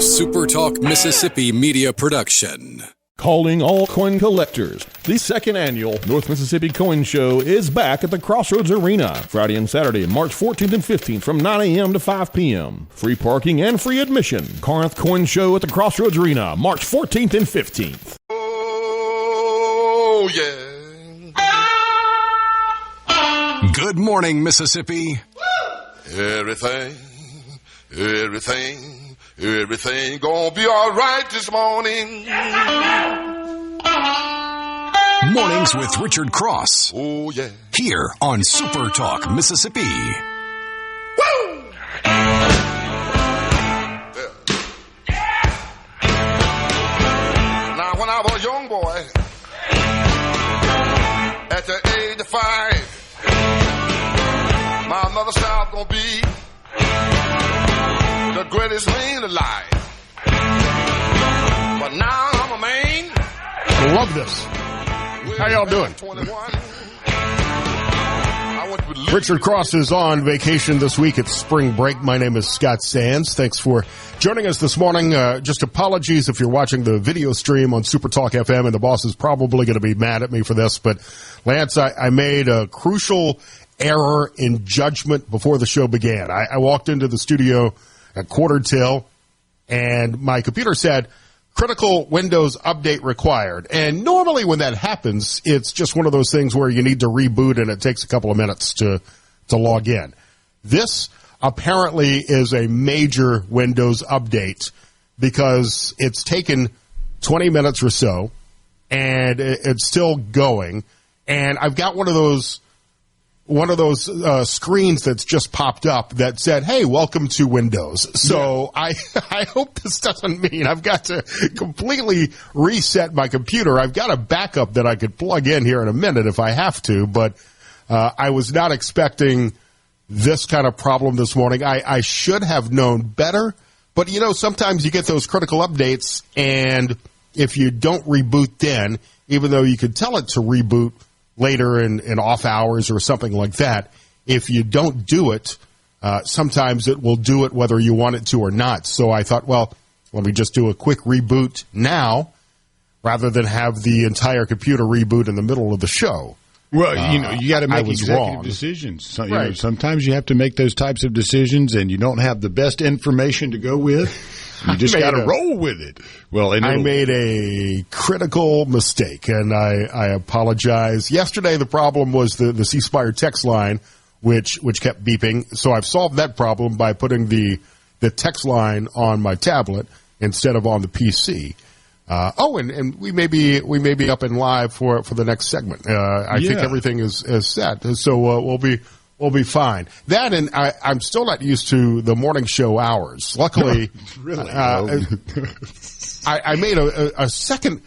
SuperTalk Mississippi media production. Calling all coin collectors. The second annual North Mississippi Coin Show is back at the Crossroads Arena, Friday and Saturday, March 14th and 15th from 9 a.m. to 5 p.m. Free parking and free admission. Corinth Coin Show at the Crossroads Arena, March 14th and 15th. Oh, yeah. Good morning, Mississippi. Everything gonna be all right this morning. Mornings with Richard Cross. Oh, yeah. Here on SuperTalk Mississippi. Woo! Now, when I was a young boy, at the age of 5, my mother said I was gonna be the greatest man alive. But now I'm a man. I love this. How y'all doing? Richard Cross is on vacation this week. It's spring break. My name is Scott Sands. Thanks for joining us this morning. Just apologies if you're watching the video stream on SuperTalk FM, and the boss is probably going to be mad at me for this. But, Lance, I made a crucial error in judgment before the show began. I walked into the studio at quarter till, and my computer said, critical Windows update required. And normally when that happens, it's just one of those things where you need to reboot and it takes a couple of minutes to log in. This apparently is a major Windows update because it's taken 20 minutes or so, and it's still going. And I've got one of those screens that's just popped up that said, hey, welcome to Windows. So yeah. I hope this doesn't mean I've got to completely reset my computer. I've got a backup that I could plug in here in a minute if I have to, but I was not expecting this kind of problem this morning. I should have known better, but sometimes you get those critical updates, and if you don't reboot then, even though you could tell it to reboot later in off hours or something like that, if you don't do it, sometimes it will do it whether you want it to or not. So I thought, well, let me just do a quick reboot now rather than have the entire computer reboot in the middle of the show. Well, you got to make executive decisions. So, right. Sometimes you have to make those types of decisions, and you don't have the best information to go with. You just got to roll with it. Well, I made a critical mistake, and I apologize. Yesterday, the problem was the C Spire text line, which kept beeping. So I've solved that problem by putting the text line on my tablet instead of on the PC. And we may be up and live for the next segment. I think everything is set, so we'll be fine. That, and I'm still not used to the morning show hours. Luckily, really, I made a second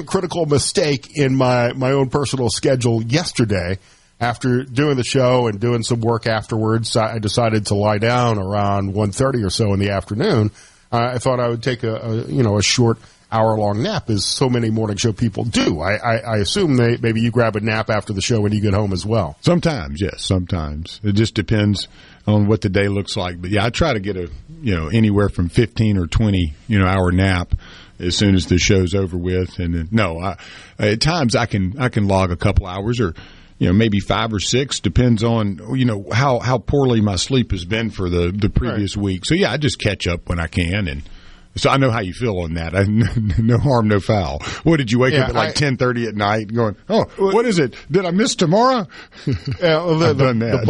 critical mistake in my own personal schedule yesterday. After doing the show and doing some work afterwards, I decided to lie down around 1:30 or so in the afternoon. I thought I would take a short hour-long nap, as so many morning show people do. I assume maybe you grab a nap after the show when you get home as well. Sometimes, yes, sometimes. It just depends on what the day looks like. But yeah, I try to get anywhere from 15 or 20 hour nap as soon as the show's over with. And then, at times I can log a couple hours or maybe 5 or 6, depends on how poorly my sleep has been for the previous week. So yeah, I just catch up when I can. And so I know how you feel on that. No harm, no foul. What, did you wake up at like 10:30 at night going, oh, what is it? Did I miss tomorrow? I've done that.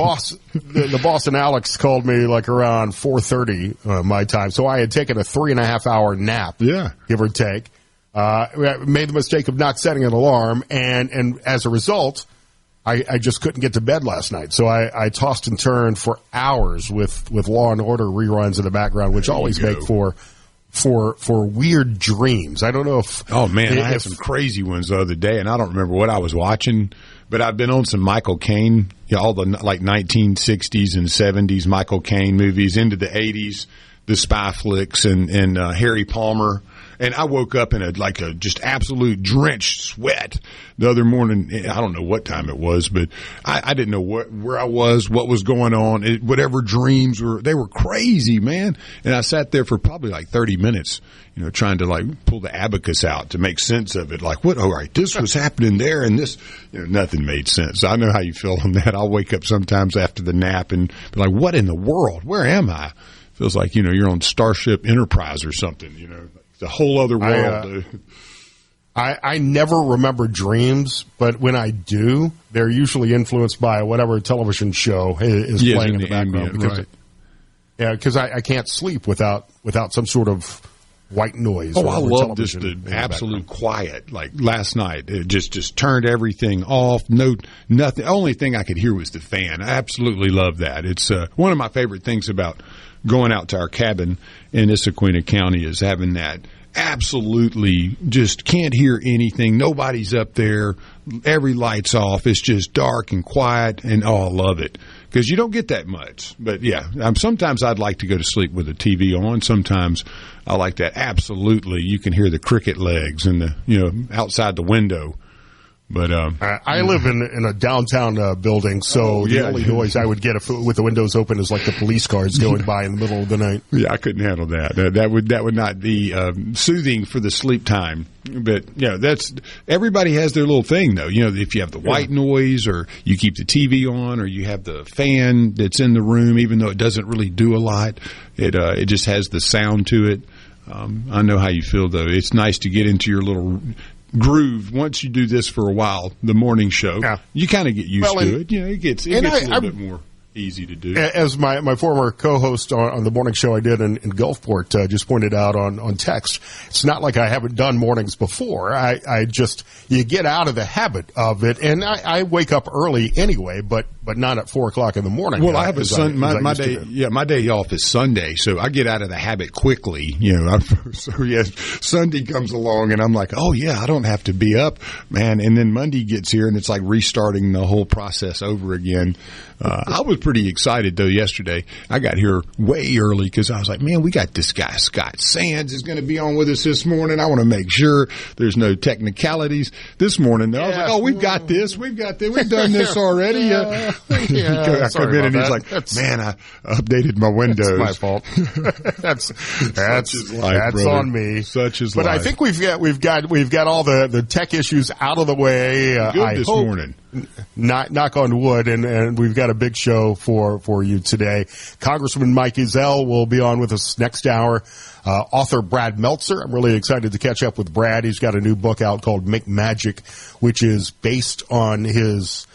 The boss and Alex called me like around 4:30 my time. So I had taken a 3.5 hour nap, give or take. Made the mistake of not setting an alarm, and as a result, I just couldn't get to bed last night. So I tossed and turned for hours with Law and Order reruns in the background, which always make for weird dreams. I don't know if... Oh, man, I had some crazy ones the other day, and I don't remember what I was watching, but I've been on some Michael Caine, all the 1960s and 70s Michael Caine movies into the 80s. the spy flicks and Harry Palmer. And I woke up in a just absolute drenched sweat the other morning. I don't know what time it was, but I didn't know where I was, what was going on. Whatever dreams they were crazy, man. And I sat there for probably like 30 minutes, trying to pull the abacus out to make sense of it. Like, what? All right, this was happening there, and this, nothing made sense. I know how you feel on that. I'll wake up sometimes after the nap and be like, what in the world? Where am I? Feels like, you're on Starship Enterprise or something, the whole other world. I never remember dreams, but when I do, they're usually influenced by whatever television show is playing in the background. Ambient, because I can't sleep without some sort of white noise. Oh, I love just the absolute quiet. Like last night, it just turned everything off. Nothing. The only thing I could hear was the fan. I absolutely love that. It's one of my favorite things about going out to our cabin in Issaquah County is having that absolutely just can't hear anything. Nobody's up there. Every light's off. It's just dark and quiet, and I love it because you don't get that much. But yeah, sometimes I'd like to go to sleep with the TV on. Sometimes I like that. Absolutely, you can hear the cricket legs and the outside the window. But I live in a downtown building, so the only noise I would get with the windows open is like the police cars going by in the middle of the night. Yeah, I couldn't handle that. That would not be soothing for the sleep time. But that's everybody has their little thing though. If you have the white noise, or you keep the TV on, or you have the fan that's in the room, even though it doesn't really do a lot, it just has the sound to it. I know how you feel though. It's nice to get into your little groove. Once you do this for a while, the morning show, you kind of get used to it. It gets a little bit more easy to do. As my former co-host on the morning show I did in Gulfport just pointed out on text, it's not like I haven't done mornings before. You get out of the habit of it, and I wake up early anyway, but not at 4:00 in the morning. Well, I have my day. Yeah, my day off is Sunday, so I get out of the habit quickly. Sunday comes along, and I'm like, oh yeah, I don't have to be up, man. And then Monday gets here, and it's like restarting the whole process over again. I was pretty excited, though, yesterday. I got here way early because I was like, man, we got this guy, Scott Sands, is going to be on with us this morning. I want to make sure there's no technicalities. This morning, though, I was like, oh, we've got this. We've done this already. I come in, and he's like, man, I updated my Windows. That's my fault. That's on me. Such is life. But I think we've got all the tech issues out of the way. Good this morning. Knock on wood, and we've got a big show for you today. Congressman Mike Ezell will be on with us next hour. Author Brad Meltzer. I'm really excited to catch up with Brad. He's got a new book out called Make Magic, which is based on his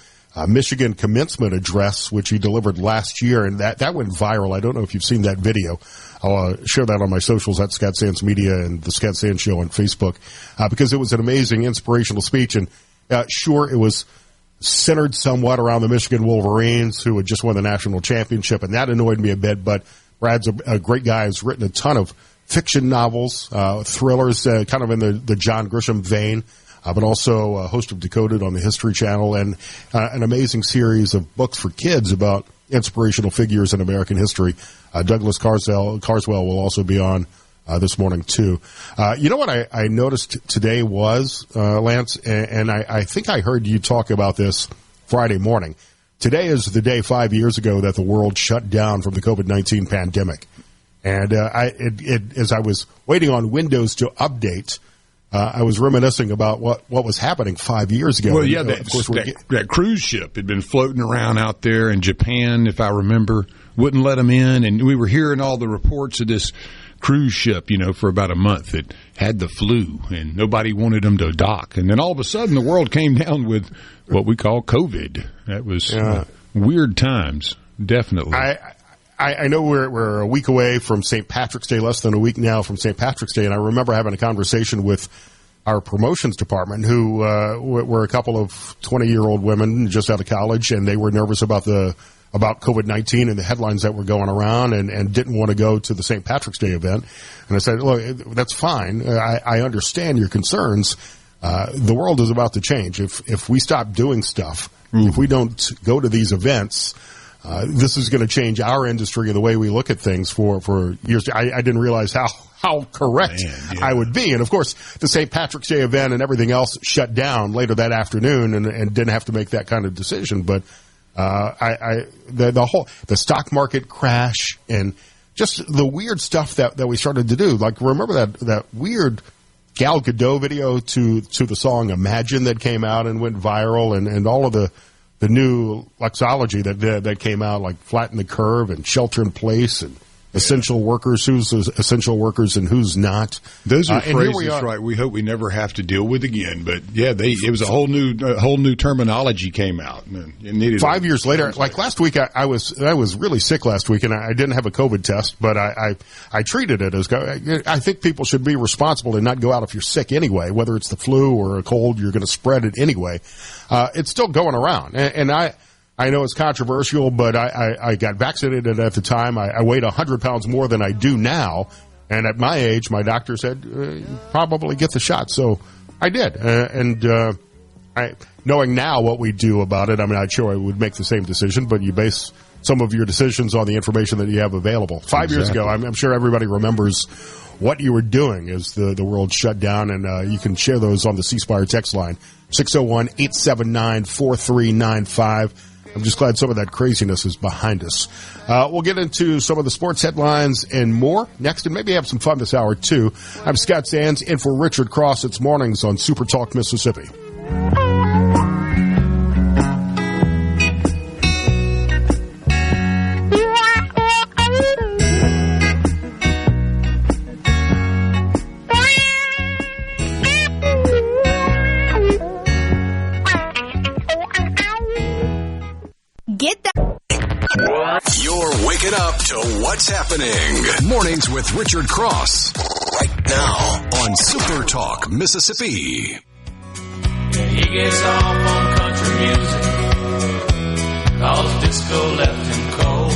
Michigan commencement address, which he delivered last year, and that went viral. I don't know if you've seen that video. I'll share that on my socials at Scott Sands Media and the Scott Sands Show on Facebook, because it was an amazing, inspirational speech. And sure, it was centered somewhat around the Michigan Wolverines, who had just won the national championship, and that annoyed me a bit. But Brad's a great guy who's written a ton of fiction novels, thrillers, kind of in the John Grisham vein, but also a host of Decoded on the History Channel, and an amazing series of books for kids about inspirational figures in American history. Douglas Carswell will also be on this morning, too. You know what I noticed today was, Lance, and I think I heard you talk about this Friday morning. Today is the day 5 years ago that the world shut down from the COVID-19 pandemic. And as I was waiting on Windows to update, I was reminiscing about what was happening 5 years ago. Well, yeah, that cruise ship had been floating around out there in Japan, if I remember, wouldn't let them in. And we were hearing all the reports of this cruise ship, for about a month that had the flu, and nobody wanted them to dock. And then all of a sudden, the world came down with what we call COVID. That was weird times, definitely. I know we're a week away from St. Patrick's Day, less than a week now from St. Patrick's Day, and I remember having a conversation with our promotions department, who were a couple of 20-year-old women just out of college, and they were nervous about COVID-19 and the headlines that were going around, and didn't want to go to the St. Patrick's Day event. And I said, look, that's fine. I understand your concerns. The world is about to change. If we stop doing stuff, if we don't go to these events, this is going to change our industry and the way we look at things for years. I didn't realize how correct I would be. And of course, the St. Patrick's Day event and everything else shut down later that afternoon and didn't have to make that kind of decision. But the stock market crash and just the weird stuff that we started to do. Like, remember that weird Gal Gadot video to the song Imagine that came out and went viral, and all of the new lexology that came out, like Flatten the Curve and Shelter in Place and essential workers, who's essential workers and who's not. Those are phrases, right? We hope we never have to deal with again. But yeah, it was a whole new terminology came out. And it needed 5 years later, like last week, I was really sick last week, and I didn't have a COVID test, but I treated it as I think people should be responsible and not go out if you're sick anyway, whether it's the flu or a cold, you're going to spread it anyway. It's still going around, and I know it's controversial, but I got vaccinated at the time. I weighed 100 pounds more than I do now. And at my age, my doctor said, probably get the shot. So I did. Knowing now what we do about it, I'm not sure I would make the same decision, but you base some of your decisions on the information that you have available. 5 years ago, I'm sure everybody remembers what you were doing as the world shut down. And you can share those on the C Spire text line, 601-879-4395. I'm just glad some of that craziness is behind us. We'll get into some of the sports headlines and more next, and maybe have some fun this hour, too. I'm Scott Sands, in for Richard Cross. It's mornings on SuperTalk Mississippi. You're waking up to what's happening. Mornings with Richard Cross. Right now on Super Talk, Mississippi. Yeah, he gets off on country music, 'cause disco left him cold.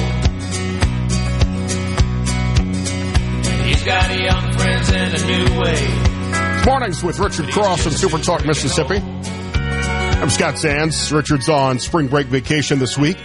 And he's got young friends in a new way. Mornings with Richard Cross on Super Talk, Mississippi. I'm Scott Sands. Richard's on spring break vacation this week.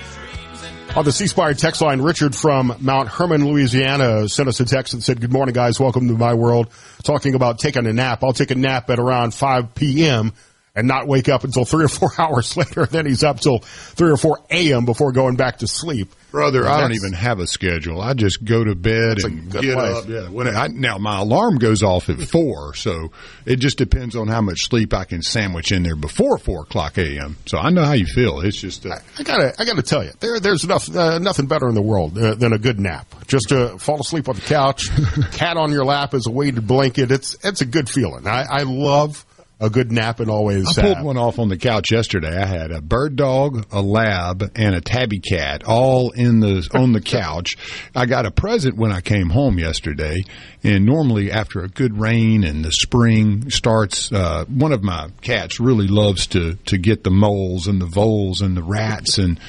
On the C Spire text line, Richard from Mount Herman, Louisiana, sent us a text and said, "Good morning, guys. Welcome to my world." Talking about taking a nap. I'll take a nap at around 5 p.m. and not wake up until 3 or 4 hours later. Then he's up till 3 or 4 a.m. before going back to sleep. Brother, I don't even have a schedule. I just go to bed and get up. Yeah. Now, my alarm goes off at 4, so it just depends on how much sleep I can sandwich in there before 4 o'clock a.m. So I know how you feel. It's just I gotta tell you, there's nothing better in the world than a good nap. Just to fall asleep on the couch, cat on your lap as a weighted blanket. It's a good feeling. I love a good nap and always I pulled one off on the couch yesterday. I had a bird dog, a lab, and a tabby cat all on the couch. I got a present when I came home yesterday, and normally after a good rain and the spring starts, one of my cats really loves to get the moles and the voles and the rats, and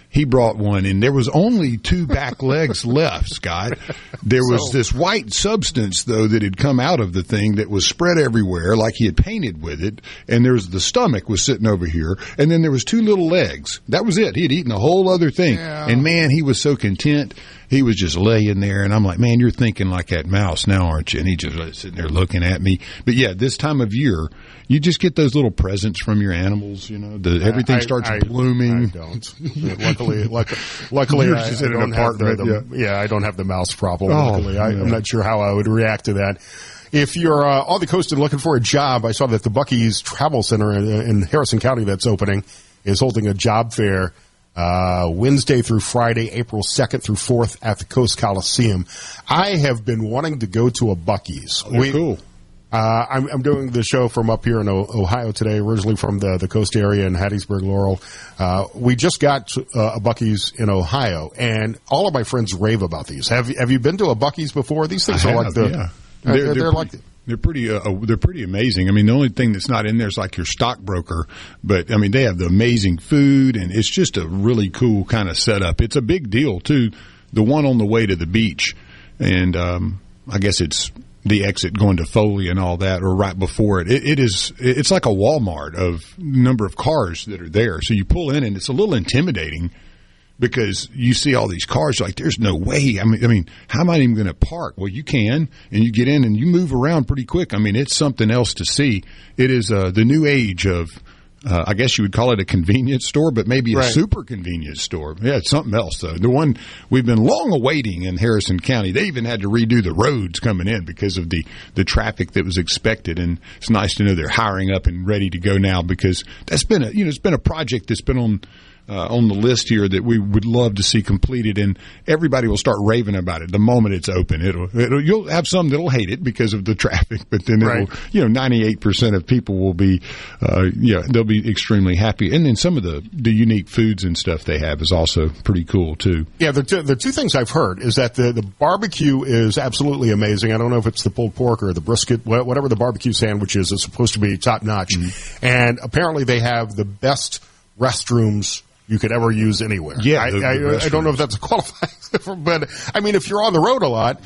he brought one, and there was only 2 back legs left, Scott. There was this white substance, though, that had come out of the thing that was spread everywhere, like he had painted with it, and the stomach was sitting over here, and then there was 2 little legs. That was it. He had eaten a whole other thing. Yeah. And, man, he was so content. He was just laying there, and I'm like, man, you're thinking like that mouse now, aren't you? And he just sitting there looking at me. But, yeah, this time of year, you just get those little presents from your animals, you know. Everything starts blooming. I don't. Luckily, I don't have I don't have the mouse problem. Luckily, I'm not sure how I would react to that. If you're on the coast and looking for a job, I saw that the Buc-ee's Travel Center in Harrison County that's opening is holding a job fair Wednesday through Friday, April 2nd through 4th at the Coast Coliseum. I have been wanting to go to a Buc-ee's. Cool. I'm doing the show from up here in Ohio today, originally from the coast area in Hattiesburg, Laurel. We just got a Buc-ee's in Ohio, and all of my friends rave about these. Have you been to a Buc-ee's before? These things they're pretty amazing. I mean, the only thing that's not in there is like your stockbroker, but I mean, they have the amazing food, and it's just a really cool kind of setup. It's a big deal too. The one on the way to the beach, and I guess it's the exit going to Foley and all that, or right before it. It's like a Walmart of number of cars that are there. So you pull in, and it's a little intimidating because you see all these cars, like, there's no way. I mean, how am I even going to park? Well, you can, and you get in and you move around pretty quick. I mean, it's something else to see. It is the new age of, I guess you would call it a convenience store, but maybe a super convenience store. Yeah, it's something else, though. The one we've been long awaiting in Harrison County. They even had to redo the roads coming in because of the traffic that was expected. And it's nice to know they're hiring up and ready to go now, because that's been it's been a project that's been on the list here that we would love to see completed, and everybody will start raving about it the moment it's open. You'll have some that'll hate it because of the traffic, but then 98% of people will be, they'll be extremely happy. And then some of the unique foods and stuff they have is also pretty cool too. Yeah, the two things I've heard is that the barbecue is absolutely amazing. I don't know if it's the pulled pork or the brisket, whatever the barbecue sandwich is supposed to be top notch. Mm-hmm. And apparently they have the best restrooms you could ever use anywhere. Yeah, I don't know if that's a qualifier, but I mean, if you're on the road a lot,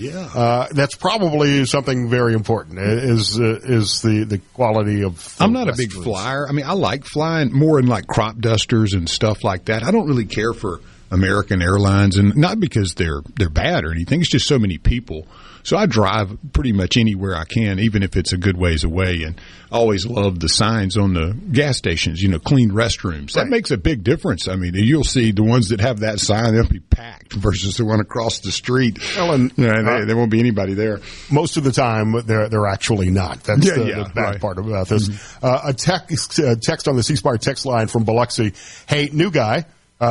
that's probably something very important. Is the quality of? I'm not a big flyer. I mean, I like flying more in like crop dusters and stuff like that. I don't really care for American Airlines, and not because they're bad or anything. It's just so many people. So I drive pretty much anywhere I can, even if it's a good ways away. And I always love the signs on the gas stations, clean restrooms. That makes a big difference. I mean, you'll see the ones that have that sign, they'll be packed versus the one across the street. Well, and there won't be anybody there. Most of the time, they're actually not. That's the bad part about this. Mm-hmm. A text on the C-Spire text line from Biloxi. Hey, new guy.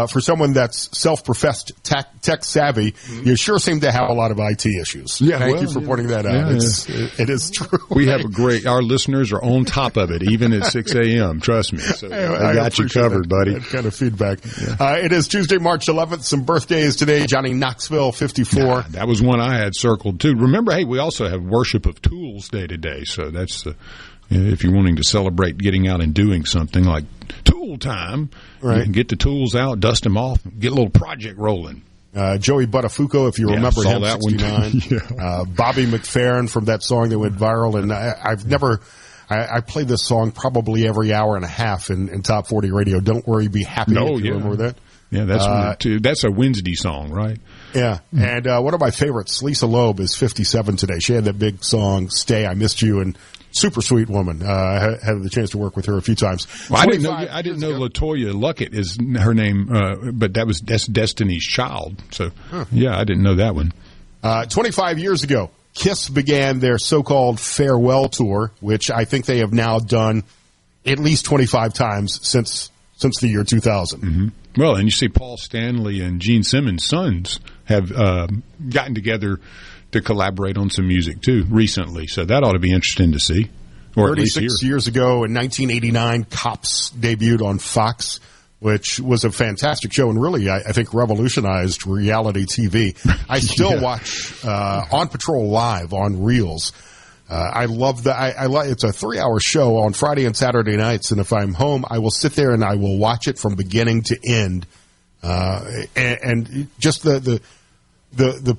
For someone that's self-professed tech savvy, you sure seem to have a lot of IT issues. Yeah, Thank you for pointing that out. It is true. We have our listeners are on top of it, even at 6 a.m., trust me. So I got you covered, buddy. That kind of feedback. Yeah. It is Tuesday, March 11th. Some birthdays today. Johnny Knoxville, 54. That was one I had circled, too. Remember, hey, we also have Worship of Tools Day today, so that's if you're wanting to celebrate getting out and doing something like tool time, you can get the tools out, dust them off, get a little project rolling. Joey Buttafuoco, if you remember him, 69. Bobby McFerrin from that song that went viral. And I played this song probably every hour and a half in Top 40 Radio. Don't worry, be happy. If you remember that. Yeah, that's a Wednesday song, right? Yeah. And one of my favorites, Lisa Loeb, is 57 today. She had that big song, Stay, I Missed You, and super sweet woman. I had the chance to work with her a few times. Well, I didn't know LaToya Luckett is her name, but that's Destiny's Child. So, I didn't know that one. 25 years ago, Kiss began their so-called farewell tour, which I think they have now done at least 25 times since the year 2000. Mm-hmm. Well, and you see Paul Stanley and Gene Simmons' sons have gotten together to collaborate on some music, too, recently. So that ought to be interesting to see. Or 36 years ago, in 1989, Cops debuted on Fox, which was a fantastic show and really, I think, revolutionized reality TV. I still watch On Patrol Live on Reels. I love that. It's a 3-hour show on Friday and Saturday nights, and if I'm home, I will sit there and I will watch it from beginning to end. And just the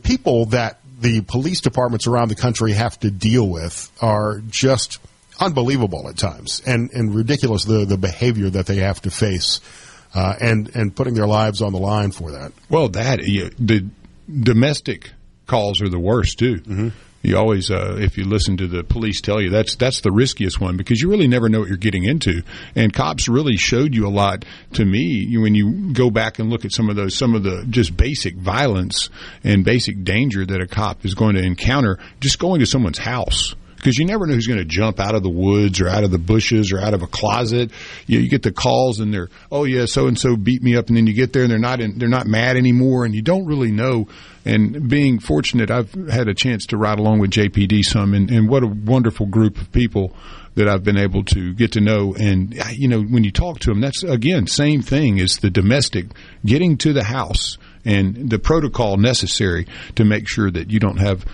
people that the police departments around the country have to deal with are just unbelievable at times and ridiculous, the behavior that they have to face and putting their lives on the line for that. Well, the domestic calls are the worst, too. Mm-hmm. You always, if you listen to the police tell you, that's the riskiest one because you really never know what you're getting into. And Cops really showed you a lot to me when you go back and look at some of the just basic violence and basic danger that a cop is going to encounter just going to someone's house. Because you never know who's going to jump out of the woods or out of the bushes or out of a closet. You get the calls and they're, oh yeah, so and so beat me up, and then you get there and they're not mad anymore, and you don't really know. And being fortunate, I've had a chance to ride along with JPD some, and what a wonderful group of people that I've been able to get to know. And when you talk to them, that's again same thing as the domestic, getting to the house and the protocol necessary to make sure that you don't have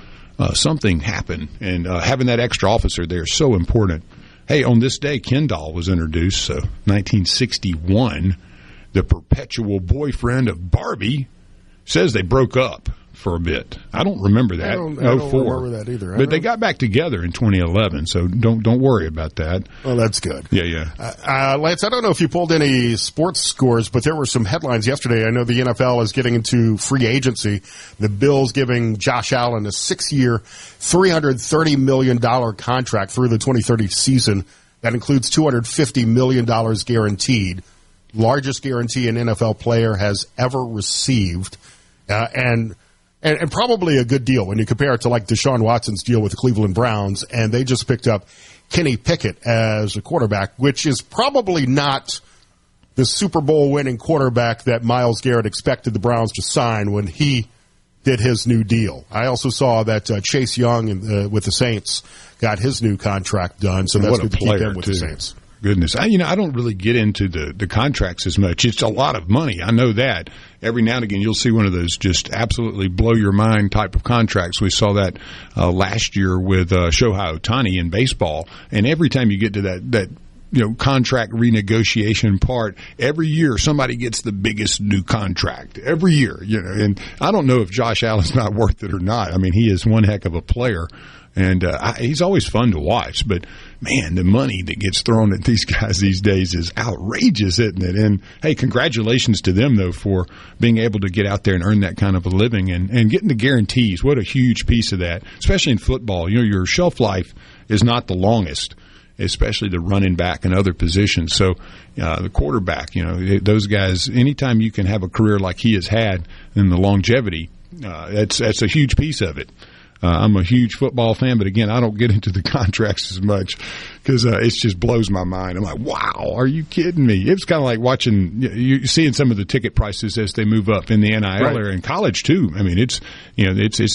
something happen, and having that extra officer there is so important. Hey, on this day, Ken doll was introduced, so 1961, the perpetual boyfriend of Barbie, says they broke up for a bit. I don't remember that. I don't remember that either. But they got back together in 2011, so don't worry about that. Well, that's good. Yeah. Lance, I don't know if you pulled any sports scores, but there were some headlines yesterday. I know the NFL is getting into free agency. The Bills giving Josh Allen a 6-year, $330 million contract through the 2030 season. That includes $250 million guaranteed. Largest guarantee an NFL player has ever received. And probably a good deal when you compare it to like Deshaun Watson's deal with the Cleveland Browns, and they just picked up Kenny Pickett as a quarterback, which is probably not the Super Bowl winning quarterback that Myles Garrett expected the Browns to sign when he did his new deal. I also saw that Chase Young with the Saints got his new contract done, so that's good to keep him with the Saints. Goodness. I don't really get into the contracts as much. It's a lot of money. I know that. Every now and again, you'll see one of those just absolutely blow your mind type of contracts. We saw that last year with Shohei Ohtani in baseball. And every time you get to that contract renegotiation part, every year somebody gets the biggest new contract. Every year, and I don't know if Josh Allen's not worth it or not. I mean, he is one heck of a player. And he's always fun to watch. But, man, the money that gets thrown at these guys these days is outrageous, isn't it? And, hey, congratulations to them, though, for being able to get out there and earn that kind of a living and getting the guarantees. What a huge piece of that, especially in football. Your shelf life is not the longest, especially the running back and other positions. So the quarterback, those guys, anytime you can have a career like he has had and the longevity, that's a huge piece of it. I'm a huge football fan, but again, I don't get into the contracts as much because it just blows my mind. I'm like, wow, are you kidding me? It's kind of like watching, you seeing some of the ticket prices as they move up in the NIL area in college too. I mean, it's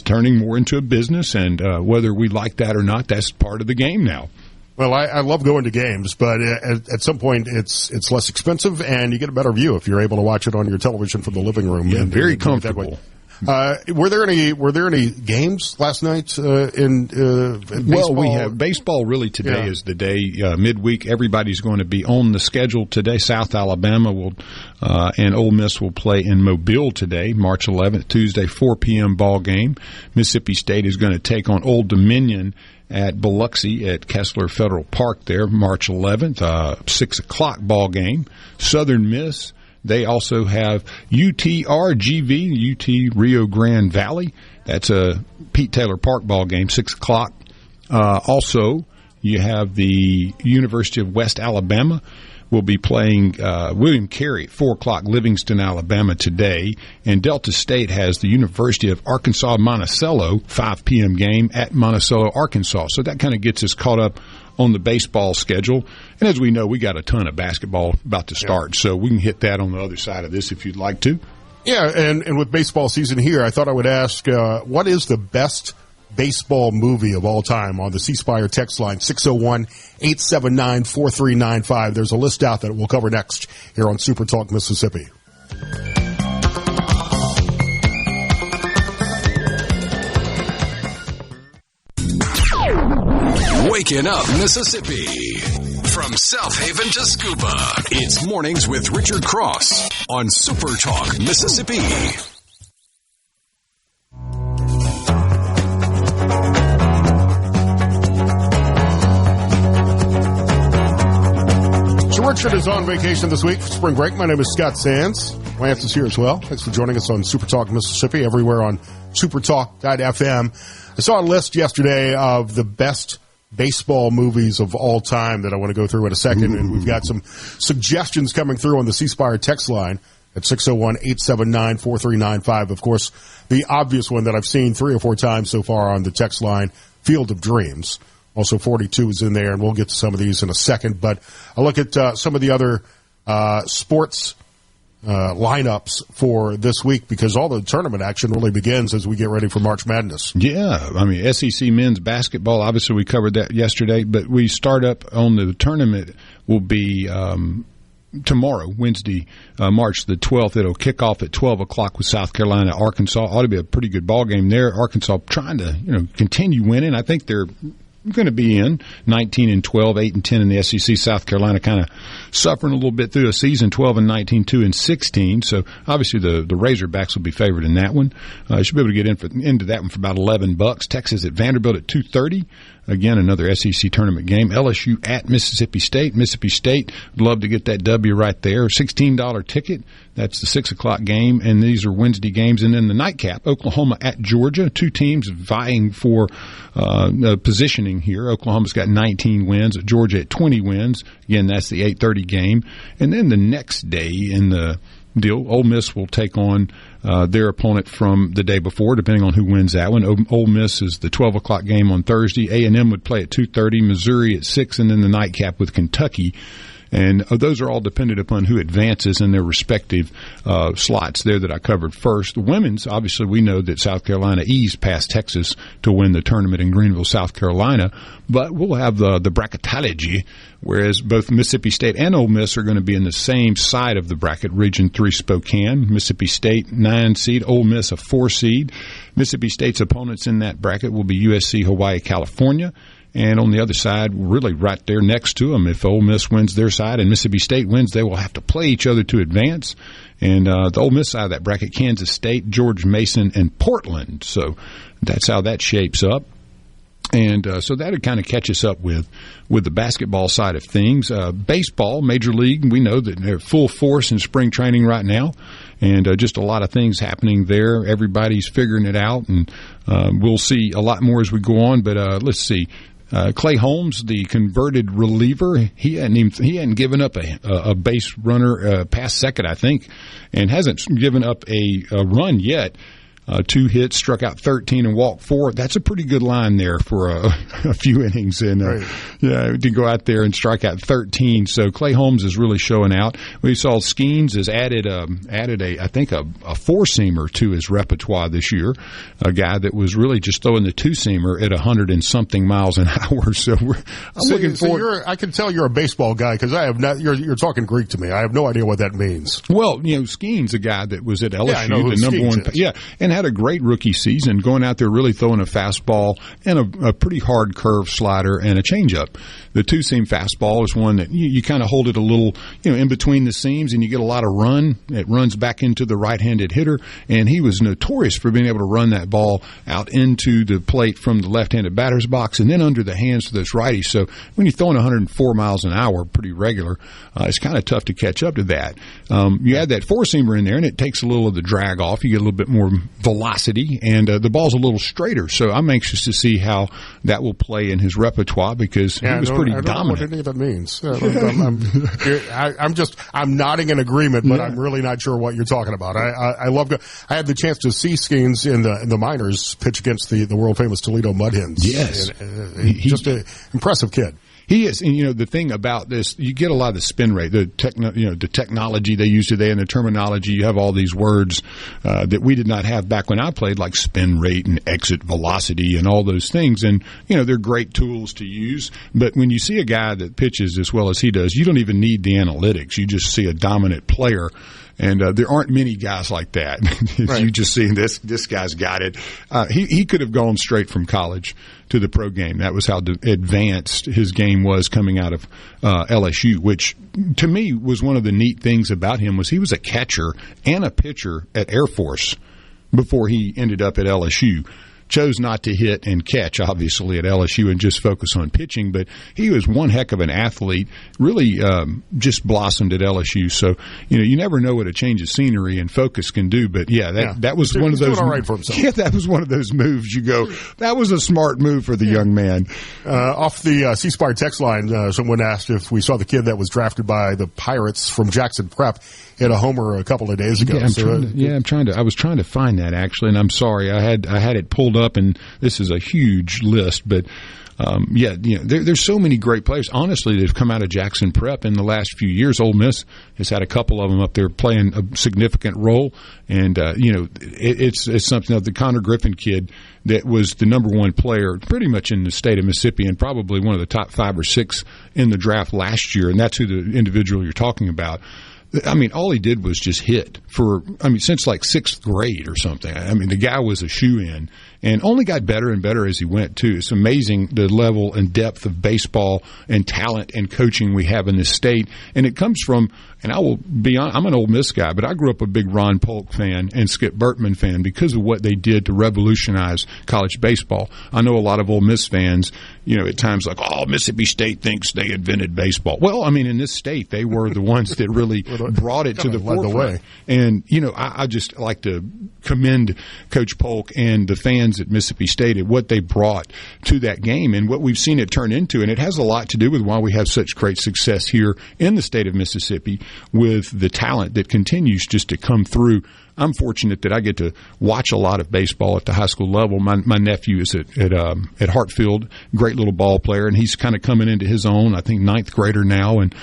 turning more into a business, and whether we like that or not, that's part of the game now. Well, I love going to games, but at some point it's less expensive, and you get a better view if you're able to watch it on your television from the living room. Yeah, very comfortable. Were there any games last night in baseball? Well, we have baseball. Really, today is the day. Midweek, everybody's going to be on the schedule today. South Alabama will and Ole Miss will play in Mobile today, March 11th, Tuesday, 4 p.m. ball game. Mississippi State is going to take on Old Dominion at Biloxi at Kessler Federal Park there, March 11th, 6 o'clock ball game. Southern Miss. They also have UTRGV, UT Rio Grande Valley. That's a Pete Taylor Park ball game, 6 o'clock. Also, you have the University of West Alabama will be playing William Carey at 4 o'clock, Livingston, Alabama today. And Delta State has the University of Arkansas Monticello, 5 p.m. game at Monticello, Arkansas. So that kind of gets us caught up on the baseball schedule. And as we know, we got a ton of basketball about to start, so we can hit that on the other side of this if you'd like to. Yeah, and with baseball season here, I thought I would ask, what is the best baseball movie of all time on the C Spire text line, 601-879-4395. There's a list out that we'll cover next here on Super Talk Mississippi. Waking up Mississippi. From South Haven to Scuba, it's Mornings with Richard Cross on Super Talk Mississippi. So Richard is on vacation this week for spring break. My name is Scott Sands. Lance is here as well. Thanks for joining us on Super Talk Mississippi, everywhere on supertalk.fm. I saw a list yesterday of the best baseball movies of all time that I want to go through in a second, and we've got some suggestions coming through on the C Spire text line at 601-879-4395. Of course, the obvious one that I've seen 3 or 4 times so far on the text line, Field of Dreams. Also 42 is in there, and we'll get to some of these in a second. But I'll look at some of the other sports lineups for this week, because all the tournament action really begins as we get ready for March Madness. Yeah, I mean, SEC men's basketball, obviously we covered that yesterday, but we start up on the tournament will be tomorrow, Wednesday, March the 12th. It'll kick off at 12 o'clock with South Carolina, Arkansas. Ought to be a pretty good ball game there. Arkansas trying to continue winning. I think they're going to be in 19-12, 8-10 in the SEC. South Carolina kind of suffering a little bit through a season, 12-19, 2-16. So obviously the Razorbacks will be favored in that one. Should be able to get into that one for about $11. Texas at Vanderbilt at 2:30. Again, another SEC tournament game. LSU at Mississippi State. Mississippi State would love to get that W right there. $16 ticket. That's the 6 o'clock game, and these are Wednesday games. And then the nightcap, Oklahoma at Georgia. Two teams vying for positioning here. Oklahoma's got 19 wins. Georgia at 20 wins. Again, that's the 8:30 game. And then the next day in the deal, Ole Miss will take on their opponent from the day before, depending on who wins that one. Ole Miss is the 12 o'clock game on Thursday. A&M would play at 2:30, Missouri at 6, and then the nightcap with Kentucky. And those are all dependent upon who advances in their respective slots there that I covered first. The women's, obviously, we know that South Carolina eased past Texas to win the tournament in Greenville, South Carolina. But we'll have the bracketology, whereas both Mississippi State and Ole Miss are going to be in the same side of the bracket, Region 3 Spokane. Mississippi State, 9 seed, Ole Miss, a 4 seed. Mississippi State's opponents in that bracket will be USC, Hawaii, California. And on the other side, really right there next to them, if Ole Miss wins their side and Mississippi State wins, they will have to play each other to advance. And the Ole Miss side of that bracket, Kansas State, George Mason, and Portland. So that's how that shapes up. And so that would kind of catch us up with the basketball side of things. Baseball, Major League, we know that they're full force in spring training right now. And just a lot of things happening there. Everybody's figuring it out. And we'll see a lot more as we go on. But let's see. Clay Holmes, the converted reliever, he hadn't given up a base runner past second, I think, and hasn't given up a run yet. 2 hits, struck out 13, and walked 4. That's a pretty good line there for a few innings. And right. To go out there and strike out 13. So Clay Holmes is really showing out. We saw Skeens has added a 4-seamer to his repertoire this year. A guy that was really just throwing the 2-seamer at 100 and something miles an hour. So I'm looking forward. I can tell you're a baseball guy because I have not. You're talking Greek to me. I have no idea what that means. Well, Skeens, a guy that was at LSU, the number Skeens one, and had a great rookie season, going out there really throwing a fastball and a pretty hard curve slider and a changeup. The 2-seam fastball is one that you kind of hold it a little, in between the seams, and you get a lot of run. It runs back into the right-handed hitter, and he was notorious for being able to run that ball out into the plate from the left-handed batter's box and then under the hands of those righties. So when you're throwing 104 miles an hour, pretty regular, it's kind of tough to catch up to that. You add that 4-seamer in there, and it takes a little of the drag off. You get a little bit more velocity, and the ball's a little straighter. So I'm anxious to see how that will play in his repertoire because he was pretty dominant. I don't know what any of that means. I'm nodding in agreement, but I'm really not sure what you're talking about. I had the chance to see Skeens in the minors pitch against the world famous Toledo Mud Hens. Yes, just an impressive kid. He is, and the thing about this, you get a lot of the spin rate, the technology they use today and the terminology. You have all these words that we did not have back when I played, like spin rate and exit velocity and all those things. And they're great tools to use. But when you see a guy that pitches as well as he does, you don't even need the analytics. You just see a dominant player. And there aren't many guys like that. Right. You just see this guy's got it. He could have gone straight from college to the pro game. That was how advanced his game was coming out of LSU, which to me was one of the neat things about him was he was a catcher and a pitcher at Air Force before he ended up at LSU. Chose not to hit and catch, obviously, at LSU and just focus on pitching, but he was one heck of an athlete, really just blossomed at LSU. So, you never know what a change of scenery and focus can do, but that was one of those. Doing all right for himself. Yeah, that was one of those moves. You go, that was a smart move for the young man. Off the C-Spire text line, someone asked if we saw the kid that was drafted by the Pirates from Jackson Prep hit a homer a couple of days ago. I was trying to find that actually, and I'm sorry, I had it pulled up, and this is a huge list, but there's so many great players. Honestly, they've come out of Jackson Prep in the last few years. Ole Miss has had a couple of them up there playing a significant role, and it's something of the Connor Griffin kid that was the number one player pretty much in the state of Mississippi and probably one of the top 5 or 6 in the draft last year, and that's who the individual you're talking about. I mean, all he did was just hit since like 6th grade or something. I mean, the guy was a shoe-in and only got better and better as he went, too. It's amazing the level and depth of baseball and talent and coaching we have in this state. And it comes from, and I will be honest, I'm an Ole Miss guy, but I grew up a big Ron Polk fan and Skip Bertman fan because of what they did to revolutionize college baseball. I know a lot of Ole Miss fans, at times like, oh, Mississippi State thinks they invented baseball. Well, I mean, in this state, they were the ones that really brought it to the forefront. And, I just like to commend Coach Polk and the fans at Mississippi State at what they brought to that game and what we've seen it turn into. And it has a lot to do with why we have such great success here in the state of Mississippi with the talent that continues just to come through. I'm fortunate that I get to watch a lot of baseball at the high school level. My nephew is at Hartfield, great little ball player, and he's kind of coming into his own. I think 9th grader now, and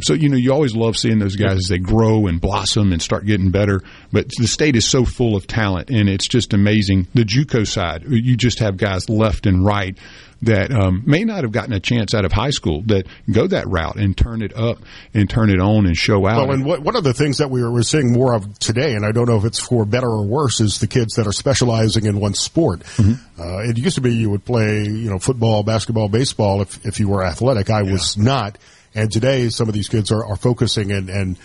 so you always love seeing those guys as they grow and blossom and start getting better. But the state is so full of talent, and it's just amazing. The JUCO side, you just have guys left and right that may not have gotten a chance out of high school that go that route and turn it up and turn it on and show out. Well, and one of the things that we're seeing more of today, and I don't know if it's for better or worse, is the kids that are specializing in one sport. Mm-hmm. It used to be you would play, football, basketball, baseball if you were athletic. I was not. And today some of these kids are focusing and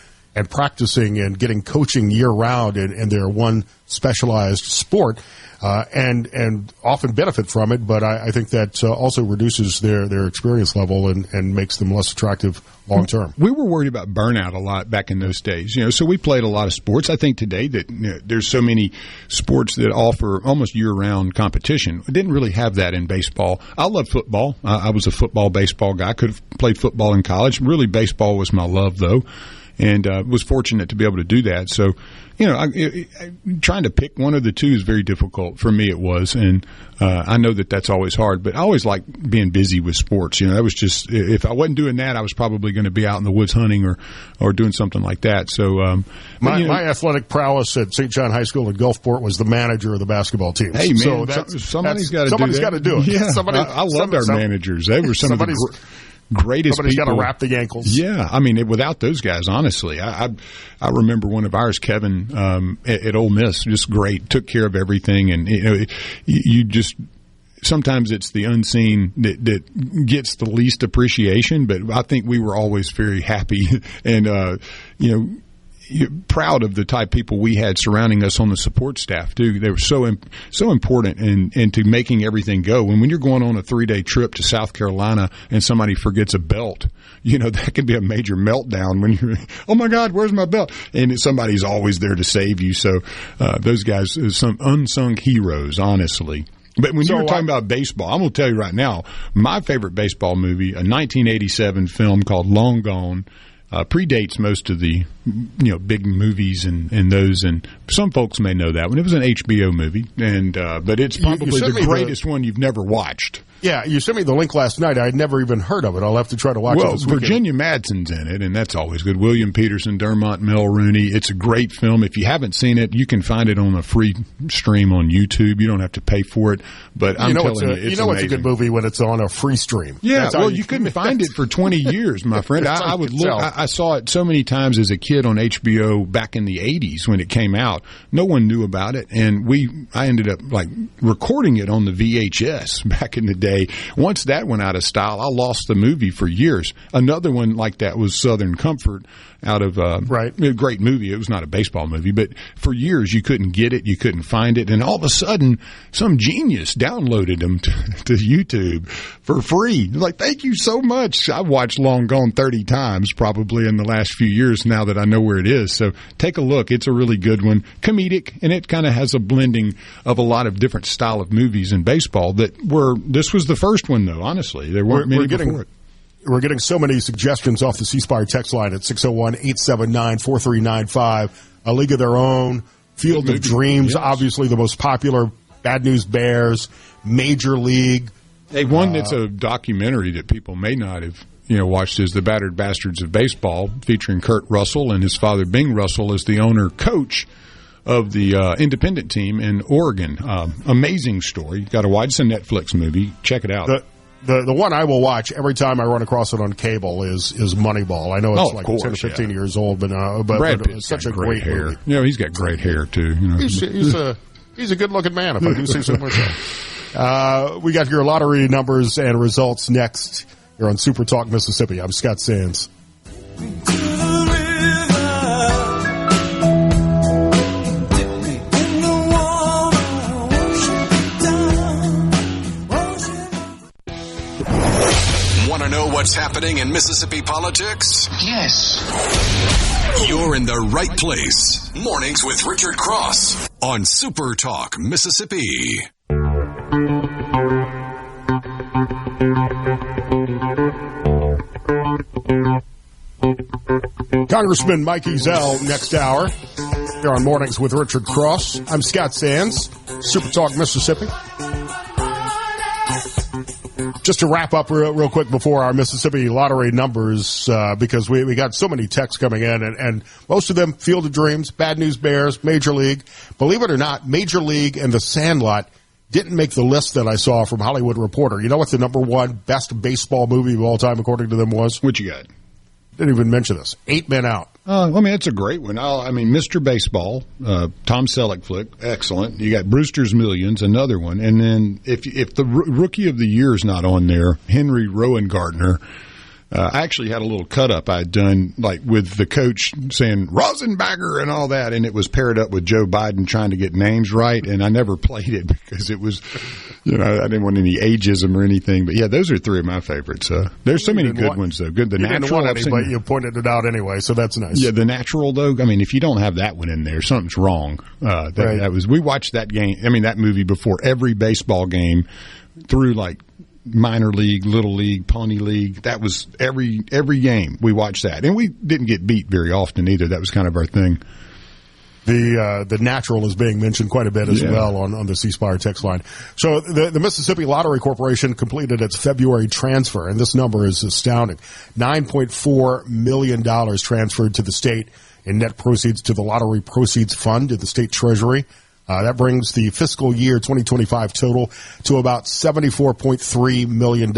practicing and getting coaching year round in their one specialized sport. And often benefit from it, but I think that also reduces their experience level and makes them less attractive long term. We were worried about burnout a lot back in those days, so we played a lot of sports. I think today that there's so many sports that offer almost year-round competition. We didn't really have that in baseball. I love football. I was a football, baseball guy. I could have played football in college. Really, baseball was my love, though. And was fortunate to be able to do that. So, trying to pick one of the two is very difficult for me. It was, and I know that that's always hard. But I always like being busy with sports. That was just, if I wasn't doing that, I was probably going to be out in the woods hunting or doing something like that. So, my athletic prowess at St. John High School in Gulfport was the manager of the basketball team. Hey man, so somebody's got to do it. Yeah, I loved our managers. They were some of the greatest Somebody's people. Got to wrap the ankles. Yeah, I mean, without those guys, honestly, I remember one of ours, Kevin, at Ole Miss, just great, took care of everything, and you just. Sometimes it's the unseen that gets the least appreciation, but I think we were always very happy and proud of the type of people we had surrounding us on the support staff too. They were so important into making everything go. And when you're going on a 3-day trip to South Carolina and somebody forgets a belt, that can be a major meltdown when you're, oh my God, where's my belt? And somebody's always there to save you. So those guys are some unsung heroes, honestly. But when you were talking about baseball, I'm going to tell you right now, my favorite baseball movie, a 1987 film called Long Gone, predates most of the big movies and those, and some folks may know that one. It was an HBO movie, and but it's probably the greatest one you've never watched. Yeah, you sent me the link last night. I'd never even heard of it. I'll have to try to watch it this weekend. Virginia Madsen's in it, and that's always good. William Peterson, Dermot Mulroney. It's a great film. If you haven't seen it, you can find it on a free stream on YouTube. You don't have to pay for it, but I'm telling you, it's amazing. It's a good movie when it's on a free stream. Yeah, you couldn't find it for 20 years, my friend. I would look. I saw it so many times as a kid on HBO back in the 80s when it came out. No one knew about it, and I ended up recording it on the VHS back in the day. Once that went out of style, I lost the movie for years. Another one like that was Southern Comfort out of a great movie. It was not a baseball movie, but for years you couldn't get it, you couldn't find it, and all of a sudden some genius downloaded them to YouTube for free. Thank you so much. I've watched Long Gone 30 times probably in the last few years now that I know where it is. So take a look. It's a really good one. Comedic, and it kind of has a blending of a lot of different style of movies in baseball this was the first one, though, honestly. There weren't many before it. We're getting so many suggestions off the C Spire text line at 601-879-4395. A League of Their Own, Field of Dreams, yes. Obviously the most popular, Bad News Bears, Major League. Hey, one that's a documentary that people may not have watched is The Battered Bastards of Baseball, featuring Kurt Russell and his father, Bing Russell, as the owner-coach of the independent team in Oregon. Amazing story. Got to watch. It's a Netflix movie. Check it out. The one I will watch every time I run across it on cable is Moneyball. I know it's like 10 or 15 years old, but it's such a great hair. movie. You know, he's got great hair too. You know, he's a good-looking man, if I do say so myself. We got your lottery numbers and results next here on Super Talk Mississippi. I'm Scott Sands. Want to know what's happening in Mississippi politics? Yes. You're in the right place. Mornings with Richard Cross on Super Talk Mississippi. Congressman Mike Ezell next hour here on Mornings with Richard Cross. I'm Scott Sands, Super Talk Mississippi. Just to wrap up real quick before our Mississippi lottery numbers, because we got so many texts coming in, and most of them Field of Dreams, Bad News Bears, Major League. Believe it or not, Major League and The Sandlot didn't make the list that I saw from Hollywood Reporter. You know what the number one best baseball movie of all time, according to them, was? What you got? Didn't even mention this. 8 Men Out. I mean, it's a great one. Mr. Baseball, Tom Selleck flick, excellent. You got Brewster's Millions, another one. And then if the Rookie of the Year is not on there, Henry Rowan-Gardner. I actually had a little cut-up I had done, like, with the coach saying Rosenbagger and all that, and it was paired up with Joe Biden trying to get names right, and I never played it because it was, I didn't want any ageism or anything. But, yeah, those are three of my favorites. There's so many good ones, though. Good. The Natural. But you pointed it out anyway, so that's nice. Yeah, The Natural, though, I mean, if you don't have that one in there, something's wrong. We watched that that movie before every baseball game through, like, minor league, little league, pony league. That was every game we watched that, and we didn't get beat very often either. That was kind of our thing. The Natural is being mentioned quite a bit as well on the C Spire text line. So the Mississippi Lottery Corporation completed its February transfer, and this number is astounding. $9.4 million transferred to the state in net proceeds to the Lottery Proceeds Fund at the state treasury. That brings the fiscal year 2025 total to about $74.3 million.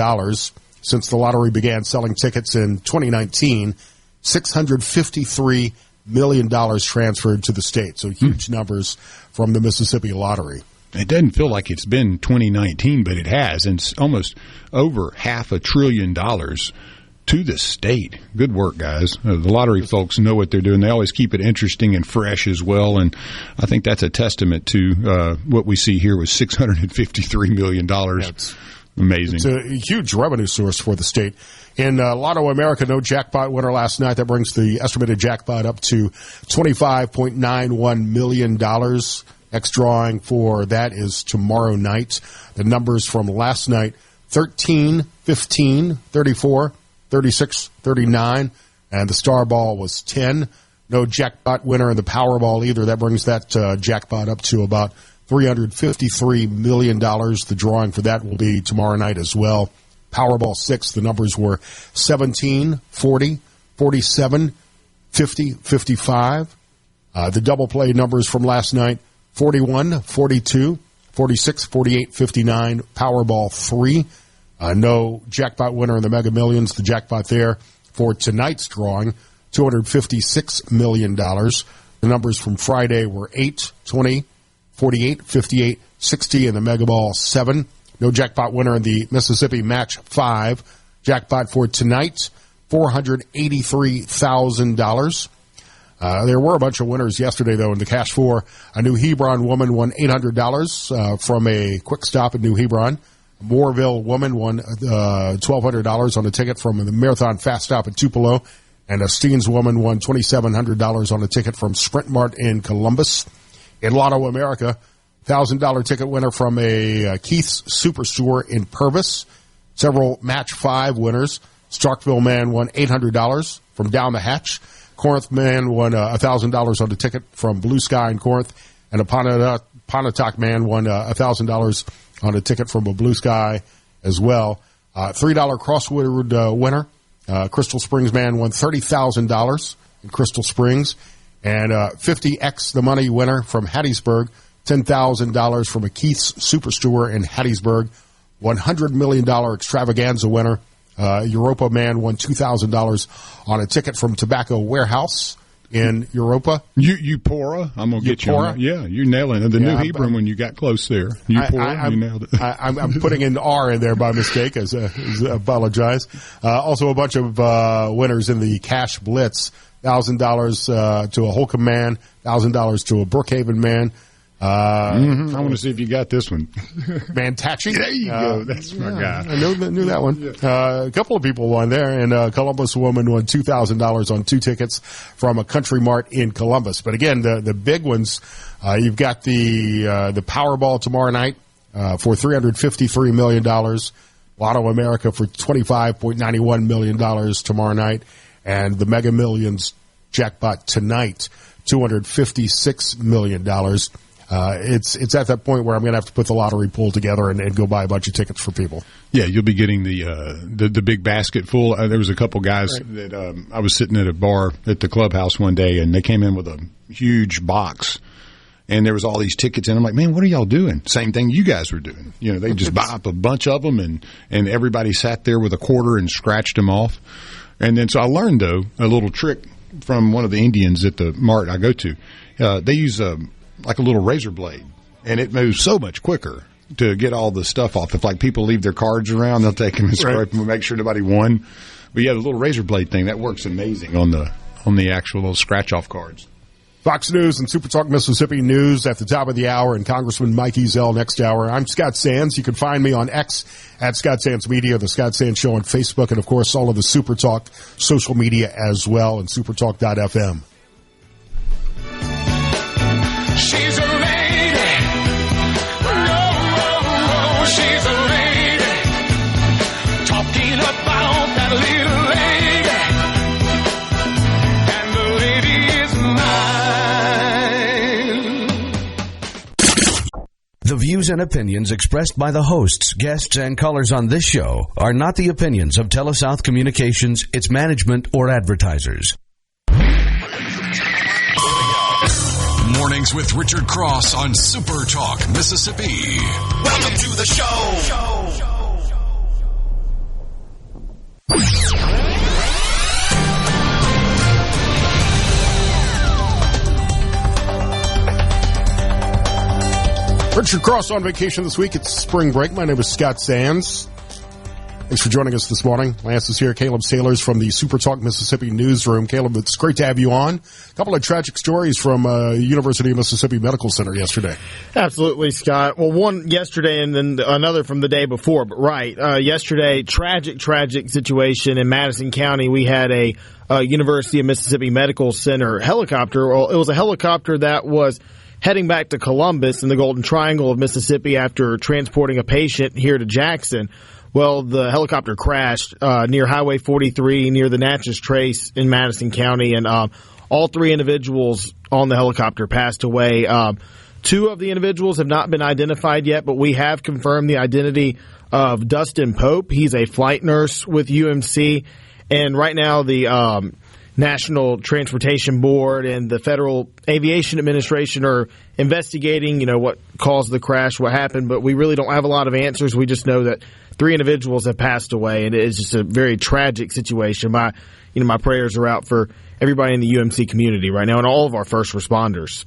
Since the lottery began selling tickets in 2019, $653 million transferred to the state. So huge numbers from the Mississippi Lottery. It doesn't feel like it's been 2019, but it has. And it's almost over $500 billion to the state. Good work, guys. The lottery folks know what they're doing. They always keep it interesting and fresh as well, and I think that's a testament to what we see here with $653 million. That's amazing. It's a huge revenue source for the state. In Lotto America, no jackpot winner last night. That brings the estimated jackpot up to $25.91 million. Next drawing for that is tomorrow night. The numbers from last night, 13, 15, 34, 36, 39, and the star ball was 10. No jackpot winner in the Powerball either. That brings that jackpot up to about $353 million. The drawing for that will be tomorrow night as well. Powerball 6, the numbers were 17, 40, 47, 50, 55. The double play numbers from last night, 41, 42, 46, 48, 59. Powerball 3. No jackpot winner in the Mega Millions. The jackpot there for tonight's drawing, $256 million. The numbers from Friday were 8, 20, 48, 58, 60, and the Mega Ball 7. No jackpot winner in the Mississippi Match 5. Jackpot for tonight, $483,000. There were a bunch of winners yesterday, though, in the Cash 4. A New Hebron woman won $800 from a quick stop at New Hebron. A Moorville woman won $1,200 on a ticket from the Marathon Fast Stop at Tupelo. And a Steens woman won $2,700 on a ticket from Sprint Mart in Columbus. In Lotto America, $1,000 ticket winner from a Keith's Superstore in Purvis. Several Match 5 winners. Starkville man won $800 from Down the Hatch. Corinth man won $1,000 on the ticket from Blue Sky in Corinth. And a Pontotoc man won $1,000 on a ticket from a Blue Sky as well. $3 Crosswood winner. Crystal Springs man won $30,000 in Crystal Springs. And 50X the money winner from Hattiesburg, $10,000 from a Keith's Superstore in Hattiesburg. $100 million extravaganza winner. Europa man won $2,000 on a ticket from Tobacco Warehouse in Europa. Eupora. I'm going to get you on that. Yeah, you're nailing it. The New Hebrew when you got close there. Eupora, you nailed it. I'm putting an R in there by mistake. I apologize. Also a bunch of winners in the Cash Blitz. $1,000 to a Holcomb man, $1,000 to a Brookhaven man. I want to see if you got this one. Mantachi. There you go. That's my guy. I knew that one. A couple of people won there, and a Columbus woman won $2,000 on 2 tickets from a Country Mart in Columbus. But again, the big ones, you've got the Powerball tomorrow night for $353 million. Lotto America for $25.91 million tomorrow night. And the Mega Millions jackpot tonight, $256 million. It's at that point where I'm going to have to put the lottery pool together and go buy a bunch of tickets for people. Yeah, you'll be getting the big basket full. There was a couple guys that I was sitting at a bar at the clubhouse one day, and they came in with a huge box, and there was all these tickets, and I'm like, man, what are y'all doing? Same thing you guys were doing. You know, they just buy up a bunch of them, and everybody sat there with a quarter and scratched them off. And then so I learned, though, a little trick from one of the Indians at the mart I go to. They use like a little razor blade, and it moves so much quicker to get all the stuff off. If like people leave their cards around, they'll take them and scrape them and make sure nobody won. But yeah, the little razor blade thing, that works amazing on the actual little scratch off cards. Fox News and SuperTalk Mississippi News at the top of the hour, and Congressman Mike Ezell next hour. I'm Scott Sands. You can find me on X at Scott Sands Media, the Scott Sands Show on Facebook, and, of course, all of the SuperTalk social media as well, and supertalk.fm. She's a lady. No, she's a lady. Talking about that little lady. And the lady is mine. The views and opinions expressed by the hosts, guests, and callers on this show are not the opinions of TeleSouth Communications, its management, or advertisers. Mornings with Richard Cross on Super Talk, Mississippi. Welcome to the show. Richard Cross on vacation this week. It's spring break. My name is Scott Sands. Thanks for joining us this morning. Lance is here. Caleb Sailors from the SuperTalk Mississippi newsroom. Caleb, it's great to have you on. A couple of tragic stories from University of Mississippi Medical Center yesterday. Absolutely, Scott. Well, one yesterday and then another from the day before. But yesterday, tragic situation in Madison County. We had a University of Mississippi Medical Center helicopter. Well, it was a helicopter that was heading back to Columbus in the Golden Triangle of Mississippi after transporting a patient here to Jackson. Well, the helicopter crashed near Highway 43 near the Natchez Trace in Madison County, and all 3 individuals on the helicopter passed away. 2 of the individuals have not been identified yet, but we have confirmed the identity of Dustin Pope. He's a flight nurse with UMC, and right now the National Transportation Board and the Federal Aviation Administration are investigating, what caused the crash, what happened, but we really don't have a lot of answers. We just know that 3 individuals have passed away, and it is just a very tragic situation. My prayers are out for everybody in the UMC community right now and all of our first responders.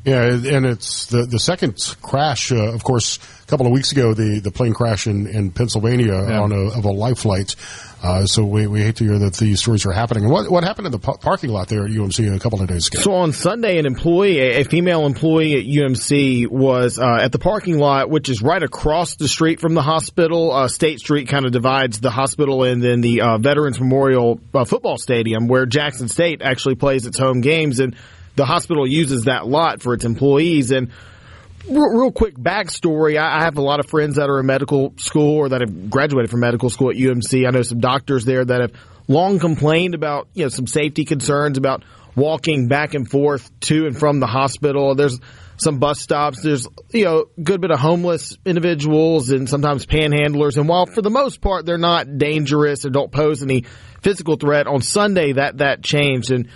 Yeah, and it's the second crash, of course, a couple of weeks ago, the plane crash in Pennsylvania of a life flight. So we hate to hear that these stories are happening. And what happened in the parking lot there at UMC a couple of days ago? So on Sunday, a female employee at UMC was at the parking lot, which is right across the street from the hospital. State Street kind of divides the hospital and then the Veterans Memorial Football Stadium, where Jackson State actually plays its home games. And the hospital uses that lot for its employees. And real quick backstory, I have a lot of friends that are in medical school or that have graduated from medical school at UMC. I know some doctors there that have long complained about some safety concerns about walking back and forth to and from the hospital. There's some bus stops. There's a good bit of homeless individuals and sometimes panhandlers. And while for the most part they're not dangerous or don't pose any physical threat, on Sunday that changed, and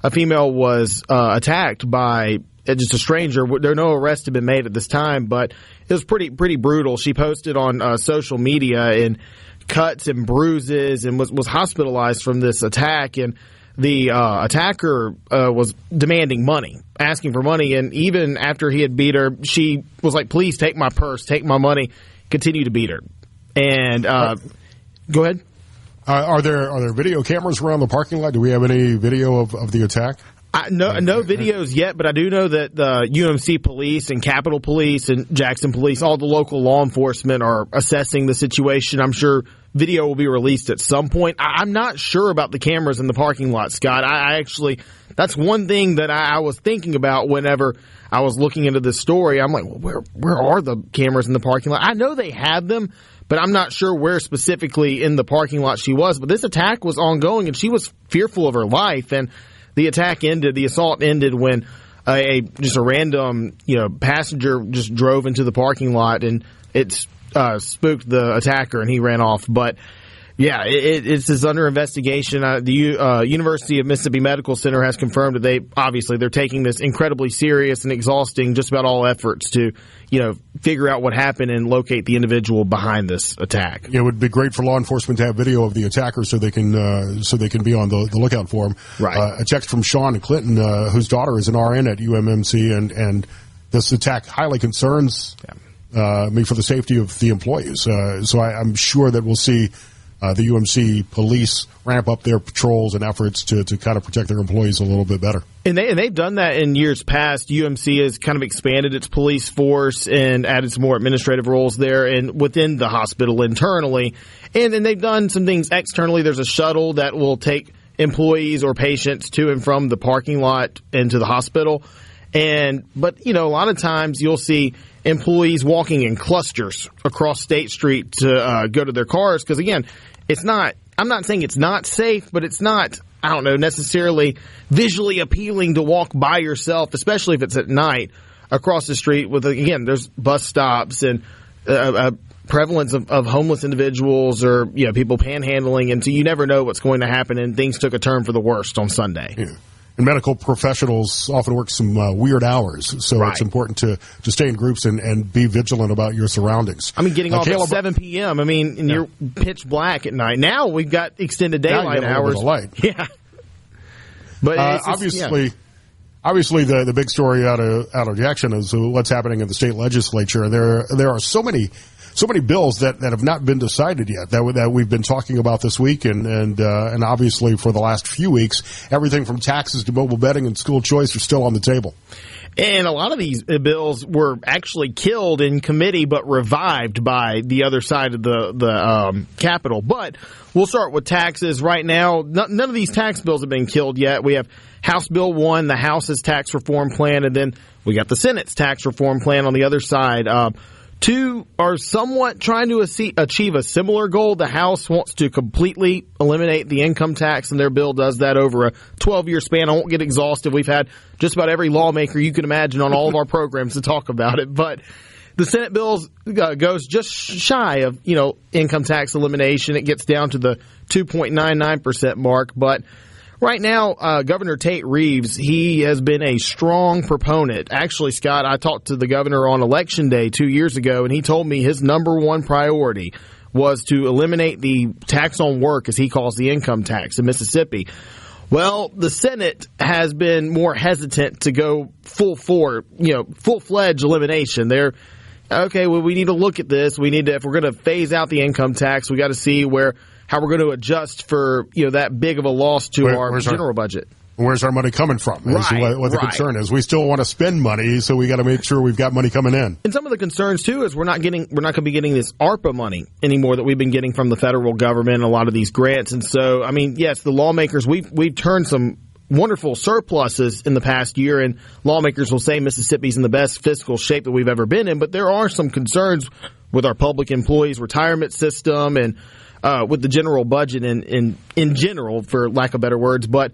a female was attacked by just a stranger. No arrests have been made at this time, but it was pretty brutal. She posted on social media in cuts and bruises and was hospitalized from this attack. And the attacker was demanding money, asking for money. And even after he had beat her, she was like, "Please take my purse, take my money," continue to beat her. And go ahead. Are there video cameras around the parking lot? Do we have any video of the attack? No videos yet, but I do know that the UMC police and Capitol Police and Jackson Police, all the local law enforcement are assessing the situation. I'm sure video will be released at some point. I'm not sure about the cameras in the parking lot, Scott. I actually, that's one thing that I was thinking about whenever I was looking into this story. I'm like, well, where are the cameras in the parking lot? I know they have them, but I'm not sure where specifically in the parking lot she was. But this attack was ongoing, and she was fearful of her life. And the assault ended when just a random passenger just drove into the parking lot, and it spooked the attacker, and he ran off. But yeah, it's under investigation. The University of Mississippi Medical Center has confirmed that they're taking this incredibly serious and exhausting just about all efforts to figure out what happened and locate the individual behind this attack. It would be great for law enforcement to have video of the attacker so they can be on the lookout for him. Right. A text from Sean and Clinton, whose daughter is an RN at UMMC, and this attack highly concerns me for the safety of the employees. So I'm sure that we'll see the UMC police ramp up their patrols and efforts to kind of protect their employees a little bit better. And they've done that in years past. UMC has kind of expanded its police force and added some more administrative roles there and within the hospital internally. And then they've done some things externally. There's a shuttle that will take employees or patients to and from the parking lot into the hospital. But a lot of times you'll see employees walking in clusters across State Street to go to their cars because, again, I'm not saying it's not safe, but it's not, necessarily visually appealing to walk by yourself, especially if it's at night, across the street with, again, there's bus stops and a prevalence of homeless individuals or people panhandling, and so you never know what's going to happen, and things took a turn for the worst on Sunday. Yeah. And medical professionals often work some weird hours, so It's important to stay in groups and be vigilant about your surroundings. Getting off at 7 p.m., and you're pitch black at night. Now we've got extended daylight hours. Light. Yeah. But obviously, the big story out of Jackson is what's happening in the state legislature. There are so many bills that have not been decided yet that we've been talking about this week and obviously for the last few weeks. Everything from taxes to mobile betting and school choice are still on the table. And a lot of these bills were actually killed in committee but revived by the other side of the Capitol. But we'll start with taxes right now. None of these tax bills have been killed yet. We have House Bill 1, the House's tax reform plan, and then we got the Senate's tax reform plan on the other side. Two are somewhat trying to achieve a similar goal. The House wants to completely eliminate the income tax, and their bill does that over a 12-year span. I won't get exhaustive. We've had just about every lawmaker you can imagine on all of our programs to talk about it. But the Senate bill goes just shy of, income tax elimination. It gets down to the 2.99% mark. But right now, Governor Tate Reeves, he has been a strong proponent. Actually, Scott, I talked to the governor on Election Day 2 years ago, and he told me his number one priority was to eliminate the tax on work, as he calls the income tax in Mississippi. Well, the Senate has been more hesitant to go full-fledged elimination. They're, okay, well, we need to look at this. We need to, if we're going to phase out the income tax, we got to see how we're going to adjust for that big of a loss to our general budget. Where's our money coming from? What the concern is. We still want to spend money, so we got to make sure we've got money coming in. And some of the concerns too is we're not going to be getting this ARPA money anymore that we've been getting from the federal government, a lot of these grants. And so, yes, the lawmakers, we've turned some wonderful surpluses in the past year, and lawmakers will say Mississippi's in the best fiscal shape that we've ever been in, but there are some concerns with our public employees retirement system and with the general budget in general, for lack of better words. But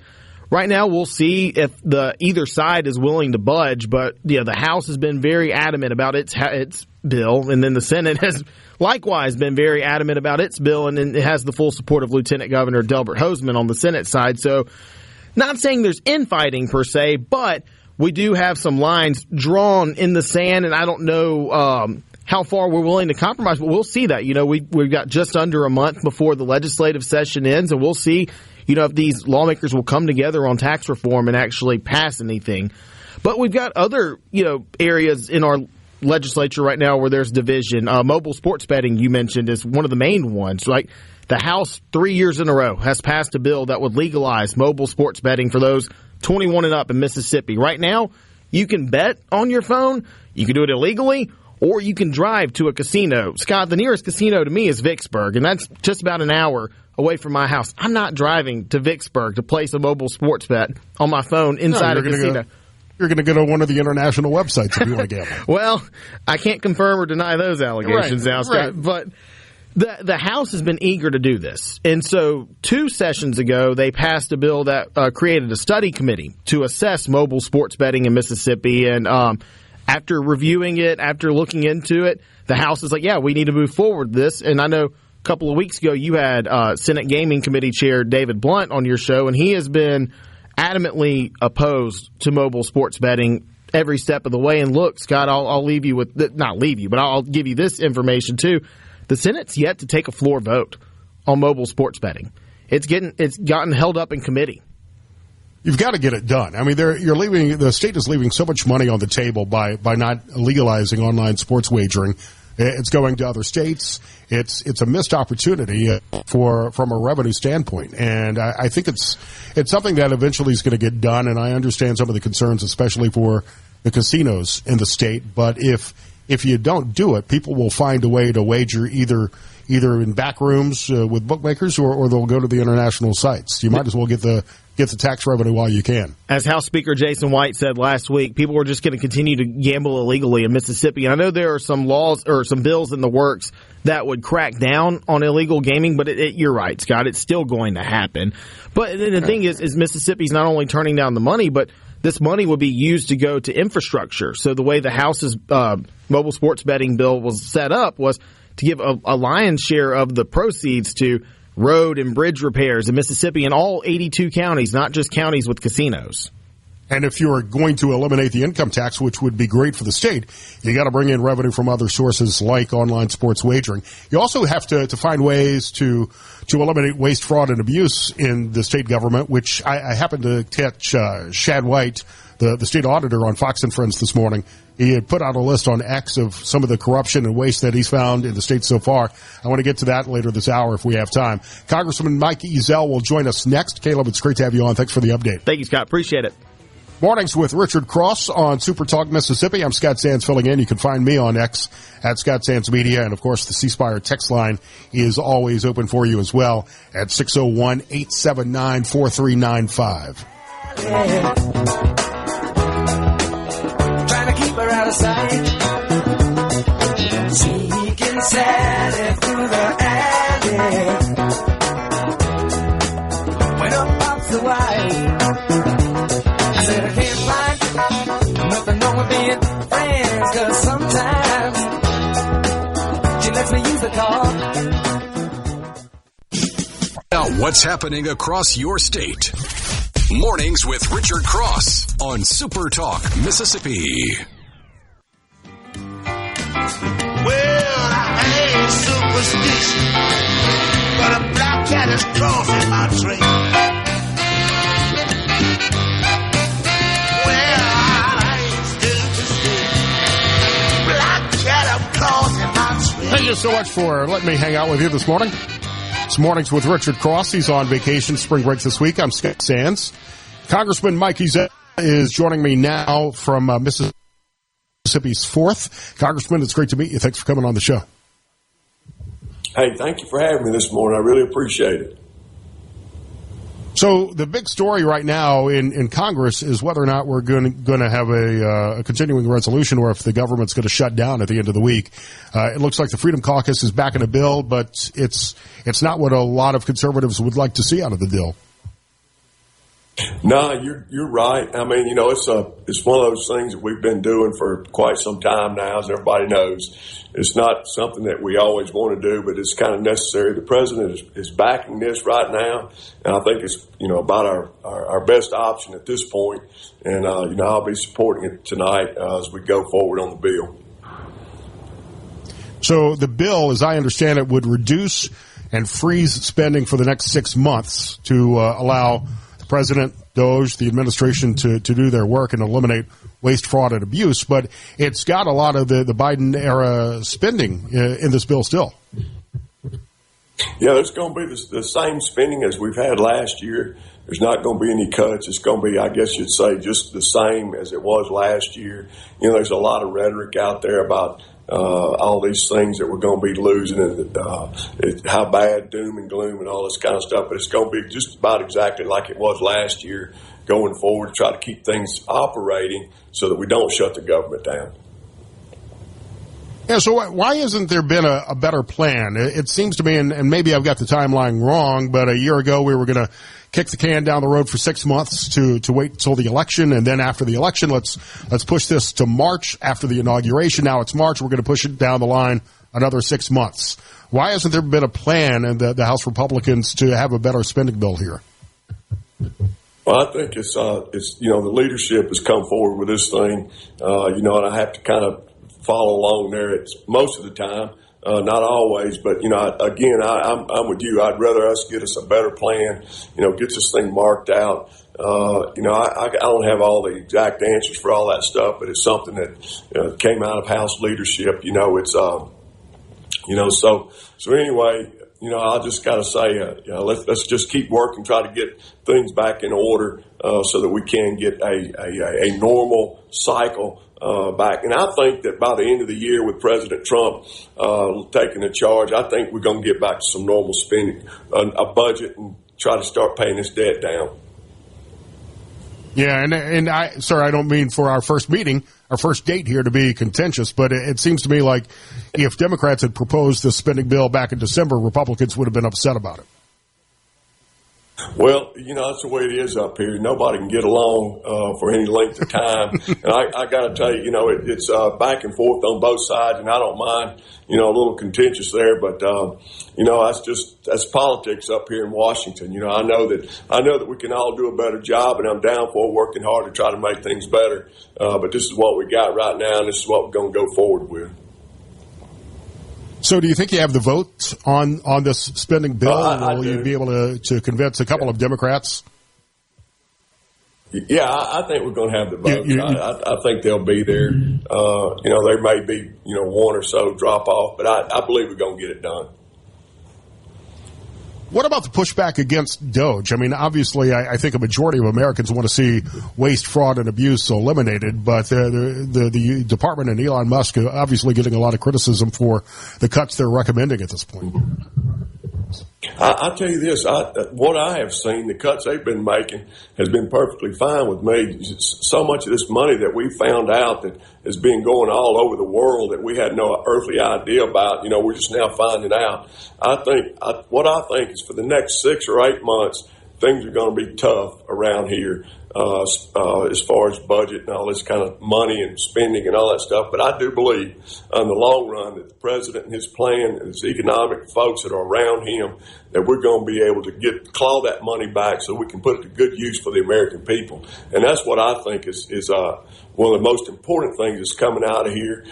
right now, we'll see if either side is willing to budge. But the House has been very adamant about its bill, and then the Senate has likewise been very adamant about its bill, and then it has the full support of Lieutenant Governor Delbert Hosemann on the Senate side. So, not saying there's infighting per se, but we do have some lines drawn in the sand, and I don't know how far we're willing to compromise, but we'll see that. We've got just under a month before the legislative session ends, and we'll see, if these lawmakers will come together on tax reform and actually pass anything. But we've got other, areas in our legislature right now where there's division. Mobile sports betting, you mentioned, is one of the main ones. Like the House 3 years in a row has passed a bill that would legalize mobile sports betting for those 21 and up in Mississippi. Right now, you can bet on your phone. You can do it illegally, or you can drive to a casino. Scott, the nearest casino to me is Vicksburg, and that's just about an hour away from my house. I'm not driving to Vicksburg to place a mobile sports bet on my phone inside a casino. You're going to go to one of the international websites if you want to gamble. Well, I can't confirm or deny those allegations now, Scott. Right. But the House has been eager to do this. And so 2 sessions ago, they passed a bill that created a study committee to assess mobile sports betting in Mississippi. And after reviewing it, after looking into it, the House is like, yeah, we need to move forward with this. And I know a couple of weeks ago you had Senate Gaming Committee Chair David Blunt on your show, and he has been adamantly opposed to mobile sports betting every step of the way. And look, Scott, I'll leave you with not leave you, but I'll give you this information too. The Senate's yet to take a floor vote on mobile sports betting. It's gotten held up in committee. You've got to get it done. I mean, the state is leaving so much money on the table by not legalizing online sports wagering. It's going to other states. It's a missed opportunity from a revenue standpoint, and I think it's something that eventually is going to get done. And I understand some of the concerns, especially for the casinos in the state. But if you don't do it, people will find a way to wager either in back rooms with bookmakers or they'll go to the international sites. You might as well get the tax revenue while you can. As House Speaker Jason White said last week, people are just going to continue to gamble illegally in Mississippi. And I know there are some laws or some bills in the works that would crack down on illegal gaming, but you're right, Scott, it's still going to happen. But the thing is Mississippi's not only turning down the money, but this money would be used to go to infrastructure. So the way the House's mobile sports betting bill was set up was to give a lion's share of the proceeds to road and bridge repairs in Mississippi in all 82 counties, not just counties with casinos. And if you're going to eliminate the income tax, which would be great for the state, you got to bring in revenue from other sources like online sports wagering. You also have to find ways to eliminate waste, fraud, and abuse in the state government, which I happened to catch Shad White, the state auditor, on Fox and Friends this morning. He had put out a list on X of some of the corruption and waste that he's found in the state so far. I want to get to that later this hour if we have time. Congressman Mike Ezell will join us next. Caleb, it's great to have you on. Thanks for the update. Thank you, Scott. Appreciate it. Mornings with Richard Cross on SuperTalk Mississippi. I'm Scott Sands filling in. You can find me on X at Scott Sands Media. And, of course, the C Spire text line is always open for you as well at 601-879-4395. Trying to keep her out of sight. Sneaking Sally through the alley. When up pops the wife, I said I can't find nothing wrong with being friends, 'cause sometimes she lets me use the car. Now, what's happening across your state? Mornings with Richard Cross on SuperTalk Mississippi. Well, I ain't superstitious, but a black cat is crossing my trail. Well, I ain't superstitious, black cat, I'm crossing my trail. Thank you so much for letting me hang out with you this morning. It's Mornings with Richard Cross. He's on vacation, spring break this week. I'm Scott Sands. Congressman Mike Ezell is joining me now from Mississippi's 4th. Congressman, it's great to meet you. Thanks for coming on the show. Hey, thank you for having me this morning. I really appreciate it. So the big story right now in Congress is whether or not we're going to have a continuing resolution, or if the government's going to shut down at the end of the week. It looks like the Freedom Caucus is backing a bill, but it's not what a lot of conservatives would like to see out of the bill. No, you're right. I mean, it's one of those things that we've been doing for quite some time now, as everybody knows. It's not something that we always want to do, but it's kind of necessary. The president is backing this right now, and I think it's about our best option at this point. And I'll be supporting it tonight as we go forward on the bill. So the bill, as I understand it, would reduce and freeze spending for the next 6 months to allow the president, DOJ, the administration to do their work and eliminate waste, fraud, and abuse. But it's got a lot of the Biden-era spending in this bill still. Yeah, there's going to be the same spending as we've had last year. There's not going to be any cuts. It's going to be, I guess you'd say, just the same as it was last year. There's a lot of rhetoric out there about all these things that we're going to be losing and how bad, doom and gloom and all this kind of stuff. But it's going to be just about exactly like it was last year going forward to try to keep things operating so that we don't shut the government down. Yeah, so why hasn't there been a better plan? It seems to me, and maybe I've got the timeline wrong, but a year ago we were going to kick the can down the road for 6 months to wait until the election, and then after the election, let's push this to March after the inauguration. Now it's March, we're going to push it down the line another 6 months. Why hasn't there been a plan in the House Republicans to have a better spending bill here? Well, I think it's the leadership has come forward with this thing, and I have to kind of follow along there. It's most of the time, not always, but I'm with you. I'd rather us get us a better plan, get this thing marked out. I don't have all the exact answers for all that stuff, but it's something that came out of House leadership. So anyway. I just got to say, let's just keep working, try to get things back in order so that we can get a normal cycle back. And I think that by the end of the year with President Trump taking the charge, I think we're going to get back to some normal spending, a budget, and try to start paying this debt down. Yeah, and I don't mean for our first meeting, our first date here to be contentious, but it seems to me like if Democrats had proposed this spending bill back in December, Republicans would have been upset about it. Well, that's the way it is up here. Nobody can get along for any length of time. And I got to tell you, it's back and forth on both sides, and I don't mind, a little contentious there. But, that's politics up here in Washington. I know that we can all do a better job, and I'm down for working hard to try to make things better. But this is what we got right now, and this is what we're going to go forward with. So do you think you have the vote on this spending bill? Will you be able to convince a couple of Democrats? Yeah, I think we're going to have the vote. I think they'll be there. There may be, one or so drop off, but I believe we're going to get it done. What about the pushback against DOJ? I mean, obviously, I think a majority of Americans want to see waste, fraud, and abuse eliminated, but the department and Elon Musk are obviously getting a lot of criticism for the cuts they're recommending at this point. I'll tell you this, what I have seen, the cuts they've been making has been perfectly fine with me. So much of this money that we found out that has been going all over the world that we had no earthly idea about, we're just now finding out. What I think is for the next 6 or 8 months, things are going to be tough around here as far as budget and all this kind of money and spending and all that stuff. But I do believe in the long run that the president and his plan and his economic folks that are around him, that we're going to be able to claw that money back so we can put it to good use for the American people. And that's what I think is one of the most important things that's coming out of here.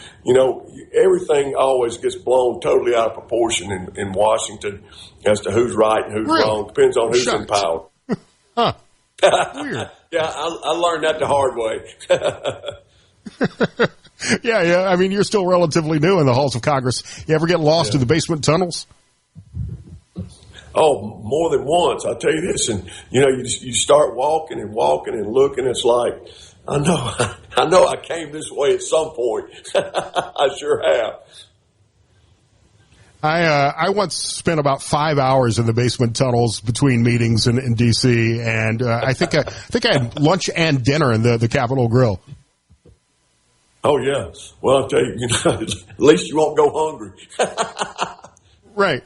Everything always gets blown totally out of proportion in Washington as to who's right and who's wrong. Depends on who's in power. Huh. Weird. Yeah, I learned that the hard way. Yeah. I mean, you're still relatively new in the halls of Congress. You ever get lost in the basement tunnels? Oh, more than once. I'll tell you this. And, you start walking and looking. It's like, I know I came this way at some point. I sure have. I once spent about 5 hours in the basement tunnels between meetings in D.C., and I think I had lunch and dinner in the Capitol Grill. Oh, yeah. Well, I'll tell you, at least you won't go hungry. Right.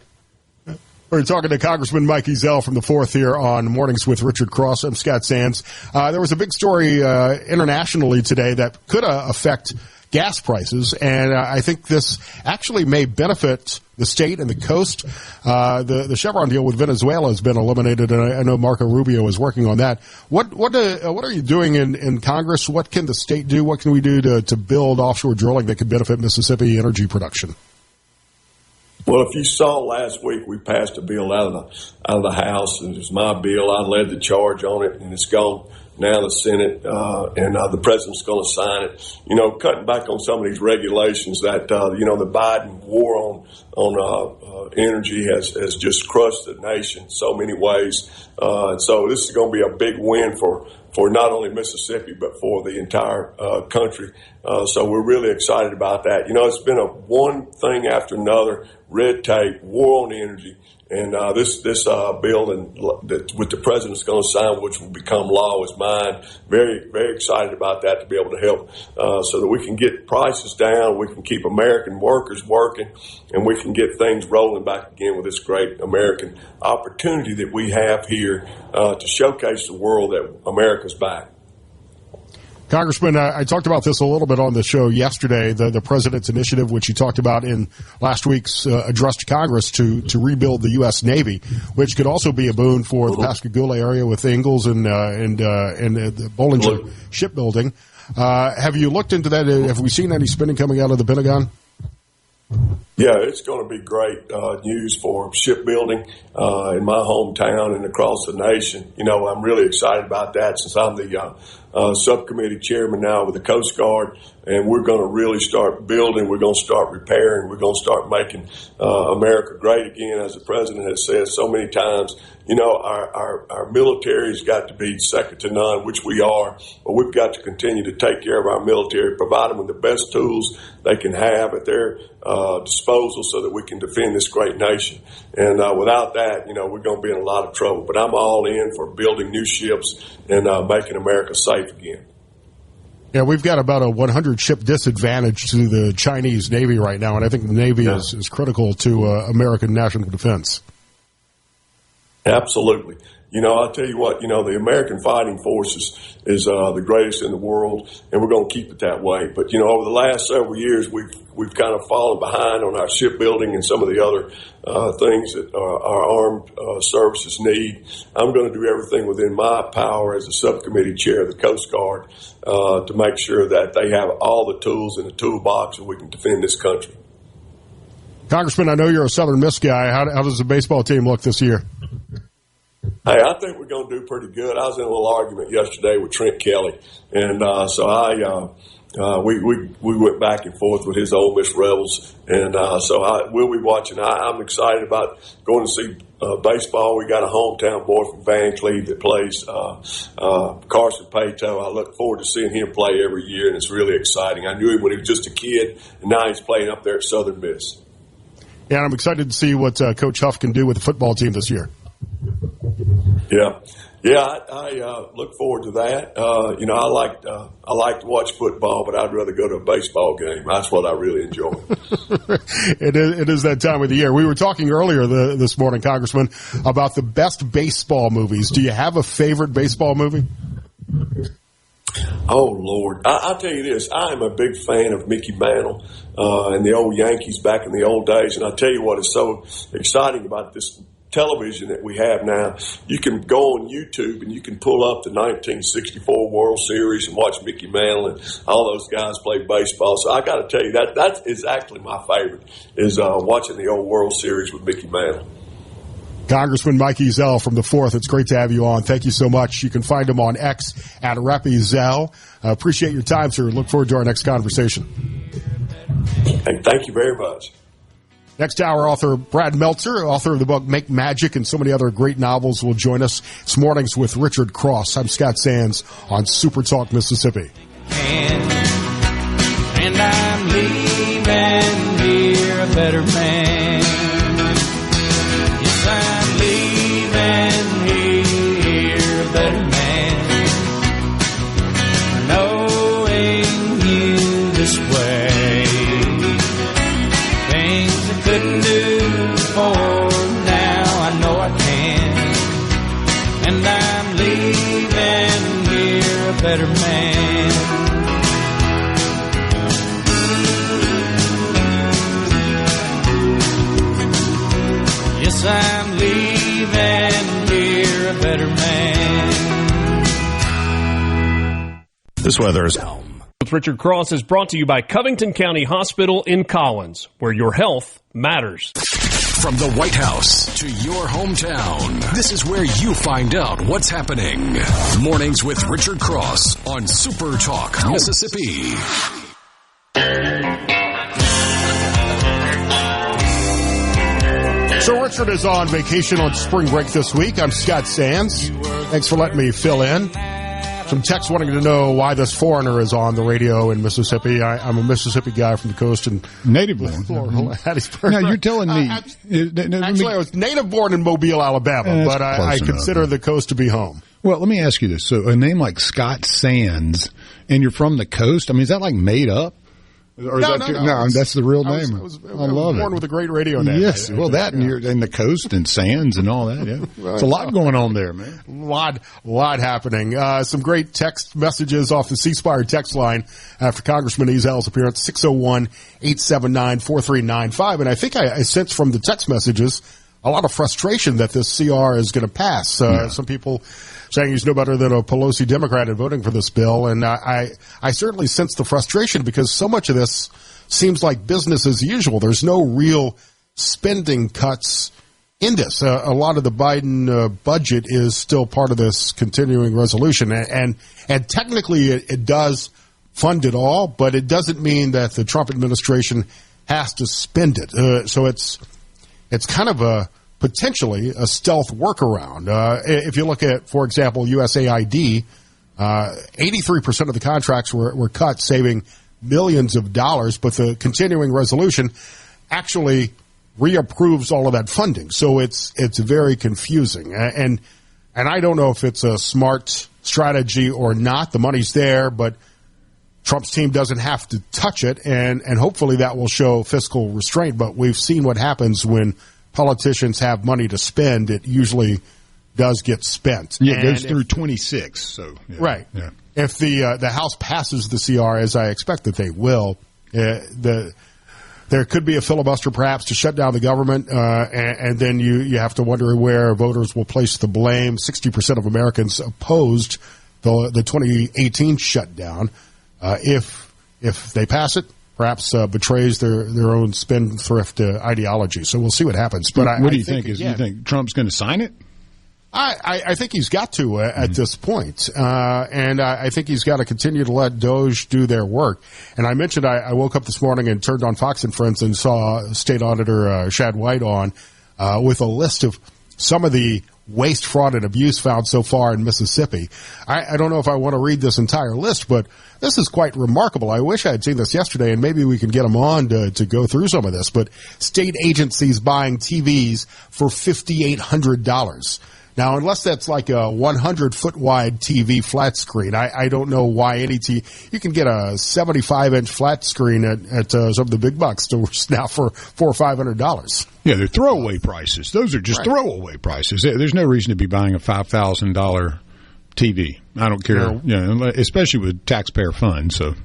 We're talking to Congressman Mike Ezell from the 4th here on Mornings with Richard Cross. I'm Scott Sands. There was a big story internationally today that could affect gas prices, and I think this actually may benefit the state and the coast. The Chevron deal with Venezuela has been eliminated, and I know Marco Rubio is working on that. What are you doing in Congress? What can the state do? What can we do to build offshore drilling that could benefit Mississippi energy production? Well, if you saw last week, we passed a bill out of the House, and it was my bill. I led the charge on it, and it's gone now to the Senate, and the president's going to sign it. You know, cutting back on some of these regulations that the Biden war on energy has just crushed the nation in so many ways. And so this is going to be a big win for not only Mississippi, but for the entire country. So we're really excited about that. You know, it's been one thing after another, red tape, war on energy. And this bill that with the president's going to sign, which will become law, is mine. Very, very excited about that to be able to help so that we can get prices down, we can keep American workers working, and we can get things rolling back again with this great American opportunity that we have here to showcase the world that America's back. Congressman, I talked about this a little bit on the show yesterday, the president's initiative, which he talked about in last week's address to Congress to rebuild the U.S. Navy, which could also be a boon for the Pascagoula area with Ingalls and the Bollinger shipbuilding. Have you looked into that? Have we seen any spending coming out of the Pentagon? Yeah, it's going to be great news for shipbuilding in my hometown and across the nation. You know, I'm really excited about that since I'm the subcommittee chairman now with the Coast Guard, and we're going to really start building. We're going to start repairing. We're going to start making America great again, as the president has said so many times. You know, our military's got to be second to none, which we are, but we've got to continue to take care of our military, provide them with the best tools they can have at their disposal so that we can defend this great nation. And without that, you know, we're going to be in a lot of trouble. But I'm all in for building new ships and making America safe again. Yeah, we've got about a 100-ship disadvantage to the Chinese Navy right now, and I think the Navy is critical to American national defense. Absolutely. You know, I'll tell you what, you know, the American fighting forces is the greatest in the world, and we're going to keep it that way. But, you know, over the last several years, we've kind of fallen behind on our shipbuilding and some of the other things that our armed services need. I'm going to do everything within my power as a subcommittee chair of the Coast Guard to make sure that they have all the tools in the toolbox and we can defend this country. Congressman, I know you're a Southern Miss guy. How does the baseball team look this year? Hey, I think we're going to do pretty good. I was in a little argument yesterday with Trent Kelly, and so we went back and forth with his Ole Miss Rebels, and so we'll be watching. I'm excited about going to see baseball. We got a hometown boy from Van Cleve that plays Carson Pato. I look forward to seeing him play every year, and it's really exciting. I knew him when he was just a kid, and now he's playing up there at Southern Miss. Yeah, and I'm excited to see what Coach Huff can do with the football team this year. Yeah, I look forward to that. You know, I like to watch football, but I'd rather go to a baseball game. That's what I really enjoy. It is that time of the year. We were talking earlier this morning, Congressman, about the best baseball movies. Do you have a favorite baseball movie? Oh, Lord. I'll tell you this. I am a big fan of Mickey Mantle and the old Yankees back in the old days. And I'll tell you what is so exciting about this television that we have now. You can go on YouTube and you can pull up the 1964 World Series and watch Mickey Mantle and all those guys play baseball. So I got to tell you, that is actually my favorite, is watching the old World Series with Mickey Mantle. Congressman Mike Ezell from the 4th, it's great to have you on. Thank you so much. You can find him on X at @Ezell. Appreciate your time, sir. Look forward to our next conversation. Hey, thank you very much. Next hour, author Brad Meltzer, author of the book Make Magic and so many other great novels, will join us. It's Mornings with Richard Cross. I'm Scott Sands on SuperTalk Mississippi. And I'm leaving here a better man. Yes, I'm leaving here a better man. Knowing you this way. Things I couldn't do before, now I This weather is... With Richard Cross is brought to you by Covington County Hospital in Collins, where your health matters. From the White House to your hometown, this is where you find out what's happening. Mornings with Richard Cross on Super Talk, Mississippi. So Richard is on vacation on spring break this week. I'm Scott Sands. Thanks for letting me fill in. Some texts wanting to know why this foreigner is on the radio in Mississippi. I'm a Mississippi guy from the coast and native born. Hattiesburg. Now you're telling me. Actually, I was native born in Mobile, Alabama, but I consider the coast to be home. Well, let me ask you this. So a name like Scott Sands, and you're from the coast, I mean, is that like made up? Or is No, that's the real name. I love it. Born with a great radio name. Yes, and you're in the coast and sands and all that. Yeah, there's a lot going on there, man. Lot happening. Some great text messages off the C Spire text line after Congressman Ezell's appearance, 601-879-4395. And I think I sense from the text messages a lot of frustration that this CR is going to pass. Some people saying he's no better than a Pelosi Democrat in voting for this bill. And I certainly sense the frustration because so much of this seems like business as usual. There's no real spending cuts in this. A lot of the Biden budget is still part of this continuing resolution. And technically it does fund it all, but it doesn't mean that the Trump administration has to spend it. So it's kind of potentially a stealth workaround. If you look at, for example, USAID, 83% of the contracts were cut, saving millions of dollars, but the continuing resolution actually reapproves all of that funding. So it's very confusing. And I don't know if it's a smart strategy or not. The money's there, but Trump's team doesn't have to touch it, and hopefully that will show fiscal restraint. But we've seen what happens when politicians have money to spend. It usually does get spent. Yeah, it goes through 26. So yeah. Right. Yeah. If the House passes the CR, as I expect that they will, there could be a filibuster perhaps to shut down the government, and then you have to wonder where voters will place the blame. 60% of Americans opposed the 2018 shutdown. If they pass it, perhaps betrays their own spendthrift ideology. So we'll see what happens. But what do you think? You think Trump's going to sign it? I think he's got to at this point. And I think he's got to continue to let DOJ do their work. And I mentioned I woke up this morning and turned on Fox and Friends and saw State Auditor Shad White on with a list of some of the waste, fraud, and abuse found so far in Mississippi. I don't know if I want to read this entire list, but this is quite remarkable. I wish I had seen this yesterday, and maybe we can get them on to go through some of this. But state agencies buying TVs for $5,800. Now, unless that's like a 100-foot wide TV flat screen, I don't know why any TV. You can get a 75-inch flat screen at some of the big box stores now for $400 or $500. Yeah, they're throwaway prices. Those are just throwaway prices. There's no reason to be buying a $5,000 TV. I don't care, especially with taxpayer funds. So,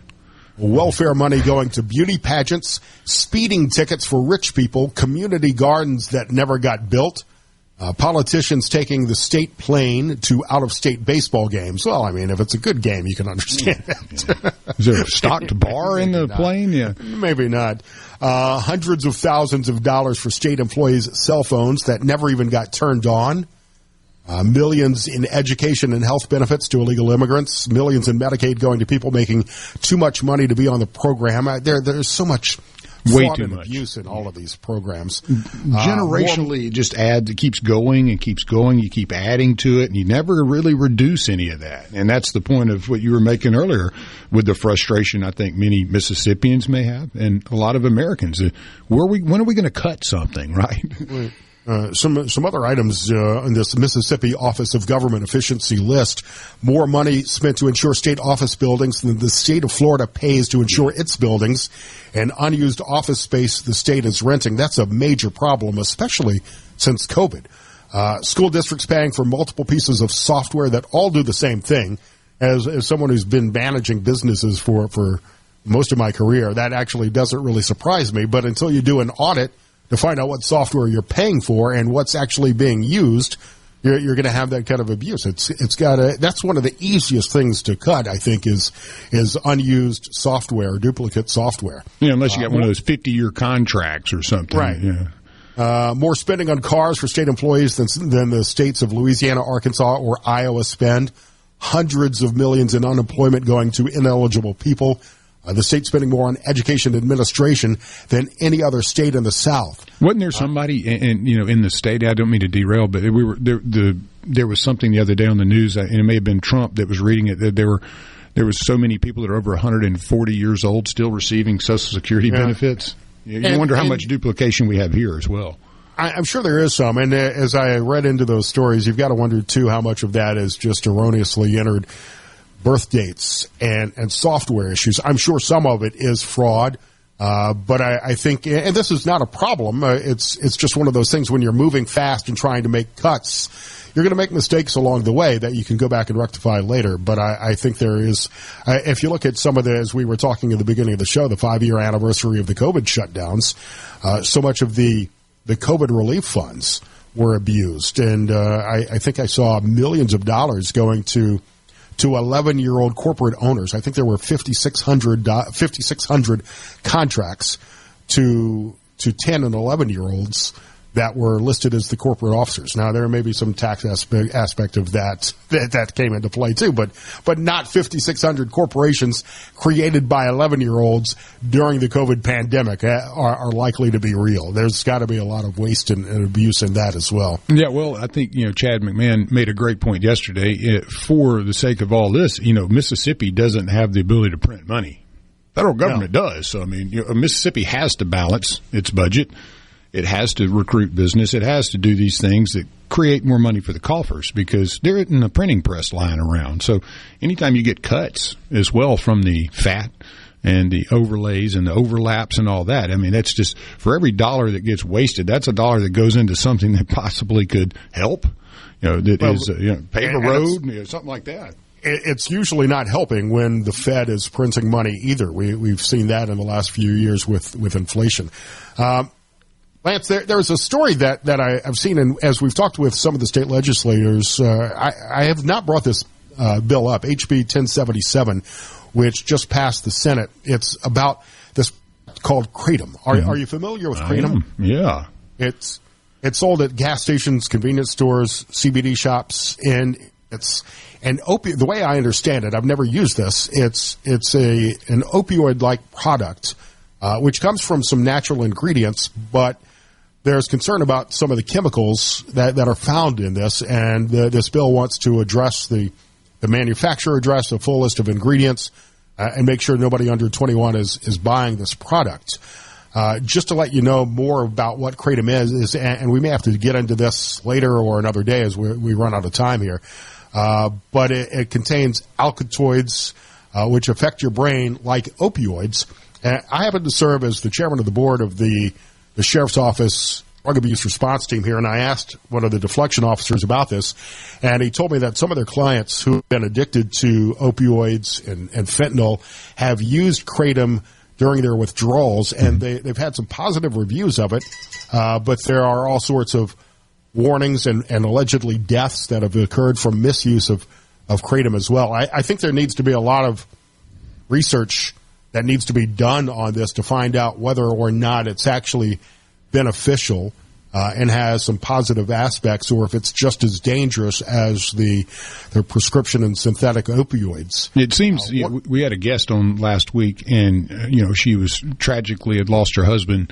welfare money going to beauty pageants, speeding tickets for rich people, community gardens that never got built. Politicians taking the state plane to out-of-state baseball games. Well, I mean, if it's a good game, you can understand that. Yeah. Is there a stocked bar in the plane? Yeah, maybe not. Hundreds of thousands of dollars for state employees' cell phones that never even got turned on. Millions in education and health benefits to illegal immigrants. Millions in Medicaid going to people making too much money to be on the program. There's so much way too much abuse in all of these programs. Generationally, it just it keeps going and keeps going. You keep adding to it, and you never really reduce any of that. And that's the point of what you were making earlier with the frustration I think many Mississippians may have, and a lot of Americans. When are we going to cut something, right? Some other items in this Mississippi Office of Government Efficiency list. More money spent to insure state office buildings than the state of Florida pays to insure its buildings, and unused office space the state is renting. That's a major problem, especially since COVID. School districts paying for multiple pieces of software that all do the same thing. As someone who's been managing businesses for most of my career, that actually doesn't really surprise me. But until you do an audit to find out what software you're paying for and what's actually being used, you're going to have that kind of abuse. That's one of the easiest things to cut, I think, is unused software, duplicate software. Yeah, unless you got one of those 50-year contracts or something. Right. Yeah. More spending on cars for state employees than the states of Louisiana, Arkansas, or Iowa spend. Hundreds of millions in unemployment going to ineligible people. The state spending more on education administration than any other state in the South. Wasn't there somebody, in the state? I don't mean to derail, but there was something the other day on the news, and it may have been Trump that was reading it. That there was so many people that are over 140 years old still receiving Social Security benefits. You wonder how much duplication we have here as well. I'm sure there is some, and as I read into those stories, you've got to wonder, too, how much of that is just erroneously entered birth dates and software issues. I'm sure some of it is fraud, but I think, and this is not a problem, it's just one of those things when you're moving fast and trying to make cuts, you're going to make mistakes along the way that you can go back and rectify later. But I think there is, if you look at some of the, as we were talking at the beginning of the show, the 5-year anniversary of the COVID shutdowns, so much of the COVID relief funds were abused. And I think I saw millions of dollars going to 11-year-old corporate owners. I think there were 5,600 contracts to 10 and 11-year-olds that were listed as the corporate officers. Now, there may be some tax aspect of that came into play, too, but not 5,600 corporations created by 11-year-olds during the COVID pandemic are likely to be real. There's got to be a lot of waste and abuse in that as well. Yeah, well, I think, Chad McMahon made a great point yesterday. For the sake of all this, Mississippi doesn't have the ability to print money. Federal government does. So, Mississippi has to balance its budget. It has to recruit business. It has to do these things that create more money for the coffers because there isn't a printing press lying around. So anytime you get cuts as well from the FAT and the overlays and the overlaps and all that, that's just for every dollar that gets wasted, that's a dollar that goes into something that possibly could help, pave a road, something like that. It's usually not helping when the Fed is printing money either. We've seen that in the last few years with inflation. Lance, there's a story that I've seen, and as we've talked with some of the state legislators, I have not brought this bill up, HB 1077, which just passed the Senate. It's about this called Kratom. Are you familiar with Kratom? Yeah. It's sold at gas stations, convenience stores, CBD shops, and it's an opioid. The way I understand it, I've never used this. It's an opioid-like product, which comes from some natural ingredients, but there's concern about some of the chemicals that are found in this, and this bill wants to address the manufacturer, address the full list of ingredients, and make sure nobody under 21 is buying this product. Just to let you know more about what Kratom is, and we may have to get into this later or another day as we run out of time here, but it contains alkaloids, which affect your brain like opioids. And I happen to serve as the chairman of the board of the Sheriff's Office Drug Abuse Response Team here, and I asked one of the deflection officers about this, and he told me that some of their clients who have been addicted to opioids and fentanyl have used Kratom during their withdrawals, and they've had some positive reviews of it, but there are all sorts of warnings and allegedly deaths that have occurred from misuse of Kratom as well. I think there needs to be a lot of research that needs to be done on this to find out whether or not it's actually beneficial and has some positive aspects, or if it's just as dangerous as the prescription and synthetic opioids. It seems we had a guest on last week, and she was tragically had lost her husband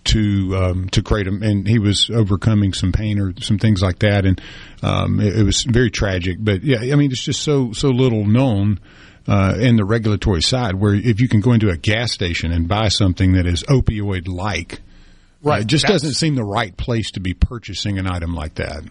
to Kratom, and he was overcoming some pain or some things like that, and it was very tragic. But yeah, it's just so little known. In the regulatory side, where if you can go into a gas station and buy something that is opioid-like, right, it just doesn't seem the right place to be purchasing an item like that.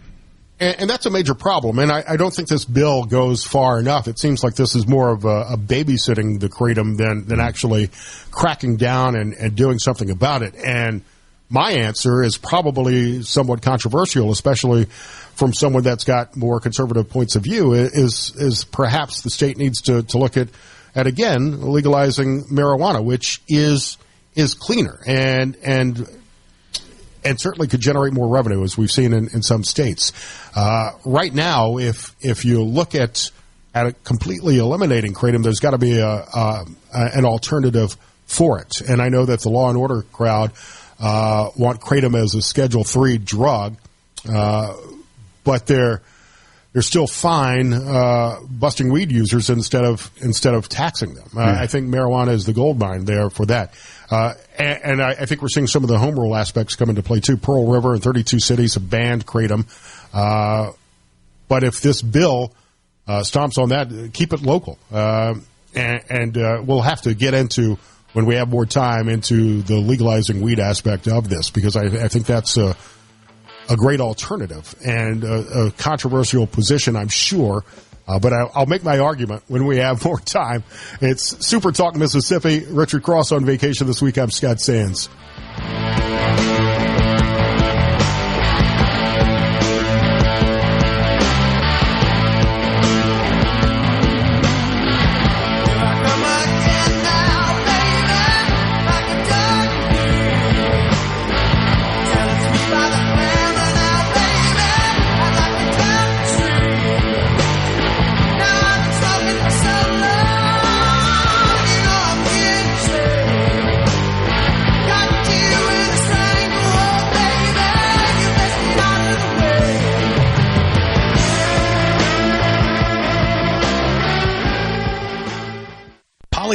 And that's a major problem, and I don't think this bill goes far enough. It seems like this is more of a babysitting the Kratom than actually cracking down and doing something about it. And my answer is probably somewhat controversial, especially from someone that's got more conservative points of view, is perhaps the state needs to look at again legalizing marijuana, which is cleaner and and certainly could generate more revenue, as we've seen in some states. Right now, if you look at completely eliminating kratom, there's got to be an alternative for it. And I know that the Law and Order crowd want kratom as a Schedule III drug, but they're still fine busting weed users instead of taxing them. I think marijuana is the gold mine there for that. And I think we're seeing some of the home rule aspects come into play too. Pearl River and 32 cities have banned kratom. But if this bill stomps on that, keep it local. And we'll have to get into, when we have more time, into the legalizing weed aspect of this, because I think that's a great alternative and a controversial position, I'm sure. But I'll make my argument when we have more time. It's Super Talk Mississippi. Richard Cross on vacation this week. I'm Scott Sands.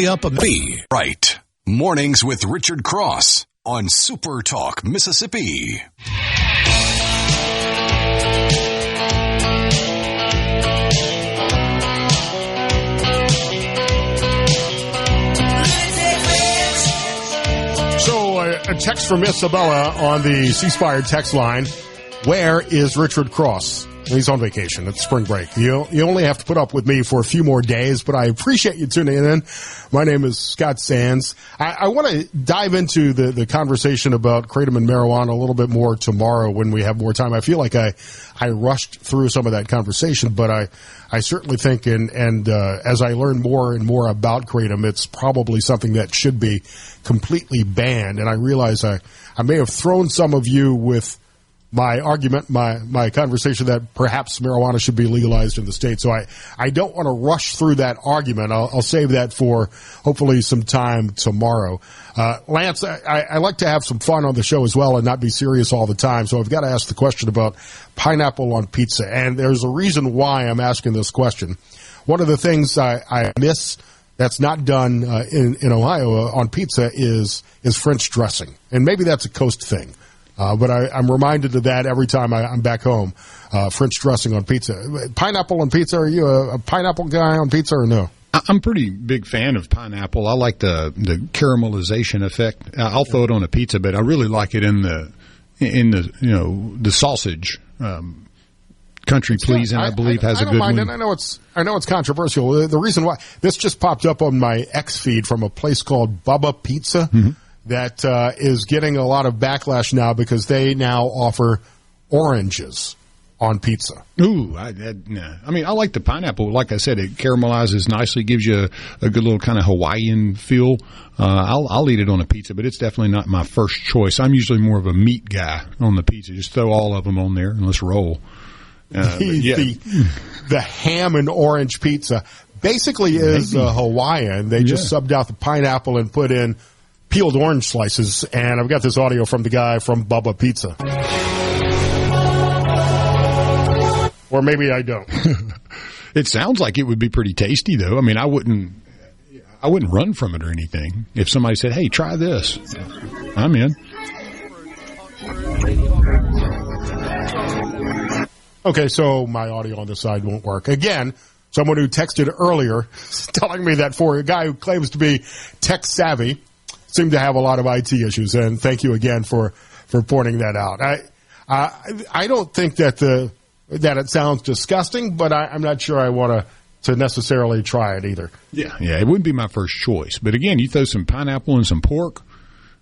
Up a B. Right. Mornings with Richard Cross on Super Talk Mississippi. So a text from Isabella on the ceasefire text line. Where is Richard Cross? He's on vacation. It's spring break. You only have to put up with me for a few more days, but I appreciate you tuning in. My name is Scott Sands. I want to dive into the conversation about kratom and marijuana a little bit more tomorrow when we have more time. I feel like I rushed through some of that conversation, but I certainly think, and as I learn more and more about kratom, it's probably something that should be completely banned. And I realize I may have thrown some of you with my argument, my conversation that perhaps marijuana should be legalized in the state. So I don't want to rush through that argument. I'll save that for hopefully some time tomorrow. Lance, I like to have some fun on the show as well and not be serious all the time. So I've got to ask the question about pineapple on pizza. And there's a reason why I'm asking this question. One of the things I miss that's not done in Ohio on pizza is French dressing. And maybe that's a coast thing. But I'm reminded of that every time I'm back home. French dressing on pizza. Pineapple on pizza, are you a pineapple guy on pizza or no? I'm a pretty big fan of pineapple. I like the caramelization effect. I'll throw it on a pizza, but I really like it in the the sausage. Country Pleasing, I believe, has a good one. I know it's controversial. The reason why this just popped up on my X feed from a place called Bubba Pizza. Mm-hmm. That is getting a lot of backlash now because they now offer oranges on pizza. Ooh, I mean, I like the pineapple. Like I said, it caramelizes nicely, gives you a good little kind of Hawaiian feel. I'll eat it on a pizza, but it's definitely not my first choice. I'm usually more of a meat guy on the pizza. Just throw all of them on there and let's roll. The ham and orange pizza basically is Hawaiian. They just subbed out the pineapple and put in peeled orange slices, and I've got this audio from the guy from Bubba Pizza. Or maybe I don't. It sounds like it would be pretty tasty, though. I mean, I wouldn't run from it or anything. If somebody said, hey, try this, I'm in. Okay, so my audio on this side won't work. Again, someone who texted earlier telling me that for a guy who claims to be tech savvy, seem to have a lot of IT issues, and thank you again for pointing that out. I don't think that it sounds disgusting, but I'm not sure I want to necessarily try it either. Yeah, it wouldn't be my first choice. But again, you throw some pineapple and some pork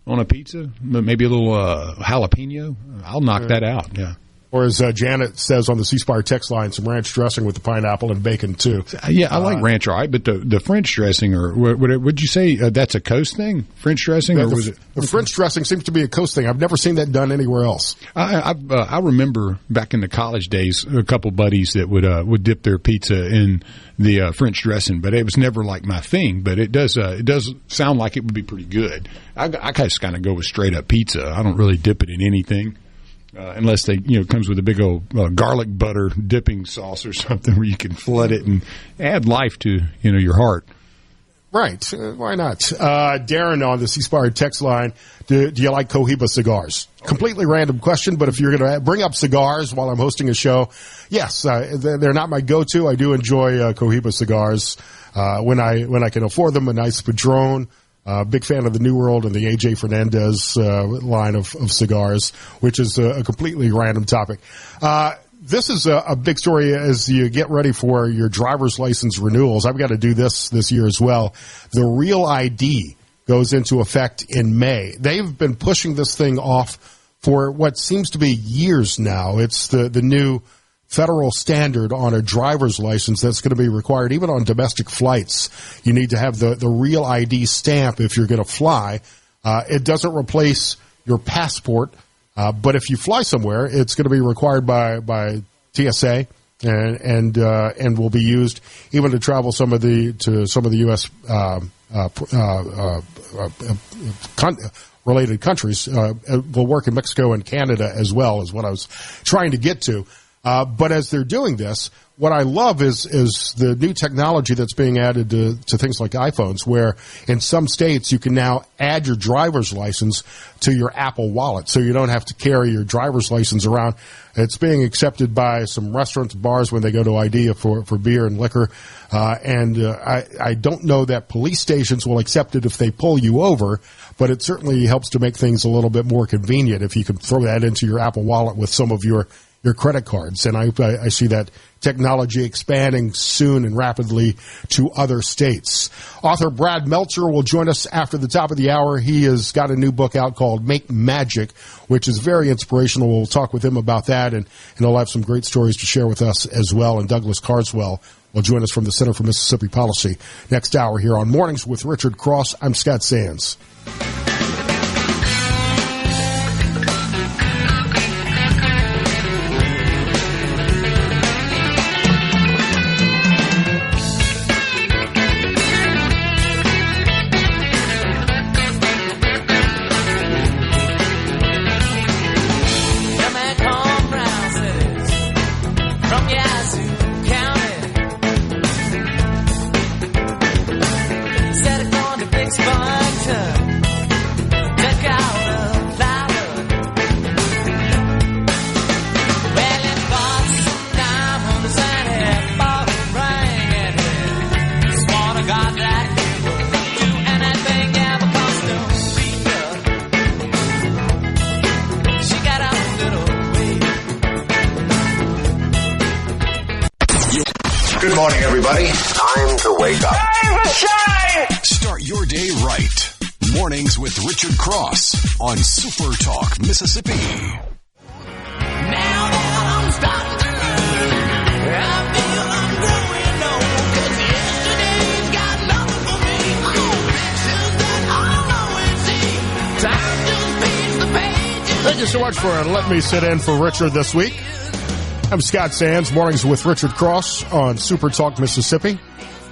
on a pizza, maybe a little jalapeno, I'll knock that out. Yeah. Or as Janet says on the C Spire text line, some ranch dressing with the pineapple and bacon, too. Yeah, I like ranch, all right, but the French dressing, or would you say that's a coast thing, French dressing? Or was it? The French dressing seems to be a coast thing. I've never seen that done anywhere else. I remember back in the college days, a couple buddies that would dip their pizza in the French dressing, but it was never like my thing. But it does sound like it would be pretty good. I just kind of go with straight up pizza. I don't really dip it in anything. Unless it comes with a big old garlic butter dipping sauce or something where you can flood it and add life to, your heart. Right. Why not? Darren on the C Spire text line, do you like Cohiba cigars? Completely random question, but if you're going to bring up cigars while I'm hosting a show, yes, they're not my go-to. I do enjoy Cohiba cigars when I can afford them. A nice Padron. Big fan of the New World and the A.J. Fernandez line of cigars, which is a completely random topic. This is a big story as you get ready for your driver's license renewals. I've got to do this year as well. The Real ID goes into effect in May. They've been pushing this thing off for what seems to be years now. It's the new federal standard on a driver's license that's going to be required even on domestic flights. You need to have the Real ID stamp if you're going to fly. It doesn't replace your passport, but if you fly somewhere, it's going to be required by TSA and will be used even to travel some of the U.S. Related countries. Will work in Mexico and Canada as well, is what I was trying to get to. But as they're doing this, what I love is the new technology that's being added to things like iPhones, where in some states you can now add your driver's license to your Apple Wallet, so you don't have to carry your driver's license around. It's being accepted by some restaurants and bars when they go to ID for beer and liquor. I don't know that police stations will accept it if they pull you over, but it certainly helps to make things a little bit more convenient if you can throw that into your Apple Wallet with some of your credit cards. And I see that technology expanding soon and rapidly to other states. Author Brad Meltzer will join us after the top of the hour. He has got a new book out called Make Magic, which is very inspirational. We'll talk with him about that, and he'll have some great stories to share with us as well. And Douglas Carswell will join us from the Center for Mississippi Policy next hour here on Mornings with Richard Cross. I'm Scott Sands. Good morning, everybody. Time to wake up. Time to shine! Start your day right. Mornings with Richard Cross on SuperTalk, Mississippi. Now that I'm starting to learn, I feel I'm growing old, 'cause yesterday's got nothing for me. Oh, pictures that I'll always see. Time just beats the pages. Thank you so much for letting me sit in for Richard this week. I'm Scott Sands, Mornings with Richard Cross on SuperTalk Mississippi. You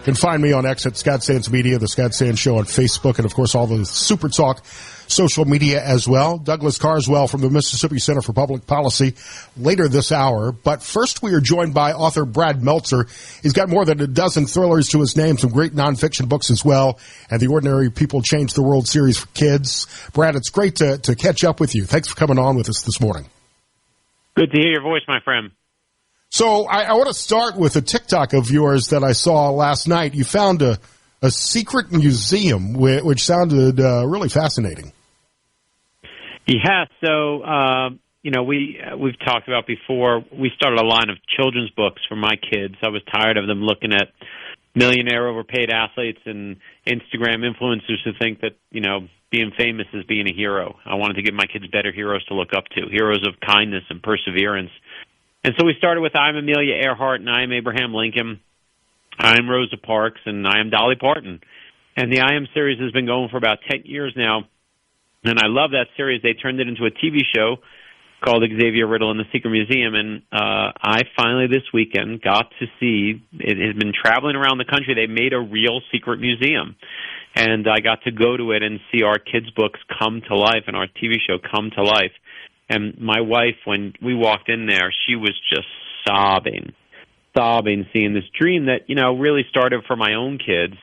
can find me on X at Scott Sands Media, the Scott Sands Show on Facebook, and, of course, all the SuperTalk social media as well. Douglas Carswell from the Mississippi Center for Public Policy later this hour. But first, we are joined by author Brad Meltzer. He's got more than a dozen thrillers to his name, some great nonfiction books as well, and the Ordinary People Change the World series for kids. Brad, it's great to catch up with you. Thanks for coming on with us this morning. Good to hear your voice, my friend. So I want to start with a TikTok of yours that I saw last night. You found a secret museum, which sounded really fascinating. Yeah, so, we've talked about before, we started a line of children's books for my kids. I was tired of them looking at millionaire overpaid athletes and Instagram influencers who think that, being famous is being a hero. I wanted to give my kids better heroes to look up to, heroes of kindness and perseverance And so we started with I'm Amelia Earhart, and I'm Abraham Lincoln, I'm Rosa Parks, and I am Dolly Parton. And the I Am series has been going for about 10 years now, and I love that series. They turned it into a TV show called Xavier Riddle and the Secret Museum, and I finally this weekend got to see, it has been traveling around the country, they made a real secret museum. And I got to go to it and see our kids' books come to life and our TV show come to life. And my wife, when we walked in there, she was just sobbing, seeing this dream that, you know, really started for my own kids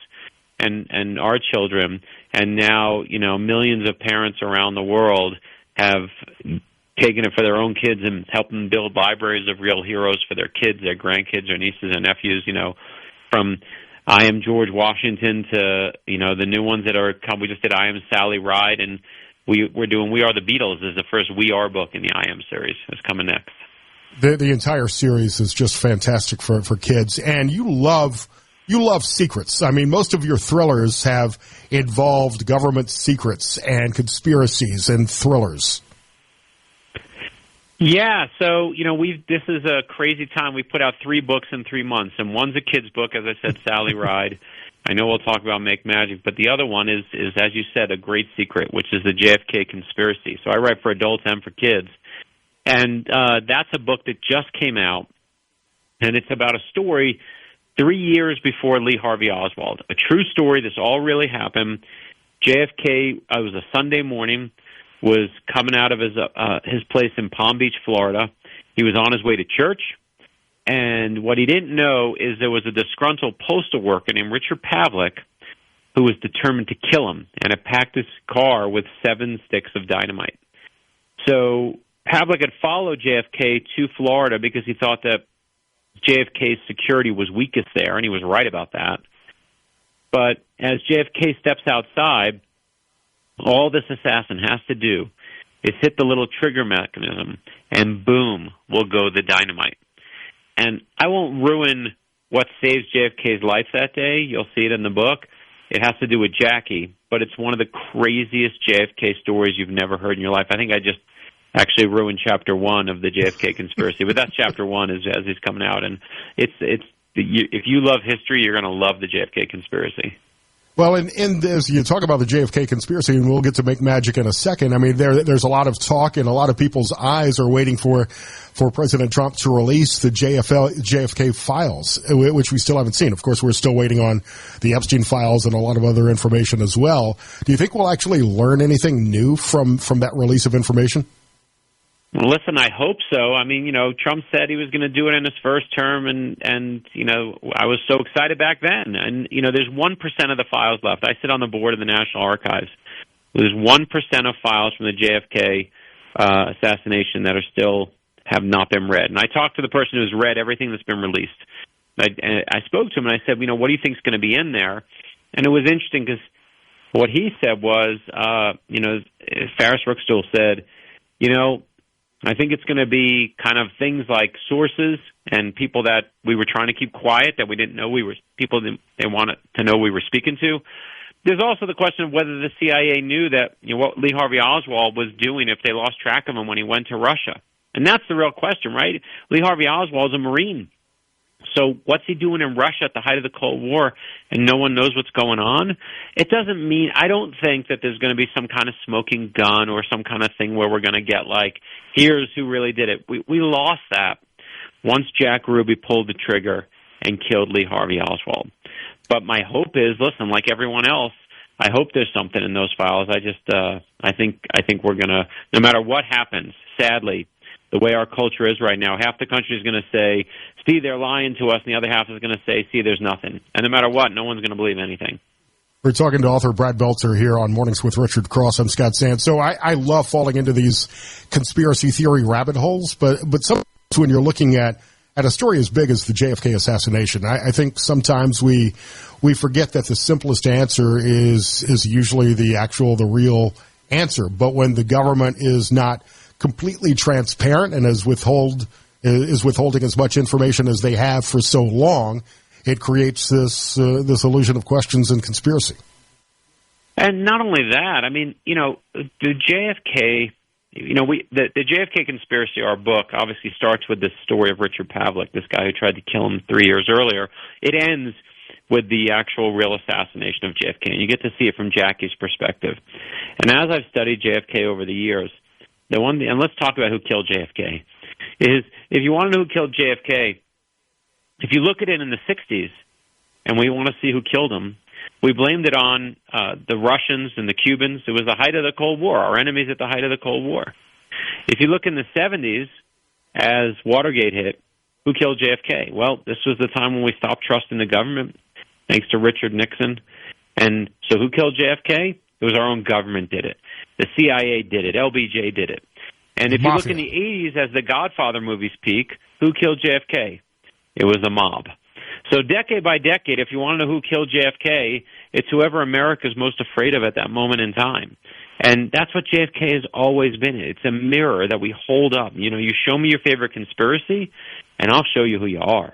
and our children. And now, you know, millions of parents around the world have taken it for their own kids and helped them build libraries of real heroes for their kids, their grandkids, their nieces and nephews, you know, from I Am George Washington to, you know, the new ones that are come. We just did I Am Sally Ride, and we're doing We Are the Beatles is the first We Are book in the I Am series. It's coming next. The entire series is just fantastic for kids, and you love secrets. I mean, most of your thrillers have involved government secrets and conspiracies and thrillers. Yeah, so, you know, this is a crazy time. We put out 3 books in 3 months, and one's a kid's book, as I said, Sally Ride. I know we'll talk about Make Magic, but the other one is, as you said, A Great Secret, which is the JFK conspiracy. So I write for adults and for kids. And that's a book that just came out, and it's about a story 3 years before Lee Harvey Oswald. A true story. This all really happened. JFK, it was a Sunday morning, was coming out of his place in Palm Beach, Florida. He was on his way to church, and what he didn't know is there was a disgruntled postal worker named Richard Pavlik who was determined to kill him, and had packed his car with 7 sticks of dynamite. So Pavlik had followed JFK to Florida because he thought that JFK's security was weakest there, and he was right about that. But as JFK steps outside, all this assassin has to do is hit the little trigger mechanism, and boom, will go the dynamite. And I won't ruin what saves JFK's life that day. You'll see it in the book. It has to do with Jackie, but it's one of the craziest JFK stories you've never heard in your life. I think I just actually ruined Chapter 1 of the JFK conspiracy, but that's Chapter 1 as it's coming out. And if you love history, you're going to love the JFK conspiracy. Well, and as you talk about the JFK conspiracy, and we'll get to Make Magic in a second, I mean, there's a lot of talk, and a lot of people's eyes are waiting for President Trump to release the JFK files, which we still haven't seen. Of course, we're still waiting on the Epstein files and a lot of other information as well. Do you think we'll actually learn anything new from that release of information? Well, listen, I hope so. I mean, you know, Trump said he was going to do it in his first term, and you know, I was so excited back then. And, you know, there's 1% of the files left. I sit on the board of the National Archives. There's 1% of files from the JFK assassination that are still have not been read. And I talked to the person who's read everything that's been released. I spoke to him, and I said, you know, what do you think is going to be in there? And it was interesting because what he said was, you know, Farris Rookstool said, you know, I think it's going to be kind of things like sources and people that we were trying to keep quiet, that we didn't know people they wanted to know we were speaking to. There's also the question of whether the CIA knew that, you know, what Lee Harvey Oswald was doing if they lost track of him when he went to Russia. And that's the real question, right? Lee Harvey Oswald is a Marine. So what's he doing in Russia at the height of the Cold War and no one knows what's going on? It doesn't mean, I don't think that there's going to be some kind of smoking gun or some kind of thing where we're going to get like, here's who really did it. We lost that once Jack Ruby pulled the trigger and killed Lee Harvey Oswald. But my hope is, listen, like everyone else, I hope there's something in those files. I think we're going to, no matter what happens, sadly, the way our culture is right now, half the country is going to say, see, they're lying to us, and the other half is going to say, see, there's nothing. And no matter what, no one's going to believe anything. We're talking to author Brad Meltzer here on Mornings with Richard Cross. I'm Scott Sands. So I love falling into these conspiracy theory rabbit holes, but sometimes when you're looking at a story as big as the JFK assassination, I think sometimes we forget that the simplest answer is usually the real answer. But when the government is not completely transparent and is withholding as much information as they have for so long, it creates this illusion of questions and conspiracy. And not only that, I mean, you know, the JFK the JFK Conspiracy, our book, obviously starts with this story of Richard Pavlik, this guy who tried to kill him 3 years earlier. It ends with the actual real assassination of JFK, and you get to see it from Jackie's perspective. And as I've studied JFK over the years, and let's talk about who killed JFK, is if you want to know who killed JFK, if you look at it in the 60s, and we want to see who killed him, we blamed it on the Russians and the Cubans. It was the height of the Cold War, our enemies at the height of the Cold War. If you look in the 70s, as Watergate hit, who killed JFK? Well, this was the time when we stopped trusting the government, thanks to Richard Nixon. And so who killed JFK? It was our own government did it. The CIA did it. LBJ did it. And if you look in the 80s, as the Godfather movies peak, who killed JFK? It was the mob. So decade by decade, if you want to know who killed JFK, it's whoever America's most afraid of at that moment in time. And that's what JFK has always been. It's a mirror that we hold up. You show me your favorite conspiracy, and I'll show you who you are.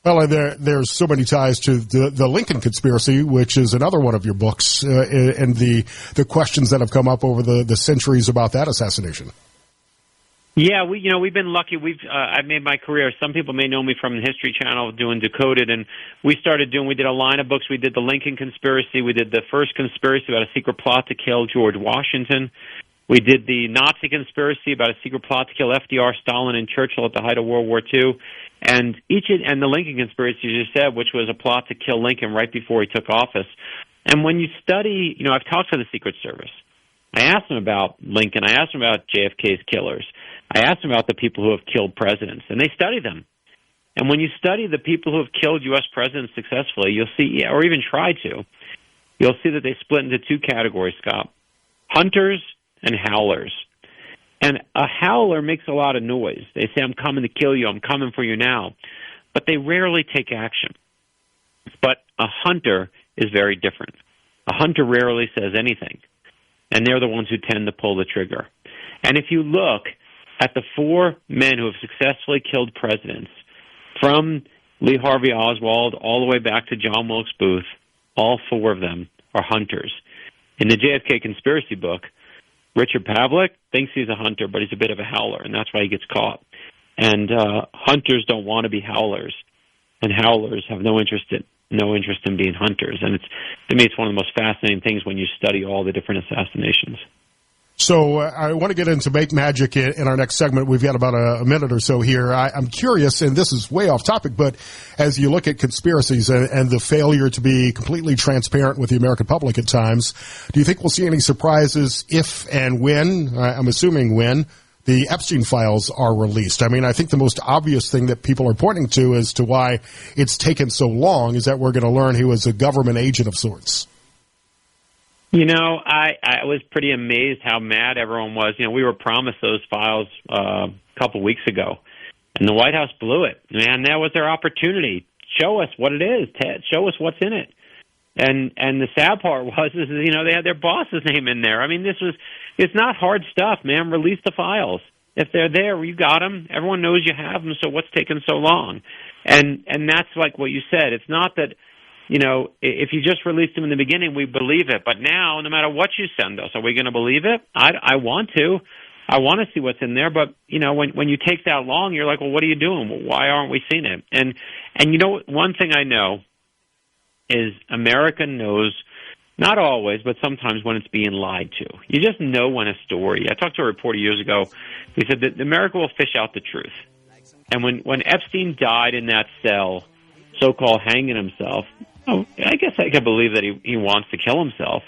Well, and there's so many ties to the Lincoln conspiracy, which is another one of your books, and the questions that have come up over the centuries about that assassination. Yeah, we've been lucky. I've made my career. Some people may know me from the History Channel doing Decoded, and we did a line of books. We did the Lincoln conspiracy. We did the first conspiracy about a secret plot to kill George Washington. We did the Nazi conspiracy about a secret plot to kill FDR, Stalin, and Churchill at the height of World War II. And the Lincoln conspiracy, as you said, which was a plot to kill Lincoln right before he took office. And when you study, I've talked to the Secret Service. I asked them about Lincoln. I asked them about JFK's killers. I asked them about the people who have killed presidents, and they study them. And when you study the people who have killed U.S. presidents successfully, you'll see, or even tried to, you'll see that they split into two categories, Scott: hunters and howlers. And a howler makes a lot of noise. They say, I'm coming to kill you, I'm coming for you now. But they rarely take action. But a hunter is very different. A hunter rarely says anything. And they're the ones who tend to pull the trigger. And if you look at the four men who have successfully killed presidents, from Lee Harvey Oswald all the way back to John Wilkes Booth, all four of them are hunters. In the JFK conspiracy book, Richard Pavlik thinks he's a hunter, but he's a bit of a howler, and that's why he gets caught. And hunters don't want to be howlers, and howlers have no interest in being hunters. And to me, it's one of the most fascinating things when you study all the different assassinations. So I want to get into Make Magic in our next segment. We've got about a minute or so here. I'm curious, and this is way off topic, but as you look at conspiracies and the failure to be completely transparent with the American public at times, do you think we'll see any surprises if and when, I'm assuming when, the Epstein files are released? I mean, I think the most obvious thing that people are pointing to as to why it's taken so long is that we're going to learn he was a government agent of sorts. I was pretty amazed how mad everyone was. We were promised those files a couple weeks ago, and the White House blew it. Man, that was their opportunity. Show us what it is, Ted. Show us what's in it. And the sad part was, they had their boss's name in there. I mean, it's not hard stuff, man. Release the files. If they're there, you got them. Everyone knows you have them, so what's taking so long? And that's like what you said. It's not that, if you just released them in the beginning, we believe it. But now, no matter what you send us, are we going to believe it? I want to. I want to see what's in there. But, when you take that long, you're like, well, what are you doing? Well, why aren't we seeing it? And one thing I know is America knows, not always, but sometimes when it's being lied to. You just know when a story. I talked to a reporter years ago. He said that America will fish out the truth. And when Epstein died in that cell, so-called hanging himself, I guess I can believe that he wants to kill himself.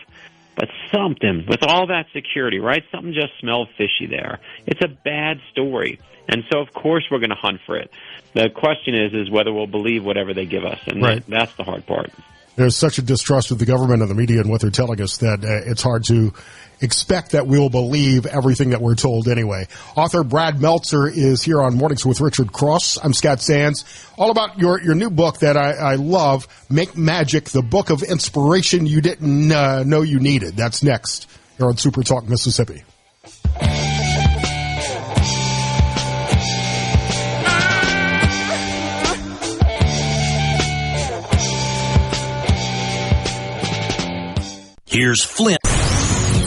But something, with all that security, right, something just smelled fishy there. It's a bad story. And so, of course, we're going to hunt for it. The question is whether we'll believe whatever they give us. And right. That's the hard part. There's such a distrust of the government and the media and what they're telling us that it's hard to expect that we'll believe everything that we're told anyway. Author Brad Meltzer is here on Mornings with Richard Cross. I'm Scott Sands. All about your new book that I love, Make Magic, the book of inspiration you didn't know you needed. That's next here on SuperTalk Mississippi. Here's Flint.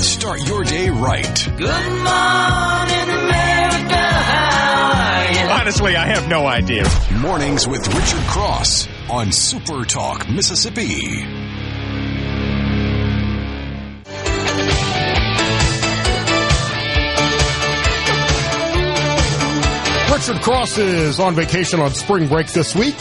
Start your day right. Good morning, America. How are you? Honestly, I have no idea. Mornings with Richard Cross on SuperTalk, Mississippi. Richard Cross is on vacation on spring break this week.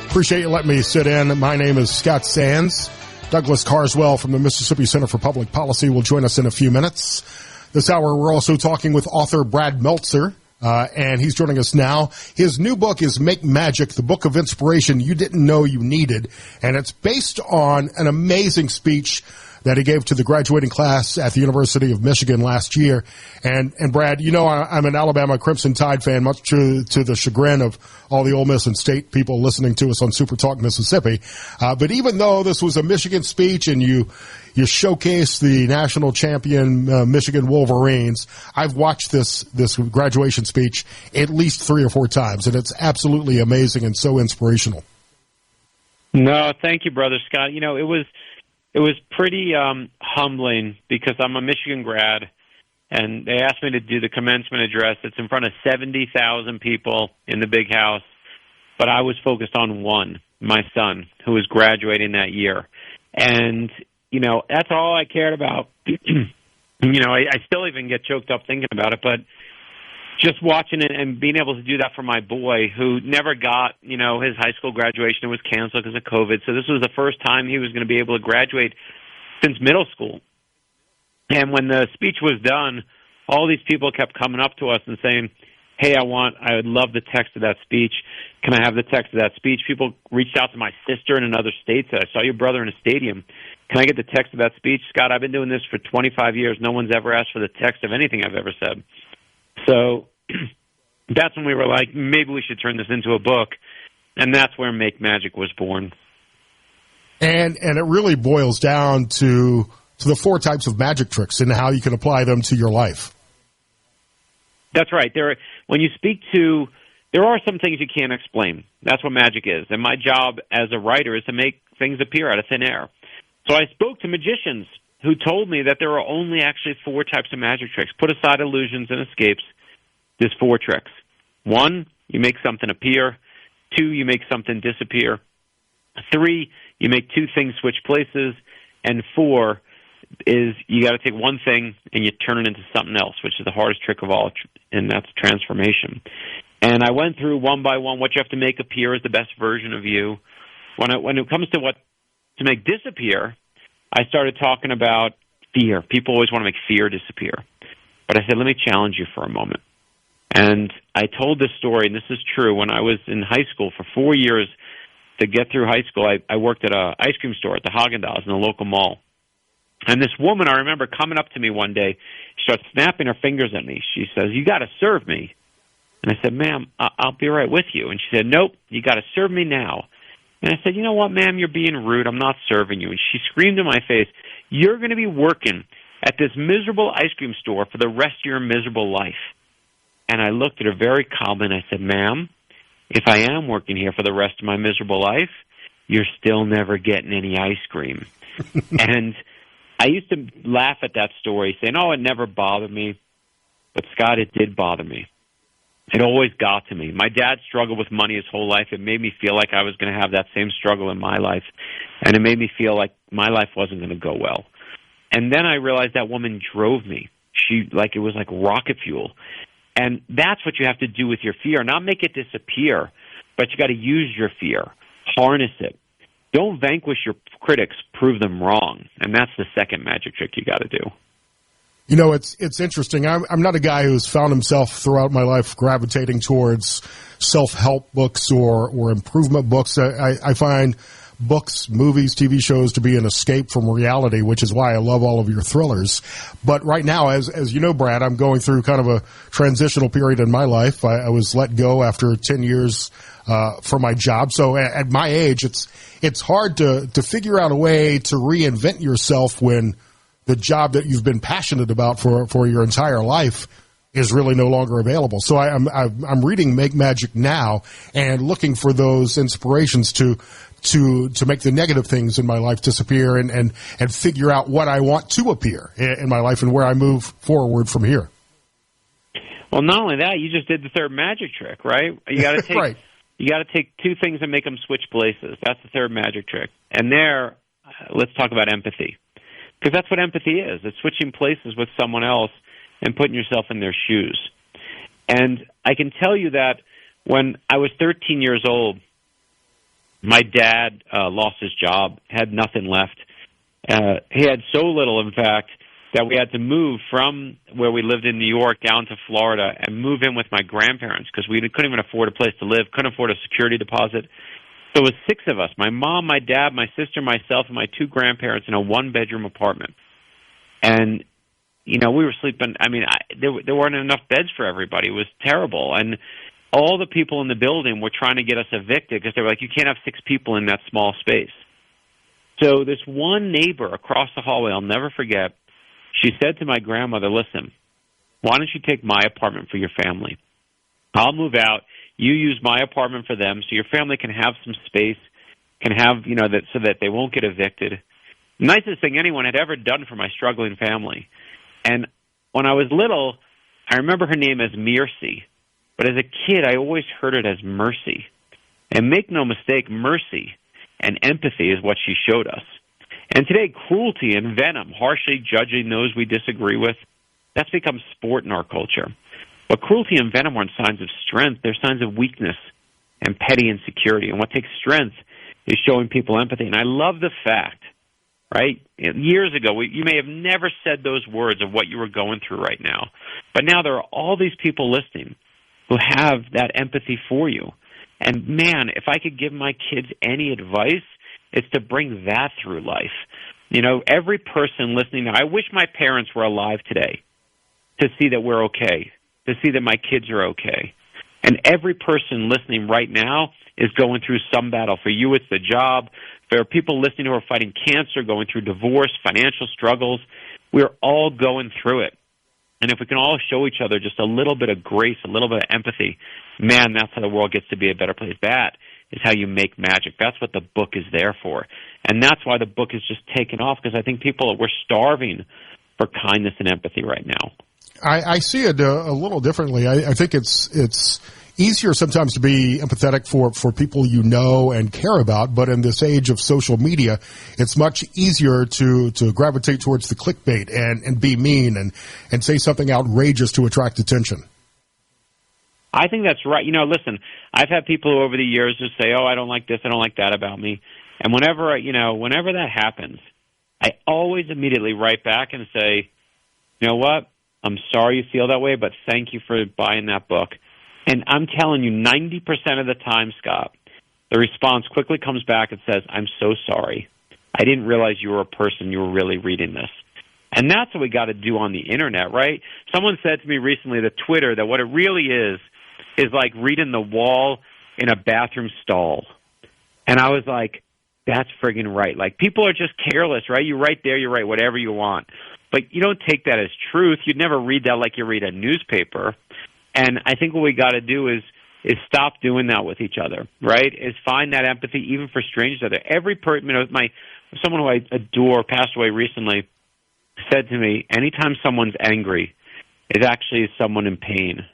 Appreciate you letting me sit in. My name is Scott Sands. Douglas Carswell from the Mississippi Center for Public Policy will join us in a few minutes. This hour, we're also talking with author Brad Meltzer, and he's joining us now. His new book is Make Magic, the book of inspiration you didn't know you needed, and it's based on an amazing speech that he gave to the graduating class at the University of Michigan last year. And Brad, you know I'm an Alabama Crimson Tide fan, much to the chagrin of all the Ole Miss and State people listening to us on SuperTalk Mississippi. But even though this was a Michigan speech and you showcased the national champion Michigan Wolverines, I've watched this graduation speech at least 3 or 4 times, and it's absolutely amazing and so inspirational. No, thank you, Brother Scott. You know, it was pretty humbling because I'm a Michigan grad, and they asked me to do the commencement address. It's in front of 70,000 people in the big house, but I was focused on one, my son, who was graduating that year. And, you know, that's all I cared about. You know, I still even get choked up thinking about it, but just watching it and being able to do that for my boy who never got, you know, his high school graduation was canceled because of COVID. So this was the first time he was going to be able to graduate since middle school. And when the speech was done, all these people kept coming up to us and saying, hey, I would love the text of that speech. Can I have the text of that speech? People reached out to my sister in another state, said, I saw your brother in a stadium. Can I get the text of that speech? Scott, I've been doing this for 25 years. No one's ever asked for the text of anything I've ever said. So that's when we were like, maybe we should turn this into a book, and that's where Make Magic was born. And it really boils down to the 4 types of magic tricks and how you can apply them to your life. That's right. There are some things you can't explain. That's what magic is. And my job as a writer is to make things appear out of thin air. So I spoke to magicians who told me that there are only actually 4 types of magic tricks. Put aside illusions and escapes, there's 4 tricks. 1, you make something appear. 2, you make something disappear. 3, you make 2 things switch places. And 4 is you got to take one thing and you turn it into something else, which is the hardest trick of all, and that's transformation. And I went through one by one what you have to make appear as the best version of you. When it comes to what to make disappear, I started talking about fear. People always want to make fear disappear. But I said, let me challenge you for a moment. And I told this story, and this is true. When I was in high school for 4 years, to get through high school, I worked at an ice cream store at the Haagen-Dazs in the local mall. And this woman, I remember, coming up to me one day, she starts snapping her fingers at me. She says, you got to serve me. And I said, ma'am, I'll be right with you. And she said, nope, you got to serve me now. And I said, you know what, ma'am, you're being rude. I'm not serving you. And she screamed in my face, you're going to be working at this miserable ice cream store for the rest of your miserable life. And I looked at her very calmly and I said, ma'am, if I am working here for the rest of my miserable life, you're still never getting any ice cream. And I used to laugh at that story, saying, oh, it never bothered me. But, Scott, it did bother me. It always got to me. My dad struggled with money his whole life. It made me feel like I was going to have that same struggle in my life. And it made me feel like my life wasn't going to go well. And then I realized that woman drove me. It was like rocket fuel. And that's what you have to do with your fear. Not make it disappear, but you got to use your fear. Harness it. Don't vanquish your critics. Prove them wrong. And that's the second magic trick you got to do. You know, it's interesting. I'm not a guy who's found himself throughout my life gravitating towards self-help books or improvement books. I find books, movies, TV shows to be an escape from reality, which is why I love all of your thrillers. But right now, as you know, Brad, I'm going through kind of a transitional period in my life. I was let go after 10 years for my job. So at my age, it's hard to figure out a way to reinvent yourself when the job that you've been passionate about for your entire life is really no longer available. So I'm reading Make Magic now and looking for those inspirations to to make the negative things in my life disappear and figure out what I want to appear in my life and where I move forward from here. Well, not only that, you just did the third magic trick, right? You got to take right. You got to take two things and make them switch places. That's the third magic trick. And there, let's talk about empathy, because that's what empathy is. It's switching places with someone else and putting yourself in their shoes. And I can tell you that when I was 13 years old, my dad lost his job, had nothing left. He had so little, in fact, that we had to move from where we lived in New York down to Florida and move in with my grandparents because we couldn't even afford a place to live, couldn't afford a security deposit. So it was six of us, my mom, my dad, my sister, myself, and my two grandparents in a one-bedroom apartment. And, we were sleeping, there weren't enough beds for everybody. It was terrible. And all the people in the building were trying to get us evicted because they were like, you can't have six people in that small space. So this one neighbor across the hallway, I'll never forget, she said to my grandmother, listen, why don't you take my apartment for your family? I'll move out. You use my apartment for them so your family can have some space, can have, so that they won't get evicted. Nicest thing anyone had ever done for my struggling family. And when I was little, I remember her name as Mercy. But as a kid, I always heard it as Mercy. And make no mistake, mercy and empathy is what she showed us. And today, cruelty and venom, harshly judging those we disagree with, that's become sport in our culture. But cruelty and venom aren't signs of strength. They're signs of weakness and petty insecurity. And what takes strength is showing people empathy. And I love the fact, right, years ago, you may have never said those words of what you were going through right now. But now there are all these people listening who have that empathy for you. And, man, if I could give my kids any advice, it's to bring that through life. Every person listening, I wish my parents were alive today to see that we're okay, to see that my kids are okay. And every person listening right now is going through some battle. For you, it's the job. For people listening who are fighting cancer, going through divorce, financial struggles, we're all going through it. And if we can all show each other just a little bit of grace, a little bit of empathy, man, that's how the world gets to be a better place. That is how you make magic. That's what the book is there for. And that's why the book is just taken off, because I think we're starving for kindness and empathy right now. I see it a little differently. I think it's easier sometimes to be empathetic for people you know and care about, but in this age of social media, it's much easier to gravitate towards the clickbait and be mean and say something outrageous to attract attention. I think that's right. Listen, I've had people over the years who say, oh, I don't like this, I don't like that about me. And whenever that happens, I always immediately write back and say, you know what? I'm sorry you feel that way, but thank you for buying that book. And I'm telling you, 90% of the time, Scott, the response quickly comes back and says, I'm so sorry. I didn't realize you were a person. You were really reading this. And that's what we got to do on the Internet, right? Someone said to me recently that Twitter, that what it really is like reading the wall in a bathroom stall. And I was like, that's friggin' right. Like, people are just careless, right? You write there, you write whatever you want. But you don't take that as truth. You'd never read that like you read a newspaper. And I think what we got to do is stop doing that with each other, right? Is find that empathy even for strangers out there. Every person, someone who I adore passed away recently said to me, anytime someone's angry, it actually is someone in pain.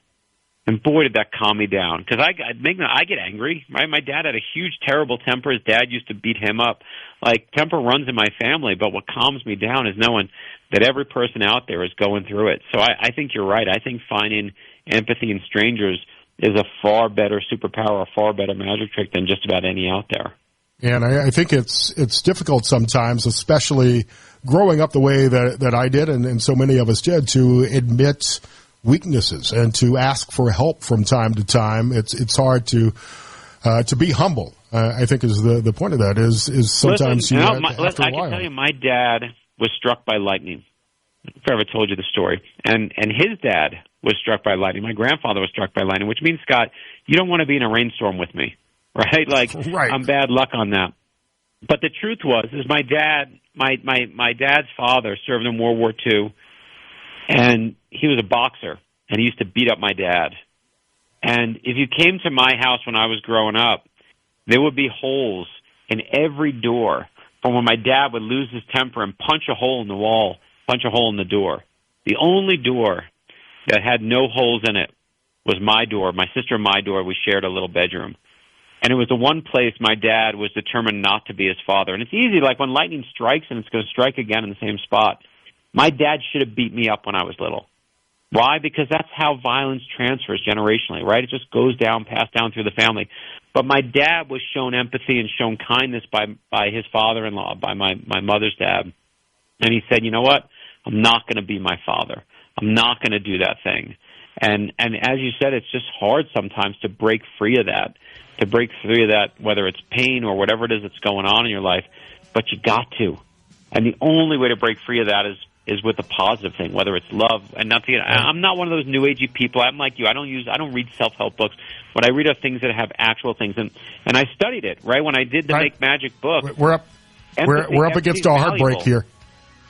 And boy, did that calm me down. Because I get angry, right? My dad had a huge, terrible temper. His dad used to beat him up. Like, temper runs in my family, but what calms me down is knowing that every person out there is going through it. So I think you're right. I think finding empathy in strangers is a far better superpower, a far better magic trick than just about any out there. And I think it's difficult sometimes, especially growing up the way that I did and so many of us did, to admit weaknesses and to ask for help from time to time. It's hard to be humble. I think is the point of that is sometimes listen, I can tell you, my dad was struck by lightning. If I ever told you the story, and his dad was struck by lightning. My grandfather was struck by lightning, which means, Scott, you don't want to be in a rainstorm with me, right? Like, right. I'm bad luck on that. But the truth is my dad, my dad's father served in World War II, and he was a boxer, and he used to beat up my dad. And if you came to my house when I was growing up, there would be holes in every door from when my dad would lose his temper and punch a hole in the wall, punch a hole in the door. The only door that had no holes in it was my door. My sister and my door, we shared a little bedroom. And it was the one place my dad was determined not to be his father. And it's easy, like when lightning strikes and it's going to strike again in the same spot. My dad should have beat me up when I was little. Why? Because that's how violence transfers generationally, right? It just goes down, passed down through the family. But my dad was shown empathy and shown kindness by his father-in-law, by my mother's dad. And he said, you know what? I'm not going to be my father. I'm not going to do that thing. And as you said, it's just hard sometimes to break free of that, whether it's pain or whatever it is that's going on in your life. But you got to. And the only way to break free of that is with a positive thing, whether it's love and nothing. I'm not one of those new agey people. I'm like you. I don't read self-help books. What I read are things that have actual things, and I studied it right when I did the Make Magic book. We're up against a heartbreak here.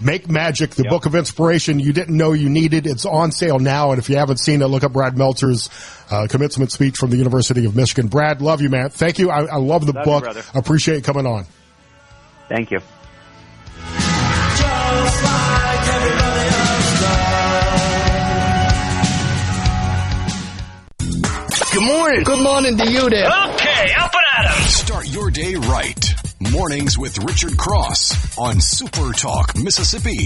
Make Magic, the book of inspiration you didn't know you needed. It's on sale now, and if you haven't seen it, look up Brad Meltzer's commencement speech from the University of Michigan. Brad, love you, man. Thank you. I love the book. You, appreciate you coming on. Thank you. Good morning. Good morning to you there. Okay, up and at 'em. Start your day right. Mornings with Richard Cross on SuperTalk, Mississippi.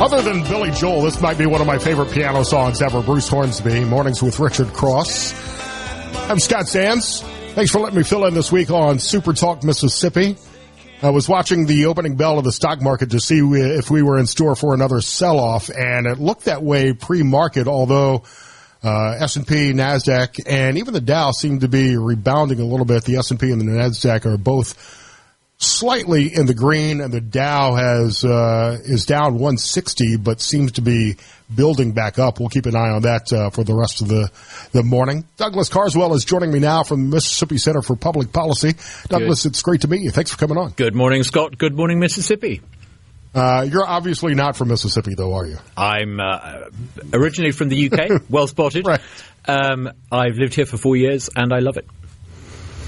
Other than Billy Joel, this might be one of my favorite piano songs ever, Bruce Hornsby, Mornings with Richard Cross. I'm Scott Sands. Thanks for letting me fill in this week on SuperTalk Mississippi. I was watching the opening bell of the stock market to see if we were in store for another sell-off, and it looked that way pre-market, although S&P, NASDAQ, and even the Dow seem to be rebounding a little bit. The S&P and the NASDAQ are both slightly in the green, and the Dow is down 160, but seems to be building back up. We'll keep an eye on that for the rest of the morning. Douglas Carswell is joining me now from the Mississippi Center for Public Policy. Douglas, It's great to meet you. Thanks for coming on. Good morning, Scott. Good morning, Mississippi. You're obviously not from Mississippi, though, are you? I'm originally from the UK. Well spotted. Right. I've lived here for 4 years, and I love it.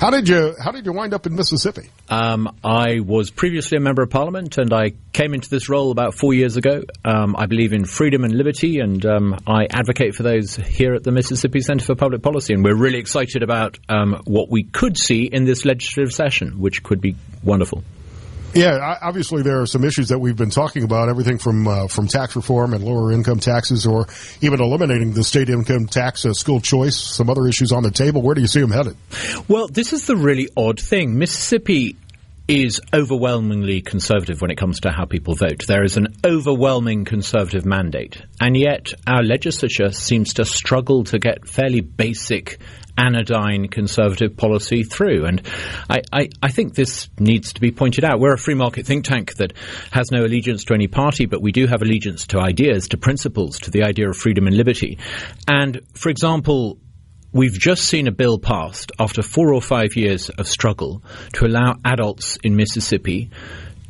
How did you wind up in Mississippi? I was previously a member of Parliament, and I came into this role about 4 years ago. I believe in freedom and liberty, and I advocate for those here at the Mississippi Center for Public Policy. And we're really excited about what we could see in this legislative session, which could be wonderful. Yeah, obviously there are some issues that we've been talking about, everything from tax reform and lower income taxes, or even eliminating the state income tax, school choice, some other issues on the table. Where do you see them headed? Well, this is the really odd thing. Mississippi is overwhelmingly conservative when it comes to how people vote. There is an overwhelming conservative mandate, and yet our legislature seems to struggle to get fairly basic anodyne conservative policy through. And I think this needs to be pointed out. We're a free market think tank that has no allegiance to any party, but we do have allegiance to ideas, to principles, to the idea of freedom and liberty. And, for example, we've just seen a bill passed after 4 or 5 years of struggle to allow adults in Mississippi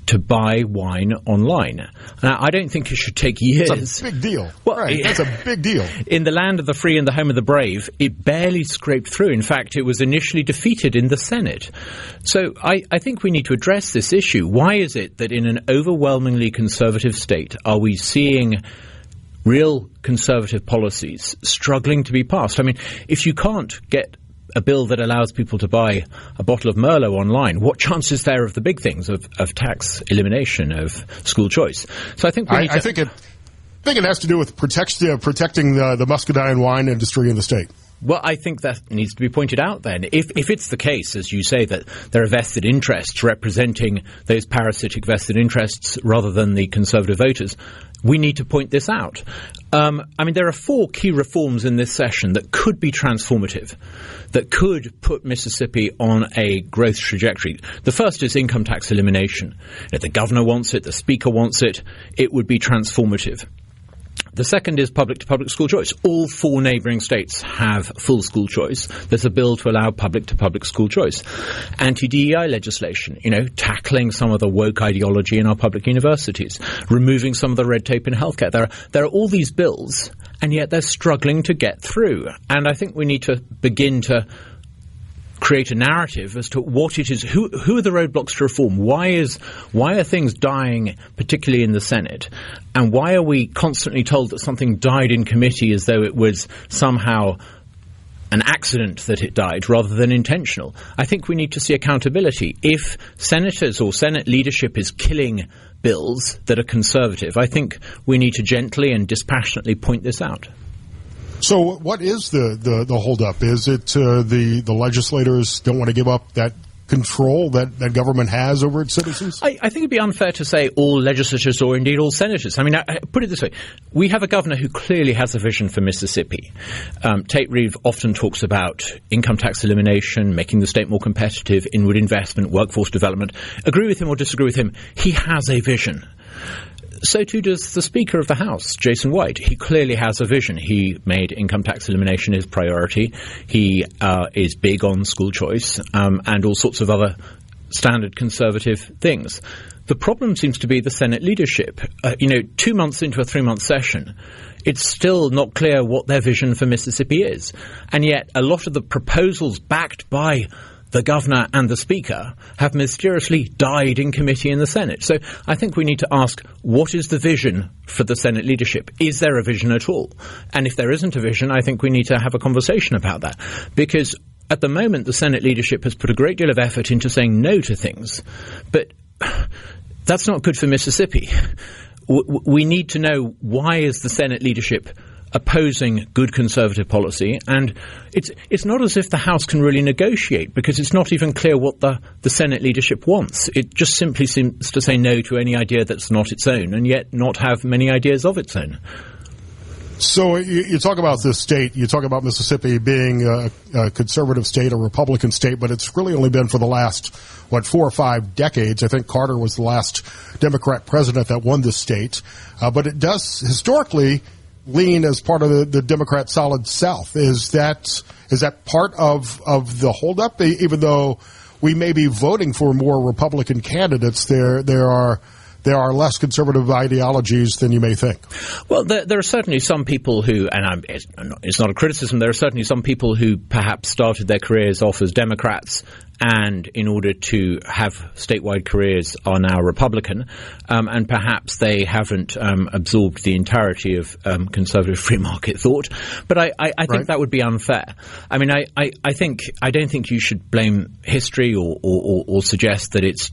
to buy wine online. Now, I don't think it should take years. It's a big deal. Well, right, that's a big deal. In the land of the free and the home of the brave, it barely scraped through. In fact, it was initially defeated in the Senate. So I think we need to address this issue. Why is it that in an overwhelmingly conservative state are we seeing real conservative policies struggling to be passed? I mean, if you can't get a bill that allows people to buy a bottle of Merlot online, what chance is there of the big things of tax elimination, of school choice? So I think we need I think it has to do with protecting the muscadine wine industry in the state. Well, I think that needs to be pointed out then. If it's the case, as you say, that there are vested interests representing those parasitic vested interests rather than the conservative voters, we need to point this out. I mean, there are 4 key reforms in this session that could be transformative, that could put Mississippi on a growth trajectory. The first is income tax elimination. If the governor wants it, the speaker wants it, it would be transformative. The second is public-to-public school choice. All 4 neighbouring states have full school choice. There's a bill to allow public-to-public school choice. Anti-DEI legislation, tackling some of the woke ideology in our public universities, removing some of the red tape in healthcare. There are all these bills, and yet they're struggling to get through. And I think we need to begin to create a narrative as to what it is. Who are the roadblocks to reform? Why are things dying, particularly in the Senate? And why are we constantly told that something died in committee as though it was somehow an accident that it died rather than intentional? I think we need to see accountability. If senators or Senate leadership is killing bills that are conservative, I think we need to gently and dispassionately point this out. So what is the holdup? Is it the legislators don't want to give up that control that government has over its citizens? I think it'd be unfair to say all legislators or indeed all senators. I mean, I put it this way. We have a governor who clearly has a vision for Mississippi. Tate Reeves often talks about income tax elimination, making the state more competitive, inward investment, workforce development. Agree with him or disagree with him, he has a vision. So too does the Speaker of the House, Jason White. He clearly has a vision. He made income tax elimination his priority. He is big on school choice and all sorts of other standard conservative things. The problem seems to be the Senate leadership. 2 months into a 3-month session, it's still not clear what their vision for Mississippi is. And yet a lot of the proposals backed by the governor and the speaker have mysteriously died in committee in the Senate. So I think we need to ask, what is the vision for the Senate leadership? Is there a vision at all? And if there isn't a vision, I think we need to have a conversation about that. Because at the moment, the Senate leadership has put a great deal of effort into saying no to things. But that's not good for Mississippi. We need to know, why is the Senate leadership opposing good conservative policy? And it's not as if the House can really negotiate, because it's not even clear what the Senate leadership wants. It just simply seems to say no to any idea that's not its own, and yet not have many ideas of its own. So you talk about this state, you talk about Mississippi being a conservative state, a Republican state, but it's really only been for the last, 4 or 5 decades. I think Carter was the last Democrat president that won this state. But it does historically lean as part of the Democrat solid South. Is that part of the holdup? Even though we may be voting for more Republican candidates, there are less conservative ideologies than you may think. Well, there are certainly some people who, and it's not a criticism, there are certainly some people who perhaps started their careers off as Democrats and in order to have statewide careers are now Republican, and perhaps they haven't absorbed the entirety of conservative free market thought. But I think that would be unfair. I mean, I don't think you should blame history or suggest that it's,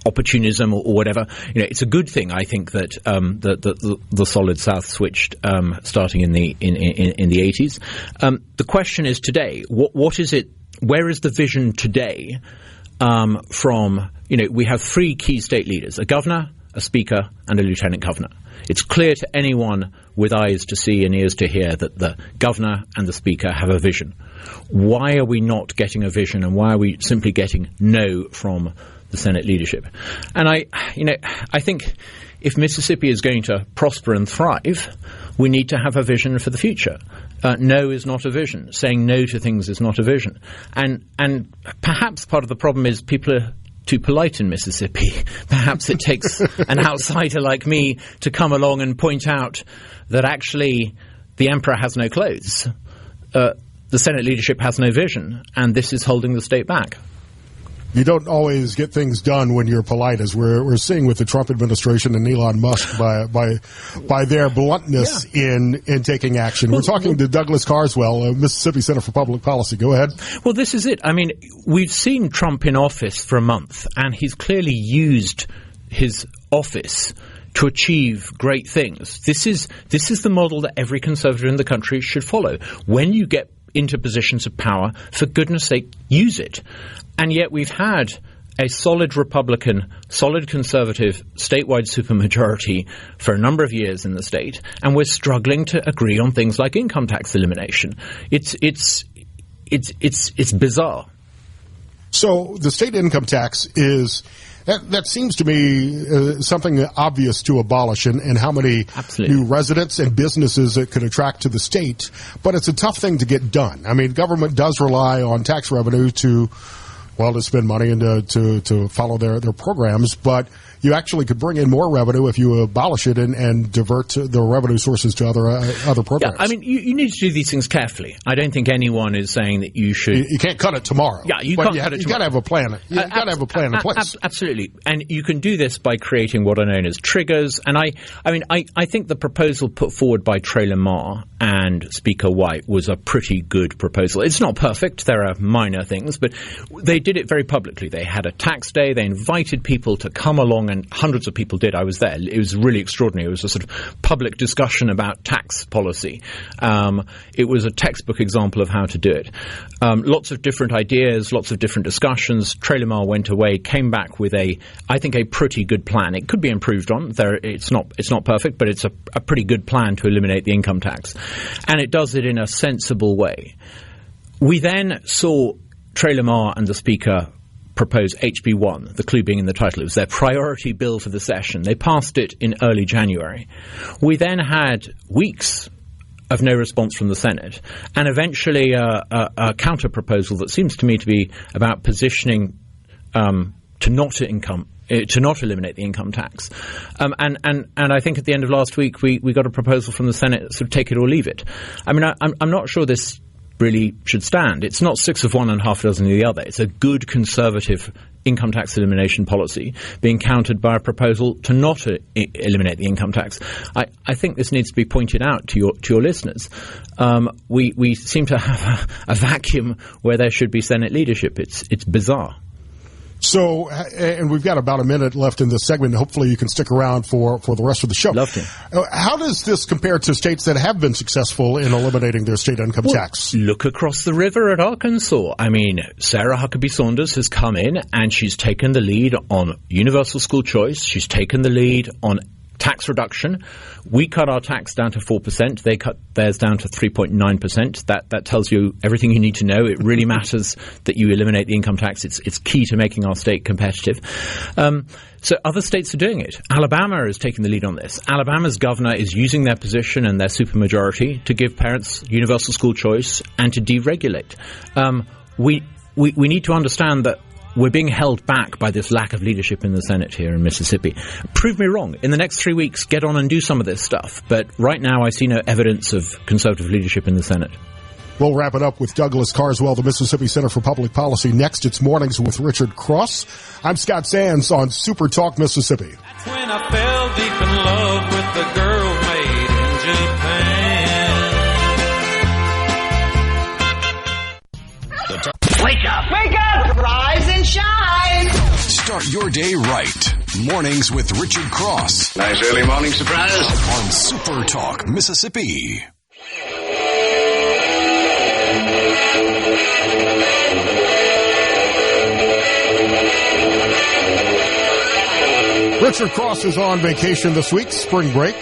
opportunism or whatever. It's a good thing, I think, that the solid South switched starting in the 80s. The question is today, what is it? Where is the vision today from, we have 3 key state leaders, a governor, a speaker, and a lieutenant governor. It's clear to anyone with eyes to see and ears to hear that the governor and the speaker have a vision. Why are we not getting a vision, and why are we simply getting no from the Senate leadership? And I think if Mississippi is going to prosper and thrive, we need to have a vision for the future. No is not a vision. Saying no to things is not a vision. And perhaps part of the problem is people are too polite in Mississippi. Perhaps it takes an outsider like me to come along and point out that actually the emperor has no clothes. The Senate leadership has no vision, and this is holding the state back. You don't always get things done when you're polite, as we're seeing with the Trump administration and Elon Musk by their bluntness in taking action. We're talking to Douglas Carswell, Mississippi Center for Public Policy. Go ahead. Well, this is it. I mean, we've seen Trump in office for a month, and he's clearly used his office to achieve great things. This is the model that every conservative in the country should follow. When you get into positions of power, for goodness sake, use it. And yet we've had a solid Republican, solid conservative statewide supermajority for a number of years in the state, and we're struggling to agree on things like income tax elimination. It's bizarre. So the state income tax is That seems to me something obvious to abolish, and how many new residents and businesses it could attract to the state. But it's a tough thing to get done. I mean, government does rely on tax revenue to spend money and to follow their programs, but you actually could bring in more revenue if you abolish it and divert the revenue sources to other programs. Yeah, I mean, you need to do these things carefully. I don't think anyone is saying that you should. You can't cut it tomorrow. Yeah, you can't cut it tomorrow. You got to have a plan. You got to have a plan in place. Absolutely, and you can do this by creating what are known as triggers. And I think the proposal put forward by Trailer Marr and Speaker White was a pretty good proposal. It's not perfect. There are minor things, but they did it very publicly. They had a tax day. They invited people to come along, and hundreds of people did. I was there. It was really extraordinary. It was a sort of public discussion about tax policy. It was a textbook example of how to do it. Lots of different ideas, lots of different discussions. Trailer Marr went away, came back with I think a pretty good plan. It could be improved on. It's not perfect, but it's a pretty good plan to eliminate the income tax. And it does it in a sensible way. We then saw Trailer Marr and the Speaker propose HB1, the clue being in the title. It was their priority bill for the session. They passed it in early January. We then had weeks of no response from the Senate, and eventually a counter-proposal that seems to me to be about positioning to not eliminate the income tax. And I think at the end of last week we got a proposal from the Senate, sort of take it or leave it. I mean, I'm not sure this really should stand. It's not 6 of one and half a dozen of the other. It's a good conservative income tax elimination policy being countered by a proposal to not eliminate the income tax. I think this needs to be pointed out to your listeners. We seem to have a vacuum where there should be Senate leadership. It's bizarre. So, and we've got about a minute left in this segment. Hopefully you can stick around for the rest of the show. Love to. How does this compare to states that have been successful in eliminating their state income tax? Look across the river at Arkansas. I mean, Sarah Huckabee Sanders has come in and she's taken the lead on universal school choice. She's taken the lead on tax reduction. We cut our tax down to 4%. They cut theirs down to 3.9%. That tells you everything you need to know. It really matters that you eliminate the income tax. It's key to making our state competitive. So other states are doing it. Alabama is taking the lead on this. Alabama's governor is using their position and their supermajority to give parents universal school choice and to deregulate. We need to understand that we're being held back by this lack of leadership in the Senate here in Mississippi. Prove me wrong. In the next 3 weeks, get on and do some of this stuff. But right now, I see no evidence of conservative leadership in the Senate. We'll wrap it up with Douglas Carswell, the Mississippi Center for Public Policy. Next, it's Mornings with Richard Cross. I'm Scott Sands on Super Talk Mississippi. That's when I fell deep in love with the girl made in Japan. Wake up! Wake up! Rise and shine! Start your day right. Mornings with Richard Cross. Nice early morning surprise. On Super Talk, Mississippi. Richard Cross is on vacation this week, spring break.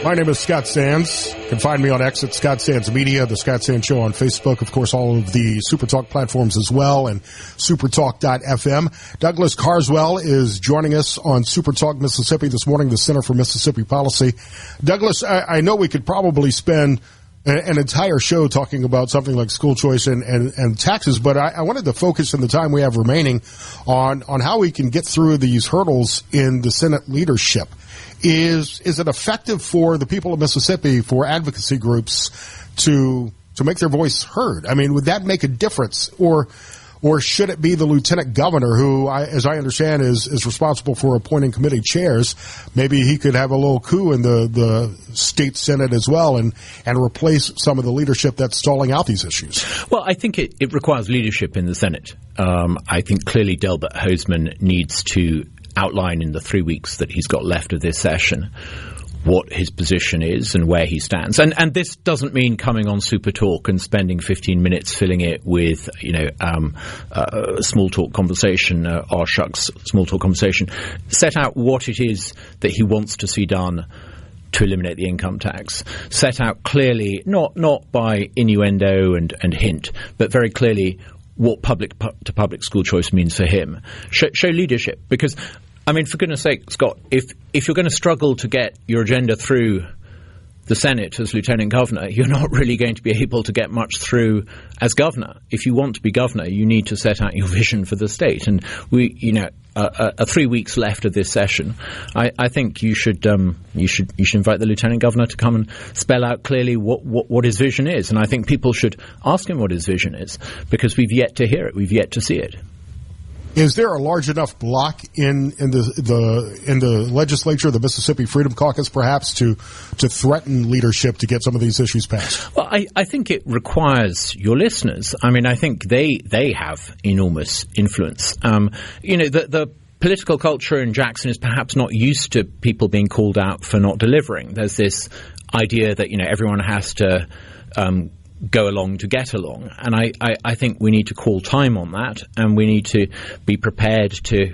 My name is Scott Sands. You can find me on X at Scott Sands Media, the Scott Sands Show on Facebook, of course, all of the SuperTalk platforms as well, and supertalk.fm. Douglas Carswell is joining us on SuperTalk Mississippi this morning, the Center for Mississippi Policy. Douglas, I know we could probably spend an entire show talking about something like school choice and taxes, but I wanted to focus in the time we have remaining on how we can get through these hurdles in the Senate leadership. Is it effective for the people of Mississippi, for advocacy groups to make their voice heard? I mean, would that make a difference, or should it be the lieutenant governor who, as I understand, is responsible for appointing committee chairs? Maybe he could have a little coup in the state Senate as well and replace some of the leadership that's stalling out these issues. Well, I think it requires leadership in the Senate. I think clearly Delbert Hosemann needs to outline in the 3 weeks that he's got left of this session what his position is and where he stands. And this doesn't mean coming on Super Talk and spending 15 minutes filling it with, small talk conversation, small talk conversation. Set out what it is that he wants to see done to eliminate the income tax. Set out clearly, not by innuendo and hint, but very clearly what public-to-public school choice means for him. Show leadership, because, I mean, for goodness sake, Scott, if you're going to struggle to get your agenda through the Senate as Lieutenant Governor, you're not really going to be able to get much through as Governor. If you want to be Governor, you need to set out your vision for the state. And 3 weeks left of this session, I think you should invite the Lieutenant Governor to come and spell out clearly what his vision is. And I think people should ask him what his vision is, because we've yet to hear it, we've yet to see it. Is there a large enough block in the legislature, the Mississippi Freedom Caucus, perhaps, to threaten leadership to get some of these issues passed? Well, I think it requires your listeners. I mean, I think they have enormous influence. The political culture in Jackson is perhaps not used to people being called out for not delivering. There's this idea that everyone has to go along to get along. And I think we need to call time on that, and we need to be prepared to,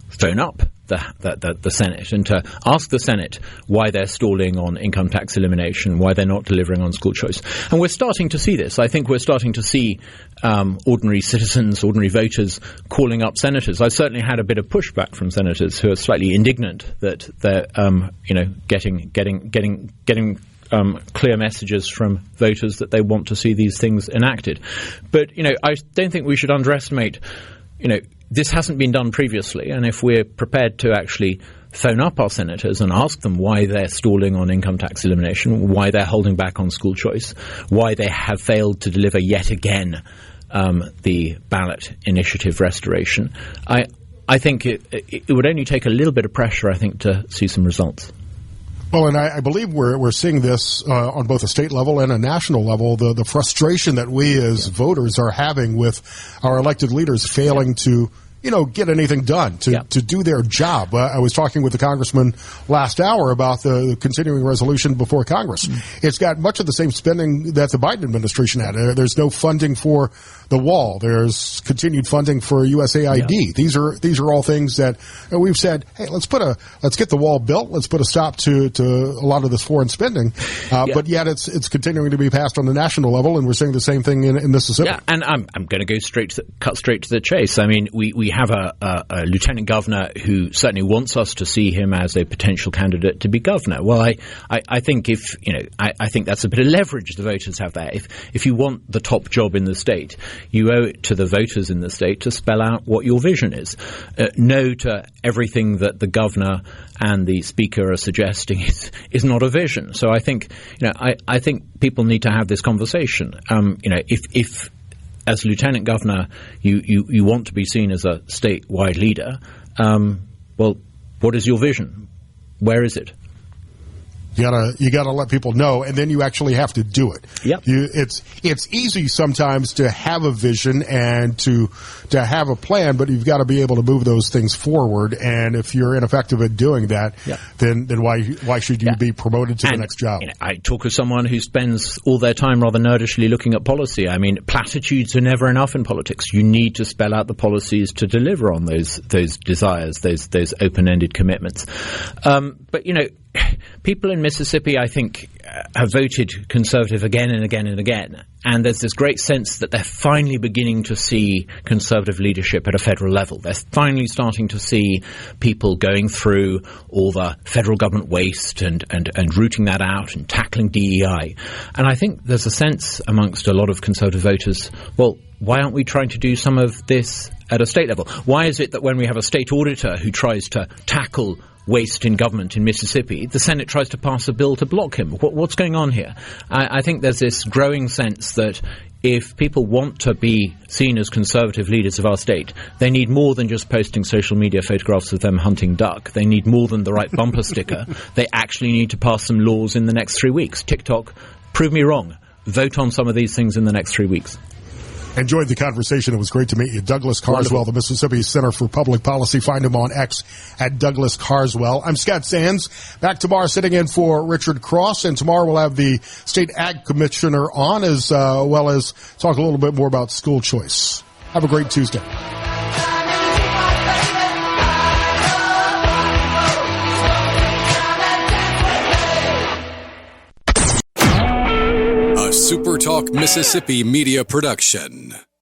phone up the Senate and to ask the Senate why they're stalling on income tax elimination, why they're not delivering on school choice. And we're starting to see this. I think we're starting to see ordinary citizens, ordinary voters calling up senators. I certainly had a bit of pushback from senators who are slightly indignant that they're, getting clear messages from voters that they want to see these things enacted. But, I don't think we should underestimate, this hasn't been done previously, and if we're prepared to actually phone up our senators and ask them why they're stalling on income tax elimination, why they're holding back on school choice, why they have failed to deliver yet again the ballot initiative restoration, I think it would only take a little bit of pressure, I think, to see some results. Well, and I believe we're seeing this on both a state level and a national level, the frustration that we as voters are having with our elected leaders failing to get anything done to do their job. I was talking with the Congressman last hour about the continuing resolution before Congress. Mm-hmm. It's got much of the same spending that the Biden administration had. There's no funding for the wall. There's continued funding for USAID. Yeah. These are all things that we've said, hey, let's get the wall built. Let's put a stop to a lot of this foreign spending. But yet it's continuing to be passed on the national level, and we're seeing the same thing in Mississippi. Yeah, and I'm going to go cut straight to the chase. I mean, we have a lieutenant governor who certainly wants us to see him as a potential candidate to be governor. Well, I think I think that's a bit of leverage the voters have there. If you want the top job in the state, you owe it to the voters in the state to spell out what your vision is. No to everything that the governor and the speaker are suggesting is not a vision. So I think I think people need to have this conversation. If as lieutenant governor, you want to be seen as a statewide leader, well, what is your vision? Where is it? You gotta let people know, and then you actually have to do it. Yep. It's easy sometimes to have a vision and to have a plan, but you've got to be able to move those things forward. And if you're ineffective at doing that, then why should you be promoted to the next job? I talk with someone who spends all their time rather nerdishly looking at policy. I mean, platitudes are never enough in politics. You need to spell out the policies to deliver on those desires, those open-ended commitments. But people in Mississippi, I think, have voted conservative again and again and again. And there's this great sense that they're finally beginning to see conservative leadership at a federal level. They're finally starting to see people going through all the federal government waste and rooting that out and tackling DEI. And I think there's a sense amongst a lot of conservative voters, well, why aren't we trying to do some of this at a state level? Why is it that when we have a state auditor who tries to tackle waste in government in Mississippi, the Senate tries to pass a bill to block him? What's going on here? I think there's this growing sense that if people want to be seen as conservative leaders of our state, they need more than just posting social media photographs of them hunting duck. They need more than the right bumper sticker. They actually need to pass some laws in the next 3 weeks. TikTok, prove me wrong. Vote on some of these things in the next 3 weeks. Enjoyed the conversation. It was great to meet you. Douglas Carswell, the Mississippi Center for Public Policy. Find him on X at Douglas Carswell. I'm Scott Sands. Back tomorrow sitting in for Richard Cross. And tomorrow we'll have the State Ag Commissioner on as well as talk a little bit more about school choice. Have a great Tuesday. SuperTalk Mississippi Media Production.